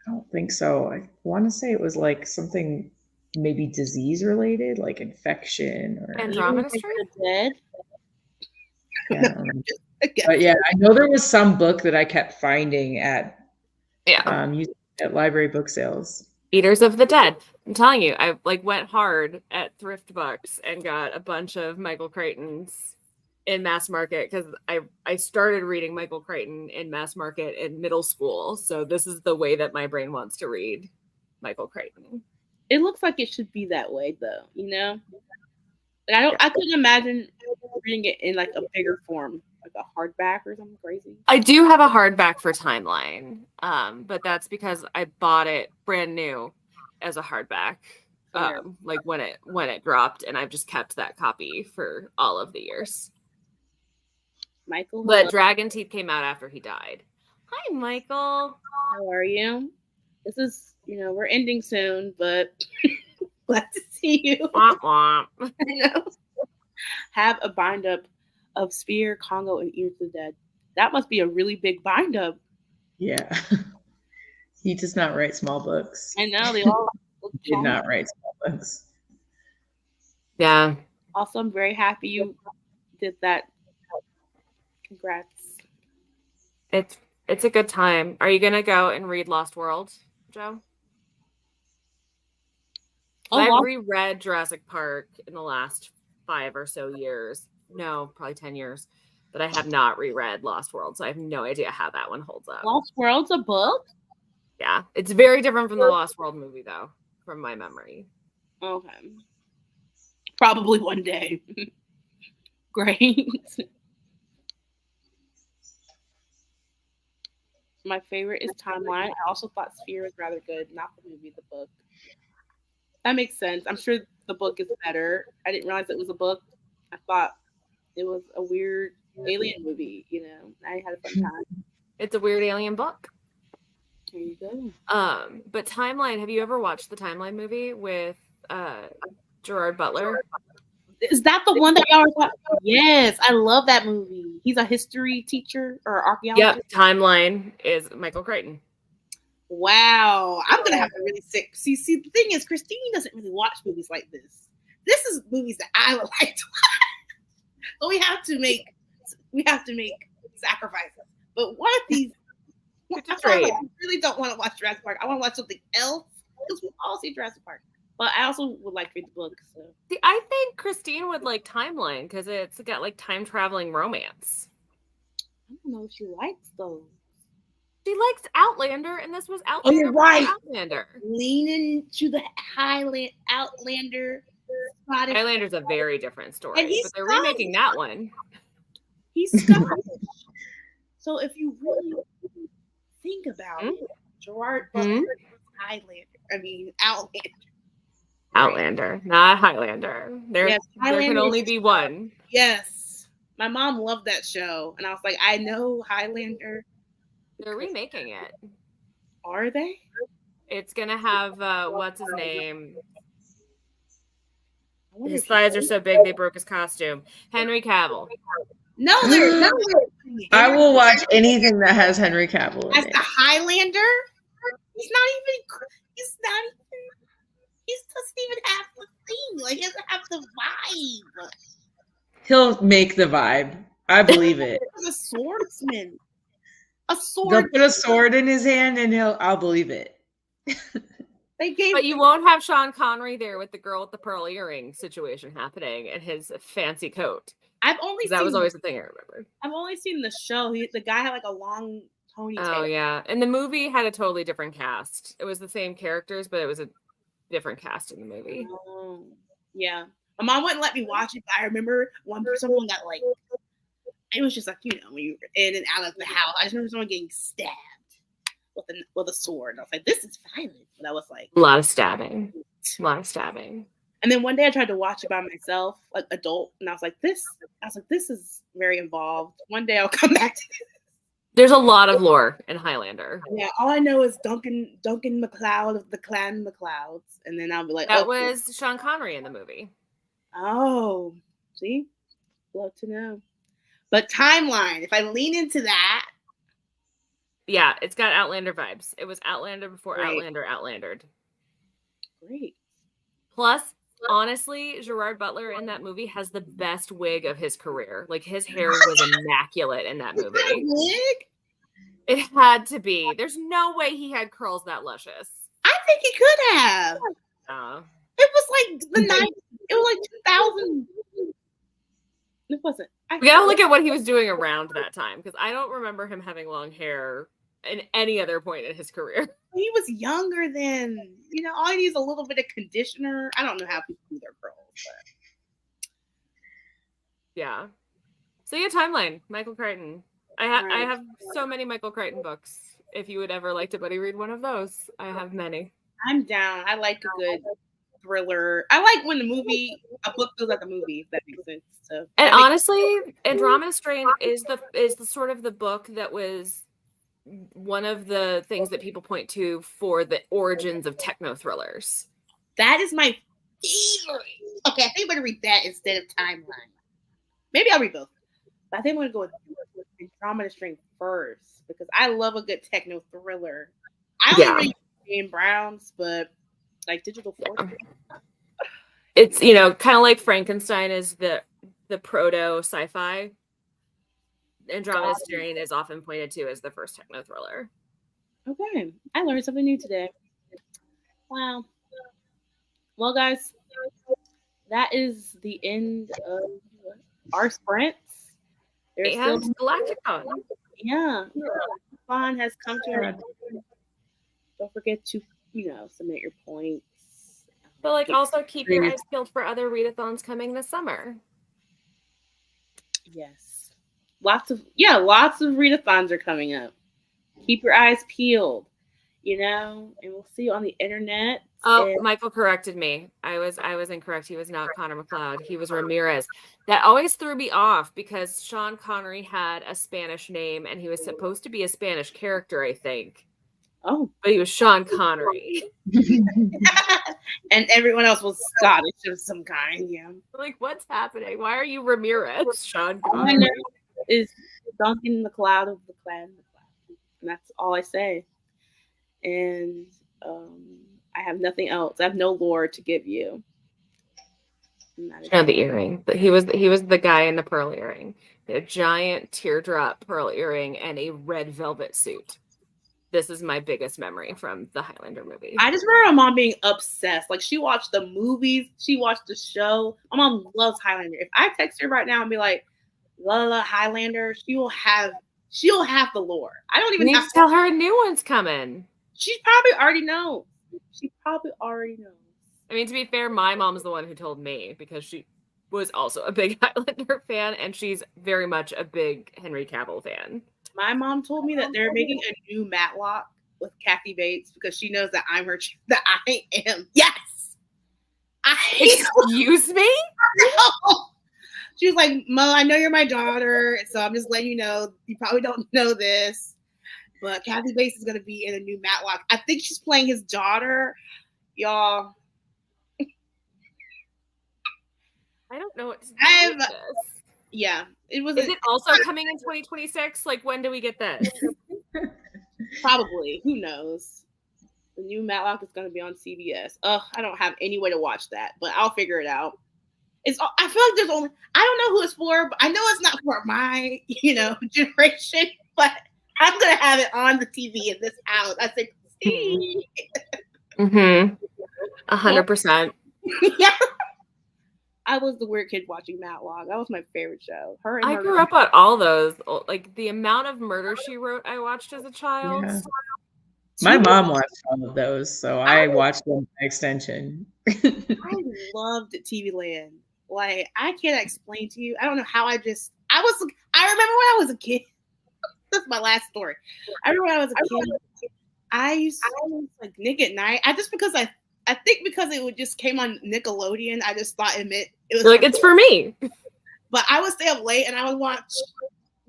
I don't think so. I want to say it was like something maybe disease related, like infection or Andromeda Strain? Dead. Yeah, but yeah, I know there was some book that I kept finding at library book sales. Eaters of the Dead. I'm telling you, I went hard at thrift books and got a bunch of Michael Crichtons in mass market because I started reading Michael Crichton in mass market in middle school. So this is the way that my brain wants to read Michael Crichton. It looks like it should be that way though, you know? I couldn't imagine reading it in like a bigger form, like a hardback or something crazy. I do have a hardback for Timeline, but that's because I bought it brand new as a hardback, like when it dropped, and I've just kept that copy for all of the years. Michael, but Dragon Teeth came out after he died. Hi, Michael. How are you? This is, we're ending soon, but glad to see you. Womp womp. I know. Have a bind up of Sphere, Congo, and Eaters of the Dead. That must be a really big bind up. Yeah. He does not write small books. I know, they all did not write small books. Yeah. Also, I'm very happy you did that. Congrats. It's a good time. Are you gonna go and read Lost World, Joe? I've reread Jurassic Park in the last 5 or so years. No, probably 10 years. But I have not reread Lost World, so I have no idea how that one holds up. Lost World's a book? Yeah. It's very different from the Lost World movie, though, from my memory. Okay. Probably one day. Great. My favorite is Timeline. I also thought Sphere was rather good, not the movie, the book. That makes sense. I'm sure the book is better. I didn't realize it was a book. I thought it was a weird alien movie, I had a fun time. It's a weird alien book. There you go. But Timeline, have you ever watched the Timeline movie with Gerard Butler? Is that the one that y'all were talking about? Yes, I love that movie. He's a history teacher or Yep, archaeologist. Timeline is Michael Crichton. Wow, I'm gonna have to really sick. See, the thing is, Christine doesn't really watch movies like this. This is movies that I would like to watch. So we have to make sacrifices. But one of these, I really don't want to watch Jurassic Park. I want to watch something else because we all see Jurassic Park. But I also would like to read the book. So. See, I think Christine would like Timeline because it's got like time traveling romance. I don't know if she likes those. She likes Outlander, and this was Outlander. Oh, you're right. Outlander. Leaning to the Outlander. Highlander's a very different story, And he's but they're Scottish. remaking that one. He's Scottish. So if you really think about it, Gerard Butler is Outlander. Outlander, not Highlander. There can only be one. Yes. My mom loved that show. And I was like, I know Highlander. They're remaking it. Are they? It's going to have, what's his name? His thighs are so big they broke his costume. Henry Cavill. No, they're not. I will watch anything that has Henry Cavill in As it. the Highlander? He doesn't even have the thing. Like, he doesn't have the vibe. He'll make the vibe. I believe it. He's a swordsman. A sword. They'll put a sword in his hand and I'll believe it. But you won't have Sean Connery there with the girl with the pearl earring situation happening and his fancy coat. That was always the thing I remembered. I've only seen the show. The guy had like a long ponytail. Oh yeah, and the movie had a totally different cast. It was the same characters, but it was a different cast in the movie. Oh, yeah. My mom wouldn't let me watch it, but I remember someone got like, it was just like, when you were in and out of the house. I just remember someone getting stabbed with a sword. I was like, this is violent. But I was like, a lot of stabbing. And then one day I tried to watch it by myself, like adult, and I was like, this is very involved. One day I'll come back to it. There's a lot of lore in Highlander. Yeah, all I know is Duncan MacLeod of the Clan MacLeods, and then I'll be like, that was Sean Connery in the movie. Oh, see, love to know. But Timeline, if I lean into that, yeah, it's got Outlander vibes. It was Outlander before Outlander outlandered. Great. Plus, honestly, Gerard Butler in that movie has the best wig of his career. Like, his hair was immaculate in that movie. Wig? It had to be. There's no way he had curls that luscious. I think he could have. It was like the 90s. It was like 2000. It wasn't. We gotta look at what he was doing around that time, because I don't remember him having long hair in any other point in his career. He was younger then. All he needs is a little bit of conditioner. I don't know how people do their curls, but yeah. So yeah, Timeline, Michael Crichton. I have so many Michael Crichton books. If you would ever like to buddy read one of those, I have many. I'm down. I like a good thriller. I like when a book feels like a movie, if that makes sense. So, and honestly, Andromeda Strain is the sort of the book that was one of the things that people point to for the origins of techno thrillers. That is my favorite. Okay, I think I'm going to read that instead of Timeline. Maybe I'll read both. But I think I'm going to go with Andromeda Strain first because I love a good techno thriller. I only read Dan Brown's, but like Digital Force. It's, kind of like Frankenstein is the proto sci-fi. Andromeda Strain is often pointed to as the first techno thriller. Okay, I learned something new today. Wow. Well, guys, that is the end of our sprints. There's still galactic-thon. Yeah, galactic-thon has come to an end. Don't forget to, submit your points. But also keep your eyes peeled for other readathons coming this summer. Yes. Lots of readathons are coming up. Keep your eyes peeled, and we'll see you on the internet. Oh, Michael corrected me. I was incorrect. He was not Connor McLeod. He was Ramirez. That always threw me off because Sean Connery had a Spanish name and he was supposed to be a Spanish character, I think. Oh. But he was Sean Connery. And everyone else was Scottish of some kind, yeah. What's happening? Why are you Ramirez, Sean Connery? is Duncan the cloud of the clan. And that's all I say. And I have nothing else. I have no lore to give you. The earring. But he was the guy in the pearl earring. A giant teardrop pearl earring and a red velvet suit. This is my biggest memory from the Highlander movie. I just remember my mom being obsessed. Like, she watched the movies, she watched the show. My mom loves Highlander. If I text her right now and be like, la la Highlander, she'll have the lore. I don't even have to tell her a new one's coming. She probably already knows. I mean, to be fair, my mom's the one who told me because she was also a big Highlander fan, and she's very much a big Henry Cavill fan. My mom told me that they're making a new Matlock with Kathy Bates because she knows that that I am. Yes. Excuse me? No. She was like, Mo, I know you're my daughter, so I'm just letting you know. You probably don't know this, but Kathy Bates is going to be in a new Matlock. I think she's playing his daughter. Y'all. I don't know what to do with this. Yeah. Is it also coming in 2026? Like, when do we get this? Probably. Who knows? The new Matlock is going to be on CBS. I don't have any way to watch that, but I'll figure it out. I feel like there's only, I don't know who it's for, but I know it's not for my, generation, but I'm going to have it on the TV in this house. I think, see? 100%. Yeah. I was the weird kid watching Matlock. That was my favorite show. I grew up on all those. Like, the amount of Murder, She Wrote I watched as a child. Yeah. My mom watched all of those, so I watched them by extension. I loved TV Land. Like, I can't explain to you. I don't know how I remember when I was a kid. That's my last story. I remember when I was a kid. I used to like Nick at Night. I think because it just came on Nickelodeon, I just thought it was like, it's for me. But I would stay up late and I would watch,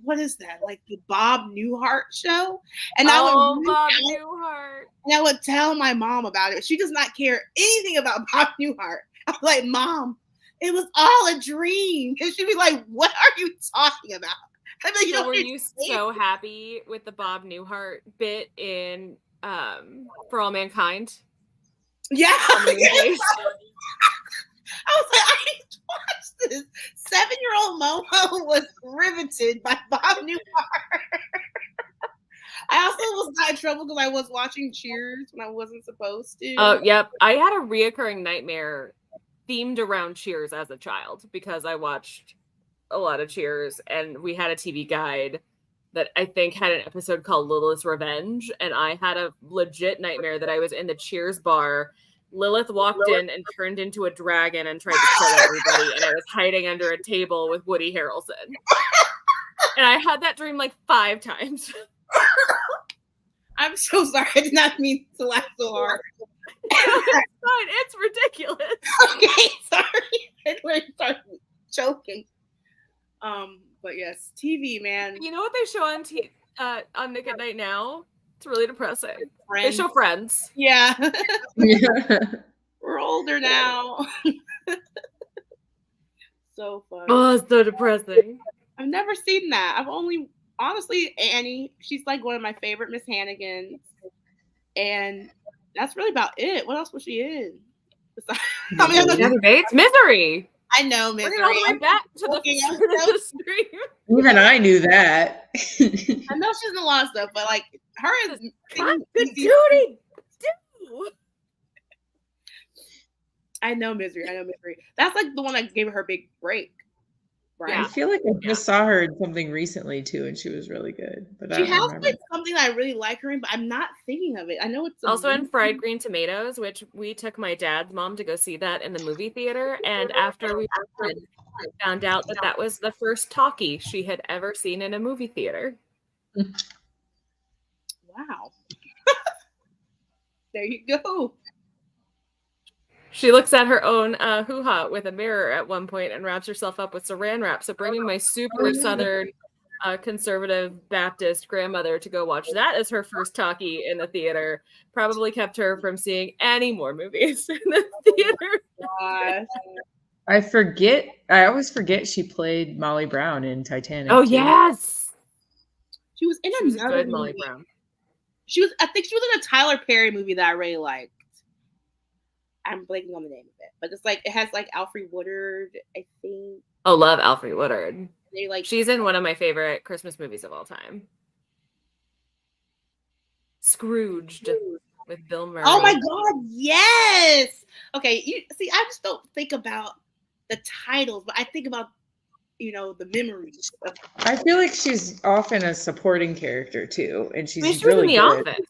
what is that? Like the Bob Newhart show? And Bob Newhart. And I would tell my mom about it. She does not care anything about Bob Newhart. I was like, Mom, it was all a dream. And she'd be like, what are you talking about? I'd be like, were you so happy with the Bob Newhart bit in For All Mankind? Yeah. I was like, I need to watch this. 7-year-old Momo was riveted by Bob Newhart. I also was not in trouble because I was watching Cheers when I wasn't supposed to. Oh, yep. I had a reoccurring nightmare themed around Cheers as a child because I watched a lot of Cheers, and we had a TV guide that I think had an episode called Lilith's Revenge, and I had a legit nightmare that I was in the Cheers bar. Lilith walked in and turned into a dragon and tried to kill everybody, and I was hiding under a table with Woody Harrelson. And I had that dream like 5 times. I'm so sorry. I did not mean to laugh so hard. It's fine. It's ridiculous. Okay, sorry. I started choking. But yes, TV, man. You know what they show on Nick at Night now? It's really depressing. Friends. They show Friends. Yeah. We're older now. So fun. Oh, it's so depressing. I've never seen that. I've only, honestly, Annie. She's like one of my favorite Miss Hannigans. And that's really about it. What else was she in? Misery. I know, Misery. We're all the way back to the stream. Even I knew that. I know she's in a lot of stuff, but like her and good duty. I know Misery. That's like the one that gave her big break. Right. Yeah. I feel like I just saw her in something recently too, and she was really good. But she has like something that I really like her in, but I'm not thinking of it. I know it's also in Fried Green Tomatoes, which we took my dad's mom to go see that in the movie theater, and after we found out that was the first talkie she had ever seen in a movie theater. Wow. There you go. She looks at her own hoo-ha with a mirror at one point and wraps herself up with saran wrap. So bringing my super southern conservative Baptist grandmother to go watch that as her first talkie in the theater probably kept her from seeing any more movies in the theater. Gosh. I forget. I always forget she played Molly Brown in Titanic. Oh too. yes, She was in she was a another good Molly movie. Brown. I think she was in a Tyler Perry movie that I really liked. I'm blanking on the name of it, but it's like it has like Alfre Woodard, I think. Oh, love Alfre Woodard. They like She's in one of my favorite Christmas movies of all time, Scrooged with Bill Murray. Oh my God, yes. Okay, you see, I just don't think about the titles, but I think about the memories. I feel like she's often a supporting character too, and she's I mean, she really was in good. The Office.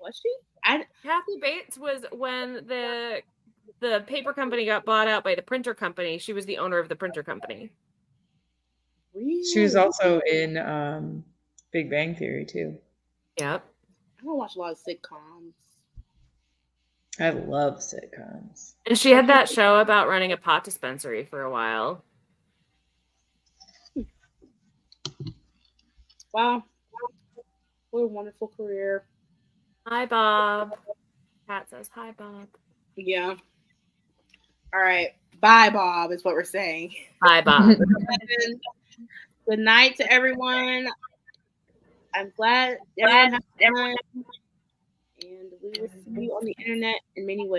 Was she? Kathy Bates was when the paper company got bought out by the printer company. She was the owner of the printer company. Really? She was also in Big Bang Theory too. Yep. I don't watch a lot of sitcoms. I love sitcoms. And she had that show about running a pot dispensary for a while. Wow. What a wonderful career. Hi, Bob. Pat says, hi, Bob. Yeah. All right. Bye, Bob, is what we're saying. Hi, Bob. Good night to everyone. I'm glad everyone had fun. And we will see you on the internet in many ways.